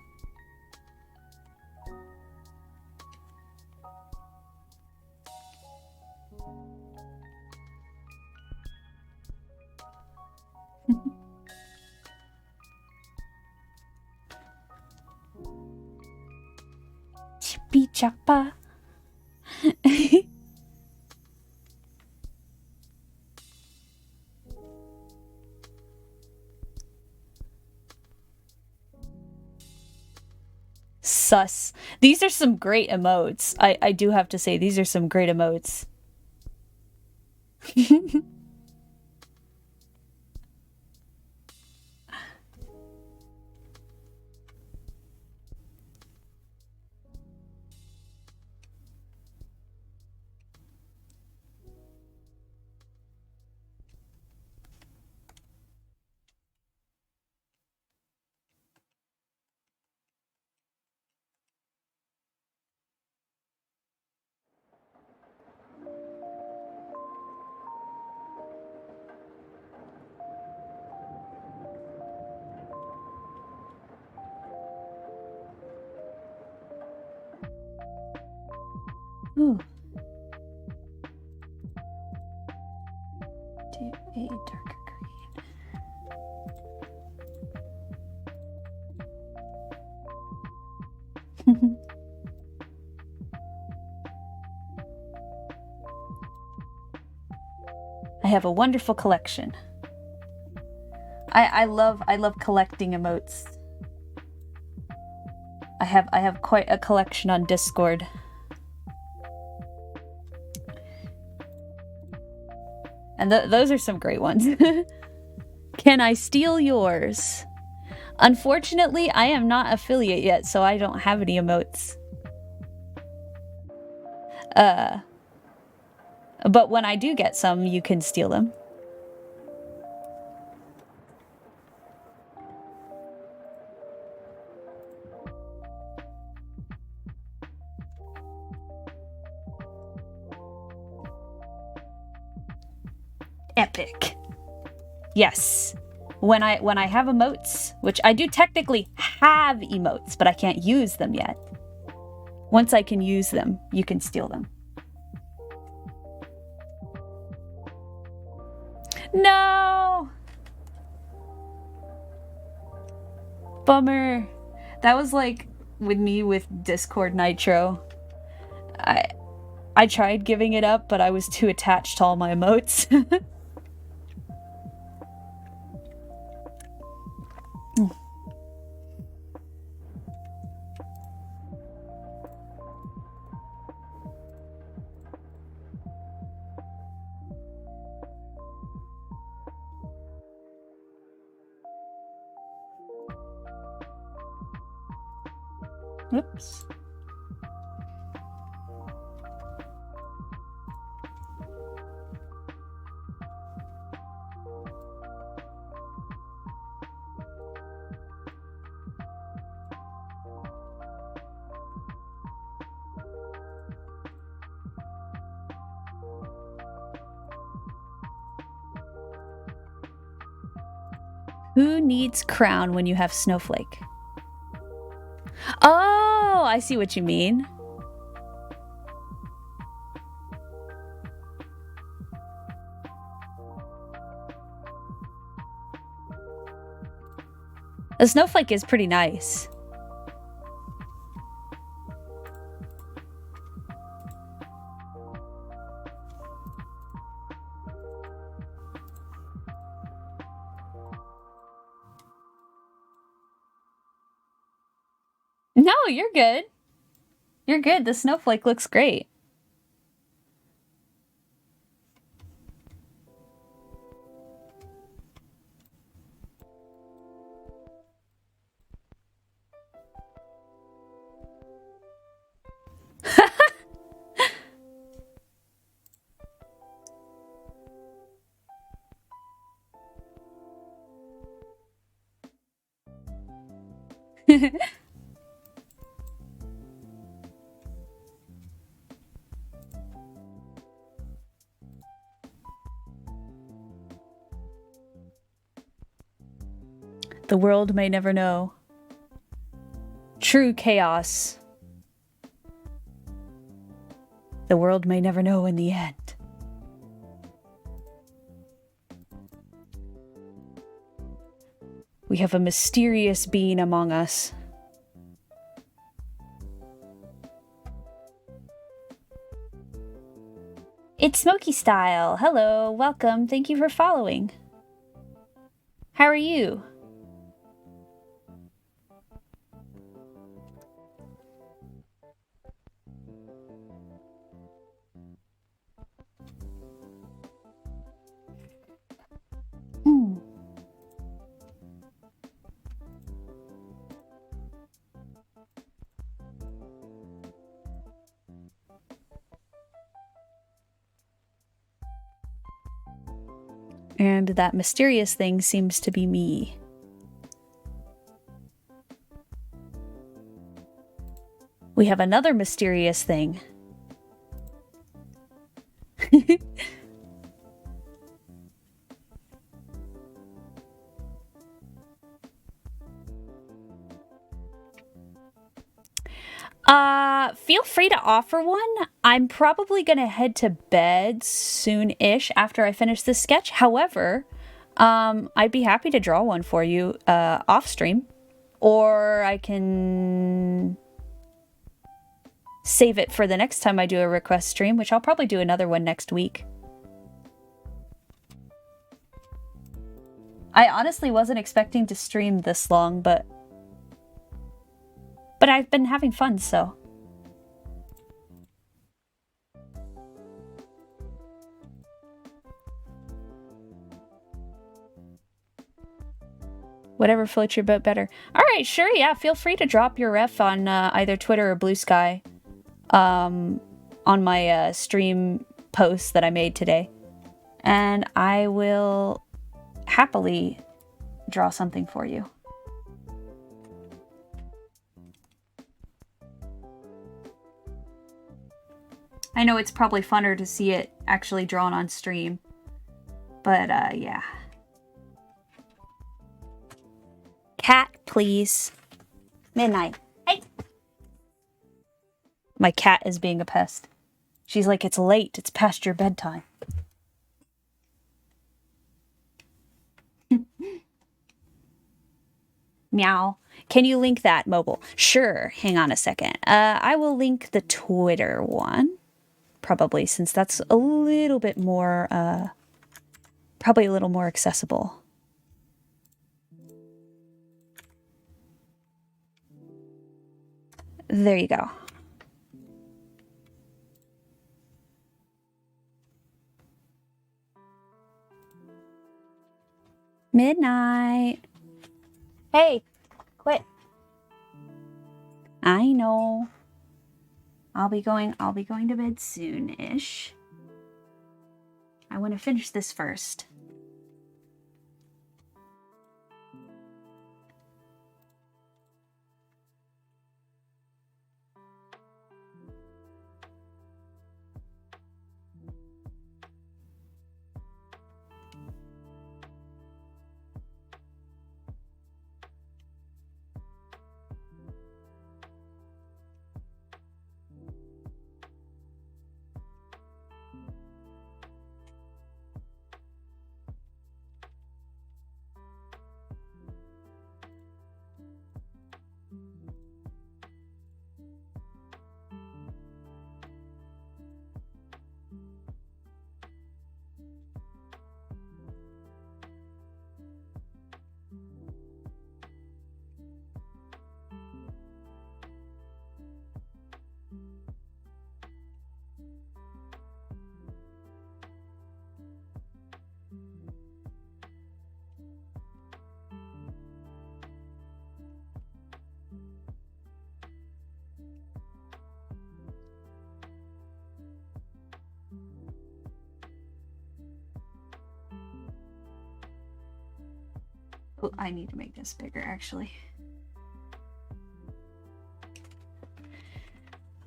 S1: Chippy chappa. Sus. These are some great emotes. I do have to say, these are some great emotes. Ooh. Do a darker green. I have a wonderful collection. I love collecting emotes. I have quite a collection on Discord. And those are some great ones. Can I steal yours? Unfortunately, I am not affiliate yet, so I don't have any emotes. But when I do get some, you can steal them. Epic. Yes. When I have emotes, which I do technically have emotes, but I can't use them yet. Once I can use them, you can steal them. No! Bummer. That was like with me with Discord Nitro. I tried giving it up, but I was too attached to all my emotes. Oops. Who needs crown when you have snowflake? Oh, I see what you mean. The snowflake is pretty nice. No, you're good. You're good. The snowflake looks great. The world may never know. True chaos. The world may never know in the end. We have a mysterious being among us. It's Smokey Style. Hello, welcome. Thank you for following. How are you? And that mysterious thing seems to be me. We have another mysterious thing. Feel free to offer one. I'm probably gonna head to bed soon-ish after I finish this sketch. However, I'd be happy to draw one for you, off stream. Or I can save it for the next time I do a request stream, which I'll probably do another one next week. I honestly wasn't expecting to stream this long, but I've been having fun, so. Whatever floats your boat better. All right, sure, yeah. Feel free to drop your ref on either Twitter or Bluesky on my stream post that I made today. And I will happily draw something for you. I know it's probably funner to see it actually drawn on stream, but yeah. Cat, please. Midnight. Hey! My cat is being a pest. She's like, it's late, it's past your bedtime. Meow. Can you link that, mobile? Sure, hang on a second. I will link the Twitter one. Probably, since that's a little bit more, probably a little more accessible. There you go. Midnight. Hey, quit. I know. I'll be going to bed soon-ish. I want to finish this first. Oh, I need to make this bigger, actually.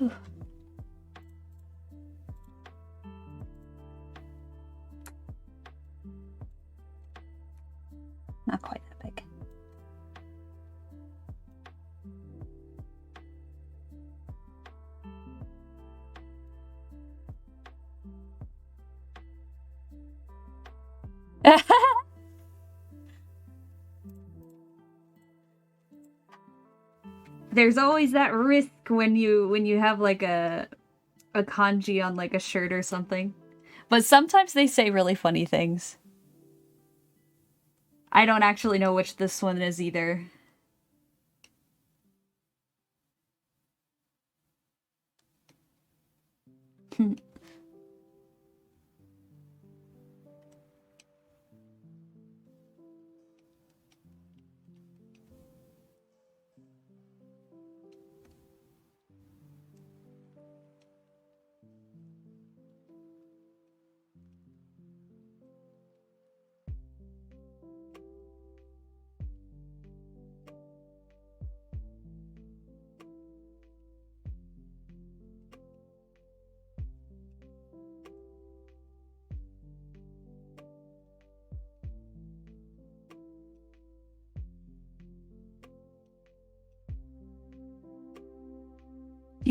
S1: Ooh. Not quite that big. There's always that risk when you have like a kanji on like a shirt or something. But sometimes they say really funny things. I don't actually know which this one is either.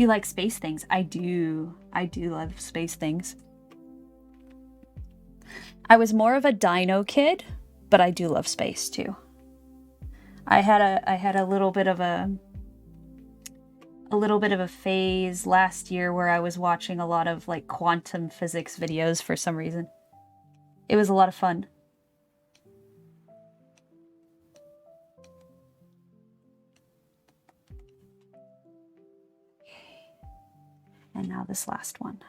S1: You like space things? I do. I do love space things. I was more of a dino kid, but I do love space too. I had a little bit of a phase last year where I was watching a lot of like quantum physics videos for some reason. It was a lot of fun. And now this last one.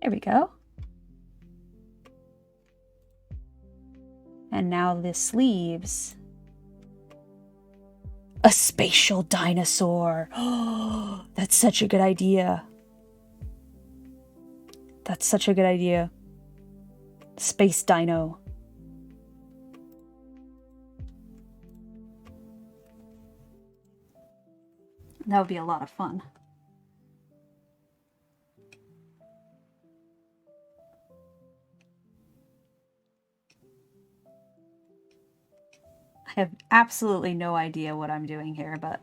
S1: There we go. And now the sleeves. A spatial dinosaur. Oh, that's such a good idea. That's such a good idea. Space dino. That would be a lot of fun. I have absolutely no idea what I'm doing here, but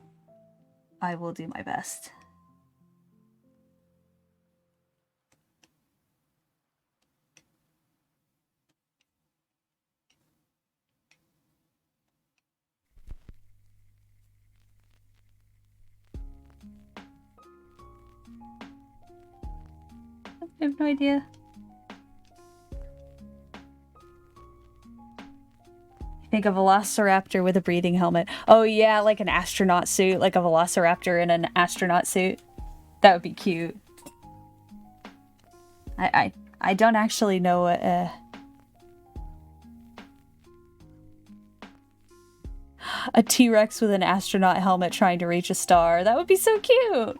S1: I will do my best. I have no idea. Think a velociraptor with a breathing helmet. Oh yeah, like an astronaut suit, like a velociraptor in an astronaut suit. That would be cute. I don't actually know what a T-Rex with an astronaut helmet trying to reach a star. That would be so cute.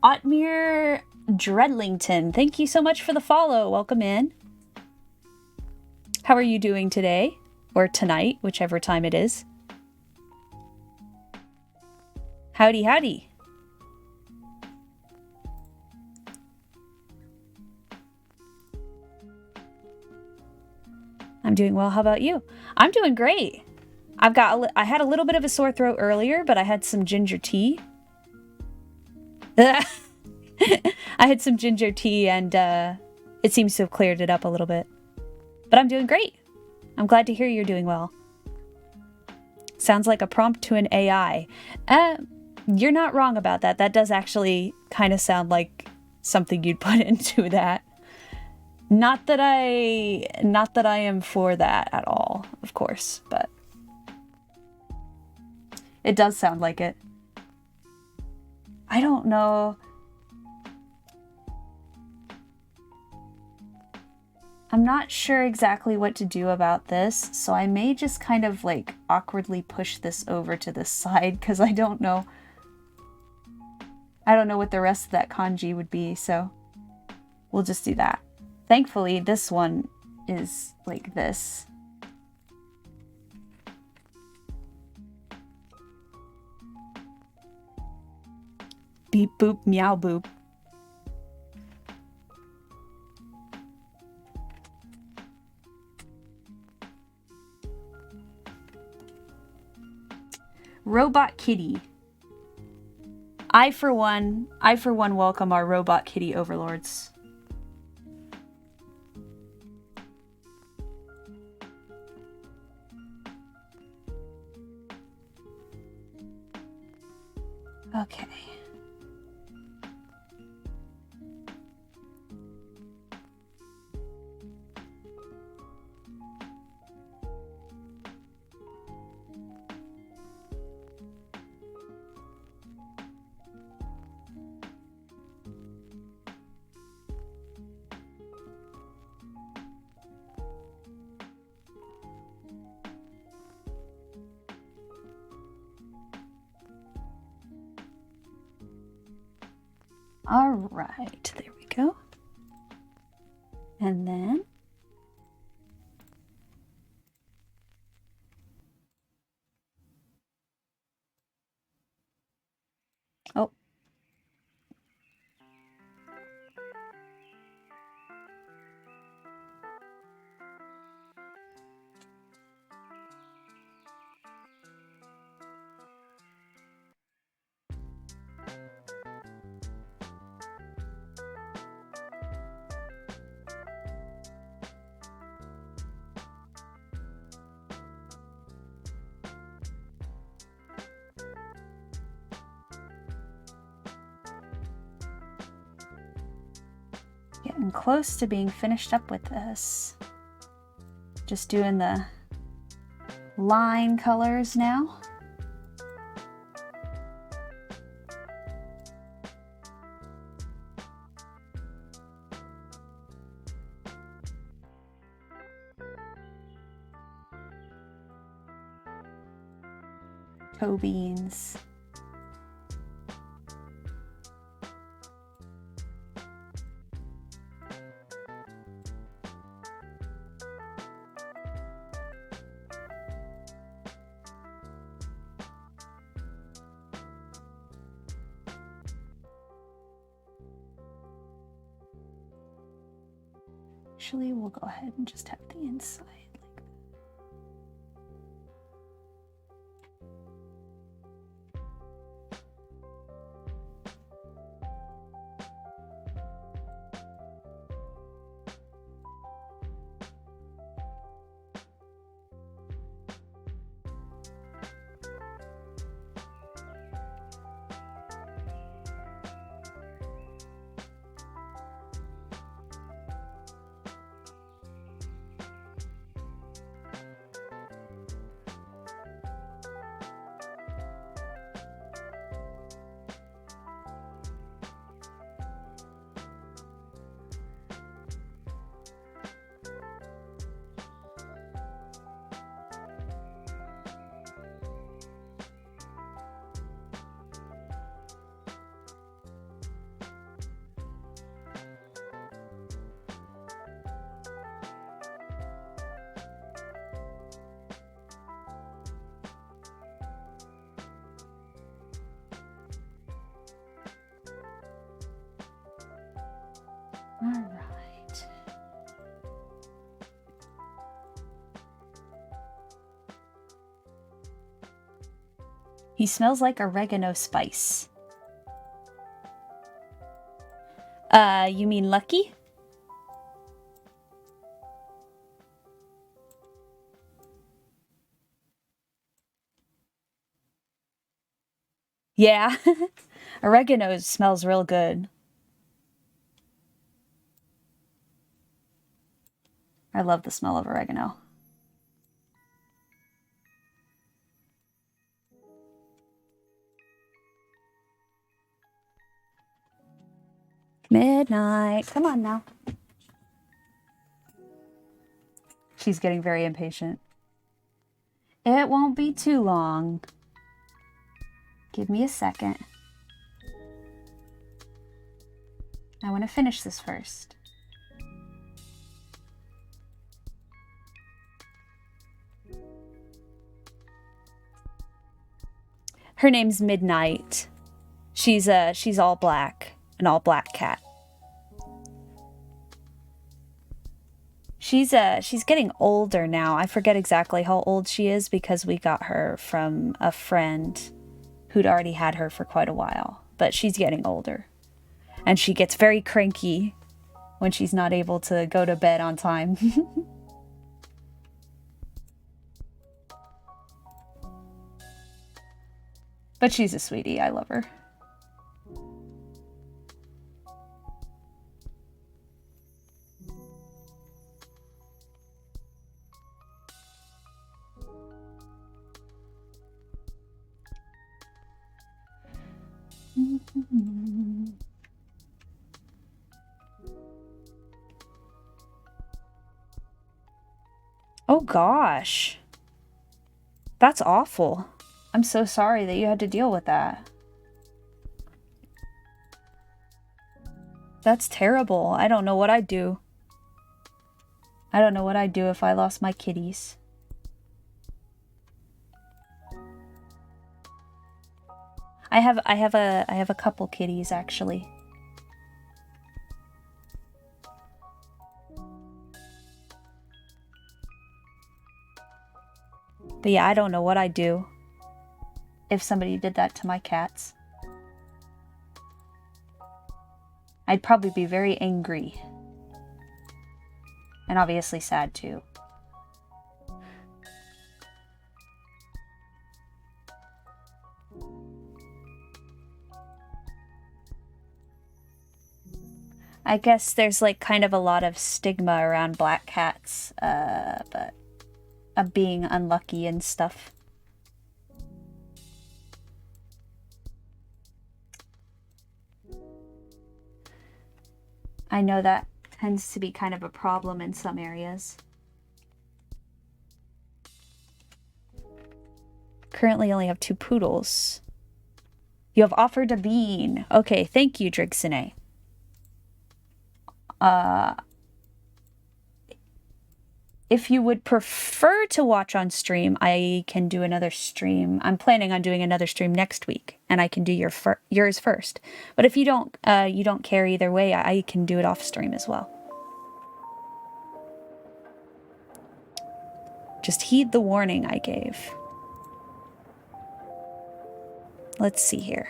S1: Otmir Dreadlington, thank you so much for the follow. Welcome in. How are you doing today? Or tonight, whichever time it is. Howdy, howdy. I'm doing well. How about you? I'm doing great. I had a little bit of a sore throat earlier, but I had some ginger tea. I had some ginger tea and it seems to have cleared it up a little bit. But I'm doing great. I'm glad to hear you're doing well. Sounds like a prompt to an AI. You're not wrong about that. That does actually kind of sound like something you'd put into that. Not that I am for that at all, of course, but it does sound like it. I don't know. I'm not sure exactly what to do about this, so I may just kind of like awkwardly push this over to this side because I don't know what the rest of that kanji would be, so we'll just do that. Thankfully, this one is like this. Beep boop meow boop. Robot Kitty. I for one welcome our Robot Kitty overlords. Okay. All right, there we go. And then Getting close to being finished up with this. Just doing the line colors now. Toe beans. Actually, we'll go ahead and just have the inside. All right. He smells like oregano spice. You mean Lucky? Yeah. Oregano smells real good. I love the smell of oregano. Midnight. Come on now. She's getting very impatient. It won't be too long. Give me a second. I want to finish this first. Her name's Midnight. She's all black, an all black cat. She's getting older now. I forget exactly how old she is because we got her from a friend who'd already had her for quite a while. But she's getting older. And she gets very cranky when she's not able to go to bed on time. But she's a sweetie. I love her. Oh gosh. That's awful. I'm so sorry that you had to deal with that. That's terrible. I don't know what I'd do. I don't know what I'd do if I lost my kitties. I have a couple kitties actually. But yeah, I don't know what I'd do if somebody did that to my cats. I'd probably be very angry. And obviously sad too. I guess there's like kind of a lot of stigma around black cats, but of being unlucky and stuff. I know that tends to be kind of a problem in some areas. Currently only have 2 poodles. You have offered a bean. Okay, thank you, Drigsine. If you would prefer to watch on stream, I can do another stream. I'm planning on doing another stream next week, and I can do yours first. But if you don't care either way, I can do it off stream as well. Just heed the warning I gave. Let's see here.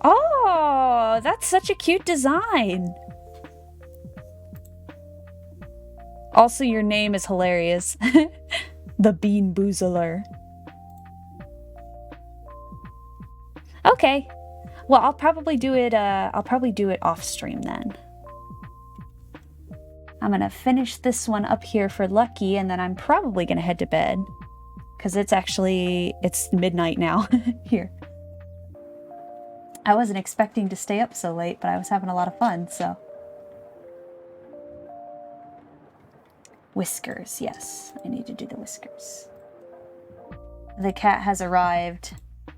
S1: Oh, that's such a cute design. Also, your name is hilarious. The Bean Boozler. Okay. Well, I'll probably do it off stream then. I'm gonna finish this one up here for Lucky, and then I'm probably gonna head to bed. Because it's midnight now here. I wasn't expecting to stay up so late, but I was having a lot of fun, so. Whiskers, yes. I need to do the whiskers. The cat has arrived.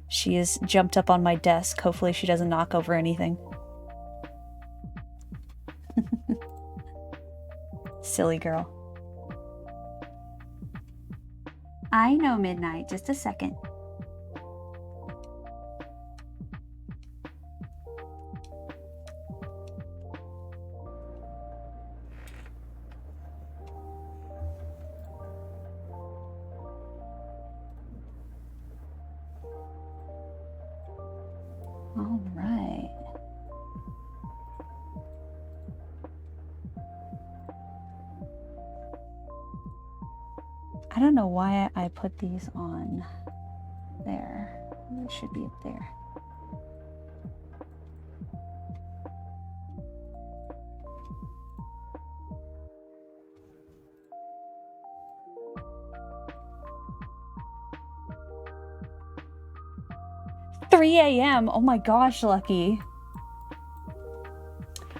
S1: She has jumped up on my desk. Hopefully she doesn't knock over anything. Silly girl. I know, Midnight. Just a second. All right. I don't know why I put these on there. It should be up there. $3 a.m. Oh my gosh, Lucky.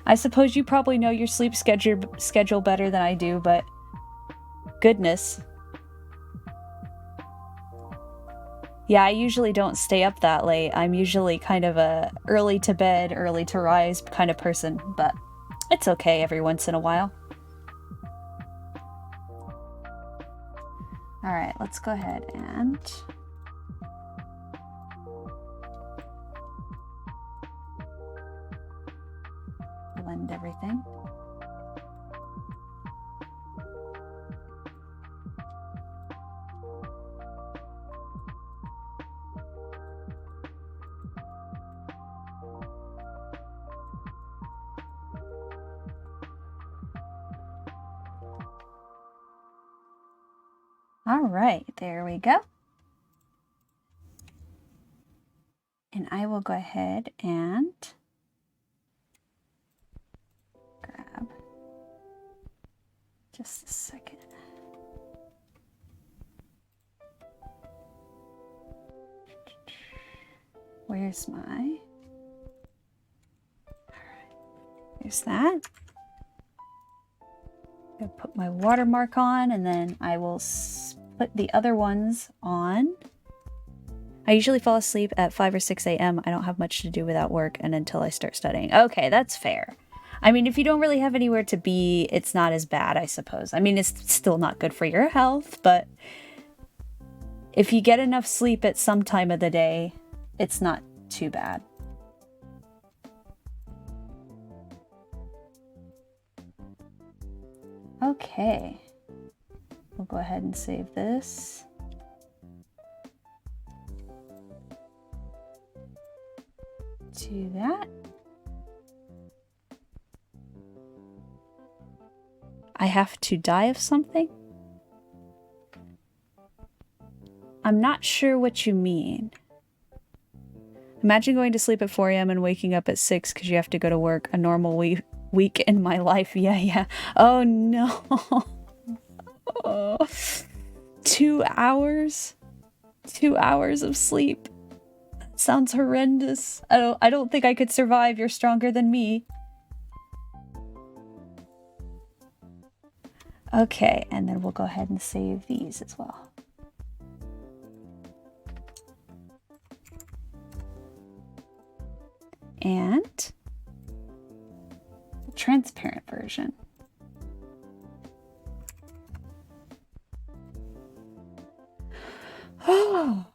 S1: I suppose you probably know your sleep schedule better than I do, but goodness. Yeah, I usually don't stay up that late. I'm usually kind of a early to bed, early to rise kind of person, but it's okay every once in a while. All right, let's go ahead and blend everything. All right, there we go. And I will go ahead and grab just a second. Where's my... All right, there's that. I'll put my watermark on, and then I will put the other ones on. I usually fall asleep at 5 or 6 a.m. I don't have much to do without work and until I start studying. Okay, that's fair. I mean, if you don't really have anywhere to be, it's not as bad, I suppose. I mean, it's still not good for your health, but if you get enough sleep at some time of the day, it's not too bad. Okay, we'll go ahead and save this. Do that. have to die of something? I'm not sure what you mean. Imagine going to sleep at 4 a.m. and waking up at 6 because you have to go to work. A normal week in my life. Yeah. Oh, no. 2 hours? 2 hours of sleep. That sounds horrendous. I don't think I could survive. You're stronger than me. Okay, and then we'll go ahead and save these as well. And the transparent version. Oh.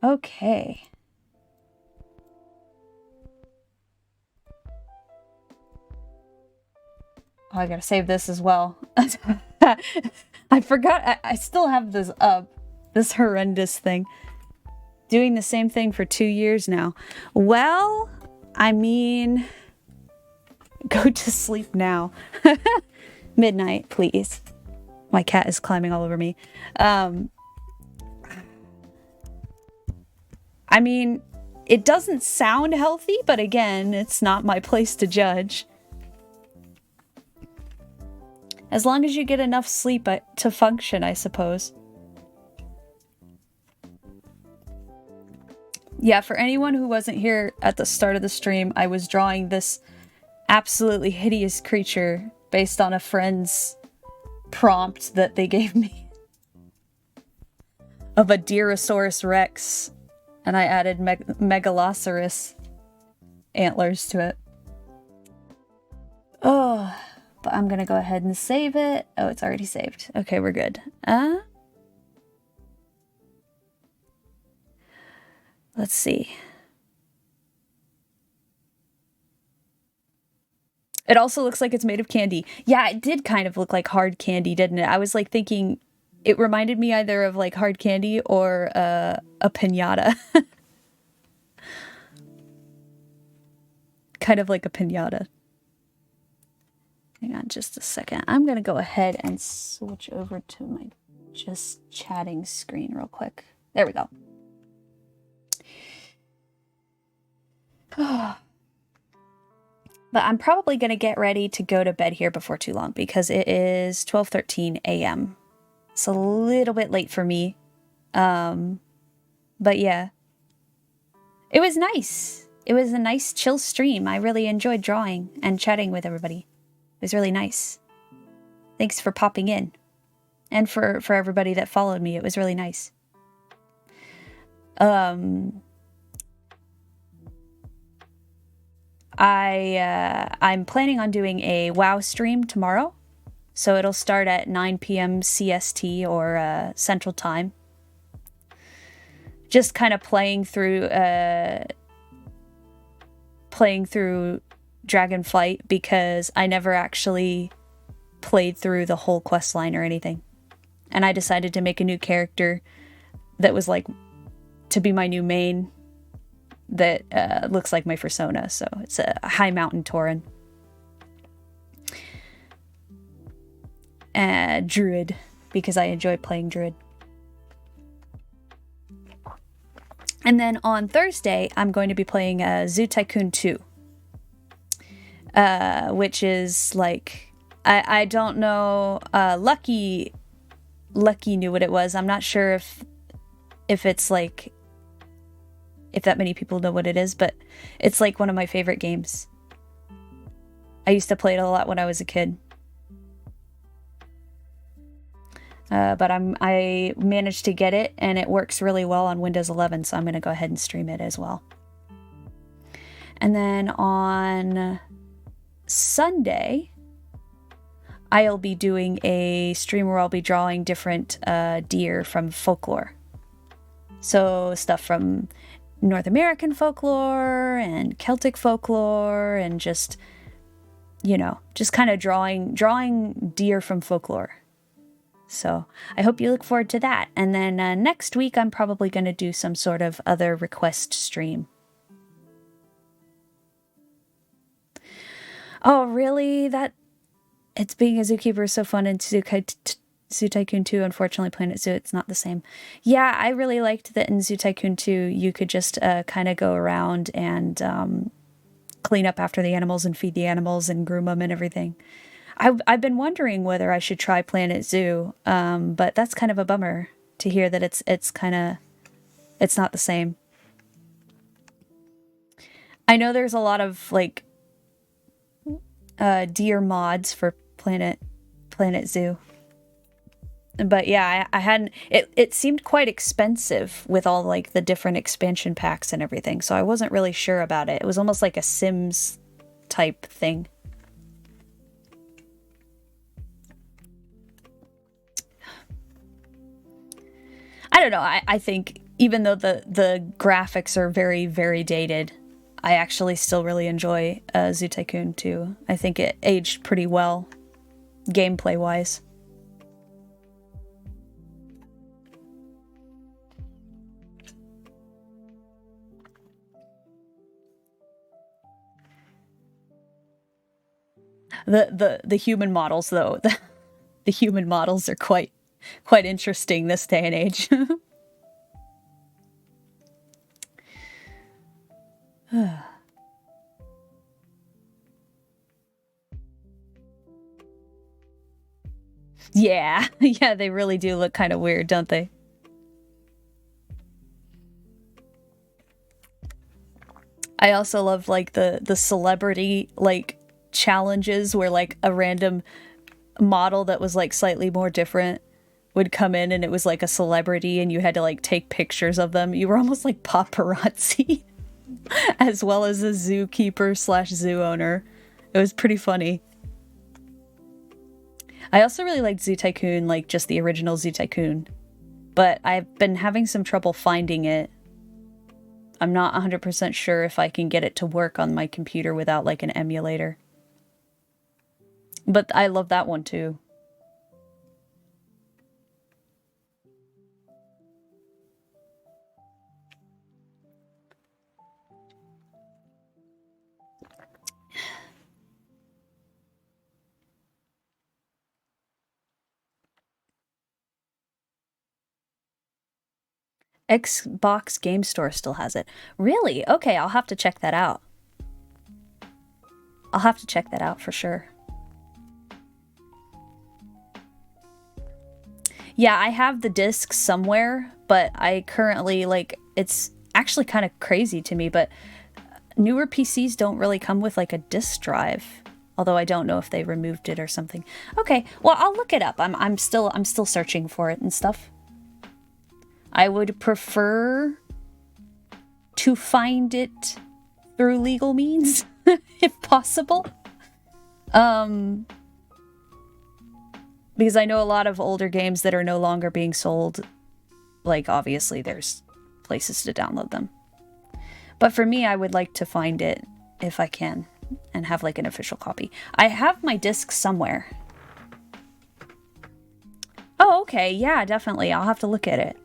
S1: Okay. Oh, I gotta save this as well. I forgot. I still have this up. This horrendous thing. Doing the same thing for 2 years now. Well, I mean, go to sleep now. Midnight, please. My cat is climbing all over me. I mean, it doesn't sound healthy, but again, it's not my place to judge. As long as you get enough sleep to function, I suppose. Yeah, for anyone who wasn't here at the start of the stream, I was drawing this absolutely hideous creature based on a friend's prompt that they gave me of a Deerosaurus Rex, and I added Megalosaurus antlers to it. Oh, but I'm gonna go ahead and save it. Oh, it's already saved. Okay, we're good. Let's see. It also looks like it's made of candy. Yeah, it did kind of look like hard candy, didn't it? I was like thinking it reminded me either of like hard candy or a piñata. Kind of like a piñata. Hang on just a second. I'm going to go ahead and switch over to my just chatting screen real quick. There we go. But I'm probably going to get ready to go to bed here before too long because it is 12:13 a.m. It's a little bit late for me. But yeah. It was nice. It was a nice chill stream. I really enjoyed drawing and chatting with everybody. It was really nice. Thanks for popping in. And for everybody that followed me. It was really nice. I'm planning on doing a WoW stream tomorrow. So it'll start at 9 p.m. CST or Central Time. Just kind of playing through Dragonflight because I never actually played through the whole quest line or anything. And I decided to make a new character that was like to be my new main that looks like my persona. So it's a high mountain Tauren. Druid, because I enjoy playing Druid. And then on Thursday, I'm going to be playing Zoo Tycoon 2. Which is like, I don't know, Lucky knew what it was. I'm not sure if it's like, if that many people know what it is, but it's like one of my favorite games. I used to play it a lot when I was a kid. But I managed to get it, and it works really well on Windows 11, so I'm going to go ahead and stream it as well. And then on Sunday, I'll be doing a stream where I'll be drawing different deer from folklore. So stuff from North American folklore and Celtic folklore and just, you know, just kind of drawing deer from folklore. So I hope you look forward to that. And then next week, I'm probably going to do some sort of other request stream. Oh, really? It's being a zookeeper is so fun in Zoo Tycoon 2. Unfortunately, Planet Zoo, it's not the same. Yeah, I really liked that in Zoo Tycoon 2, you could just kind of go around and clean up after the animals and feed the animals and groom them and everything. I've been wondering whether I should try Planet Zoo, but that's kind of a bummer to hear that it's not the same. I know there's a lot of like deer mods for Planet Zoo. But yeah, I hadn't it seemed quite expensive with all like the different expansion packs and everything. So I wasn't really sure about it. It was almost like a Sims type thing. I don't know. I think even though the graphics are very, very dated, I actually still really enjoy Zoo Tycoon 2. I think it aged pretty well, gameplay-wise. The human models, though, the human models are quite interesting this day and age. Yeah, yeah, they really do look kind of weird, don't they? I also love like the celebrity like challenges where like a random model that was like slightly more different would come in and it was like a celebrity and you had to like take pictures of them. You were almost like paparazzi as well as a zookeeper / zoo owner. It was pretty funny. I also really liked Zoo Tycoon, like just the original Zoo Tycoon, but I've been having some trouble finding it. I'm not 100% sure if I can get it to work on my computer without like an emulator. But I love that one too. Xbox Game Store still has it. Really? Okay, I'll have to check that out. I'll have to check that out for sure. Yeah, I have the disc somewhere, but I currently, like, it's actually kind of crazy to me, but newer PCs don't really come with, like, a disk drive. Although I don't know if they removed it or something. Okay, well, I'll look it up. I'm still searching for it and stuff. I would prefer to find it through legal means, if possible. Because I know a lot of older games that are no longer being sold, like, obviously there's places to download them. But for me, I would like to find it, if I can, and have, like, an official copy. I have my disc somewhere. Oh, okay, yeah, definitely. I'll have to look at it.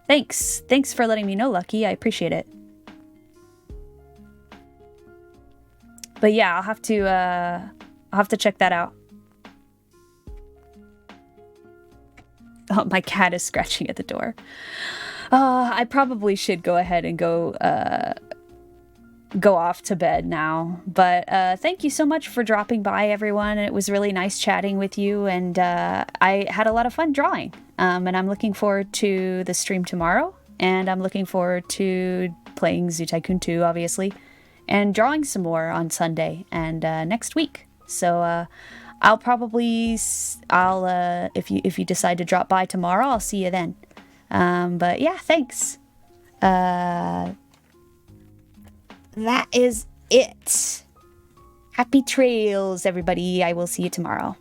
S1: Thanks. Thanks for letting me know, Lucky. I appreciate it. But yeah, I'll have to check that out. Oh, my cat is scratching at the door. I probably should go ahead and go off to bed now. But thank you so much for dropping by, everyone. It was really nice chatting with you, and I had a lot of fun drawing. And I'm looking forward to the stream tomorrow, and I'm looking forward to playing Zoo Tycoon 2, obviously, and drawing some more on Sunday and next week. So I'll probably, if you decide to drop by tomorrow, I'll see you then. But yeah, thanks. That is it. Happy trails, everybody. I will see you tomorrow.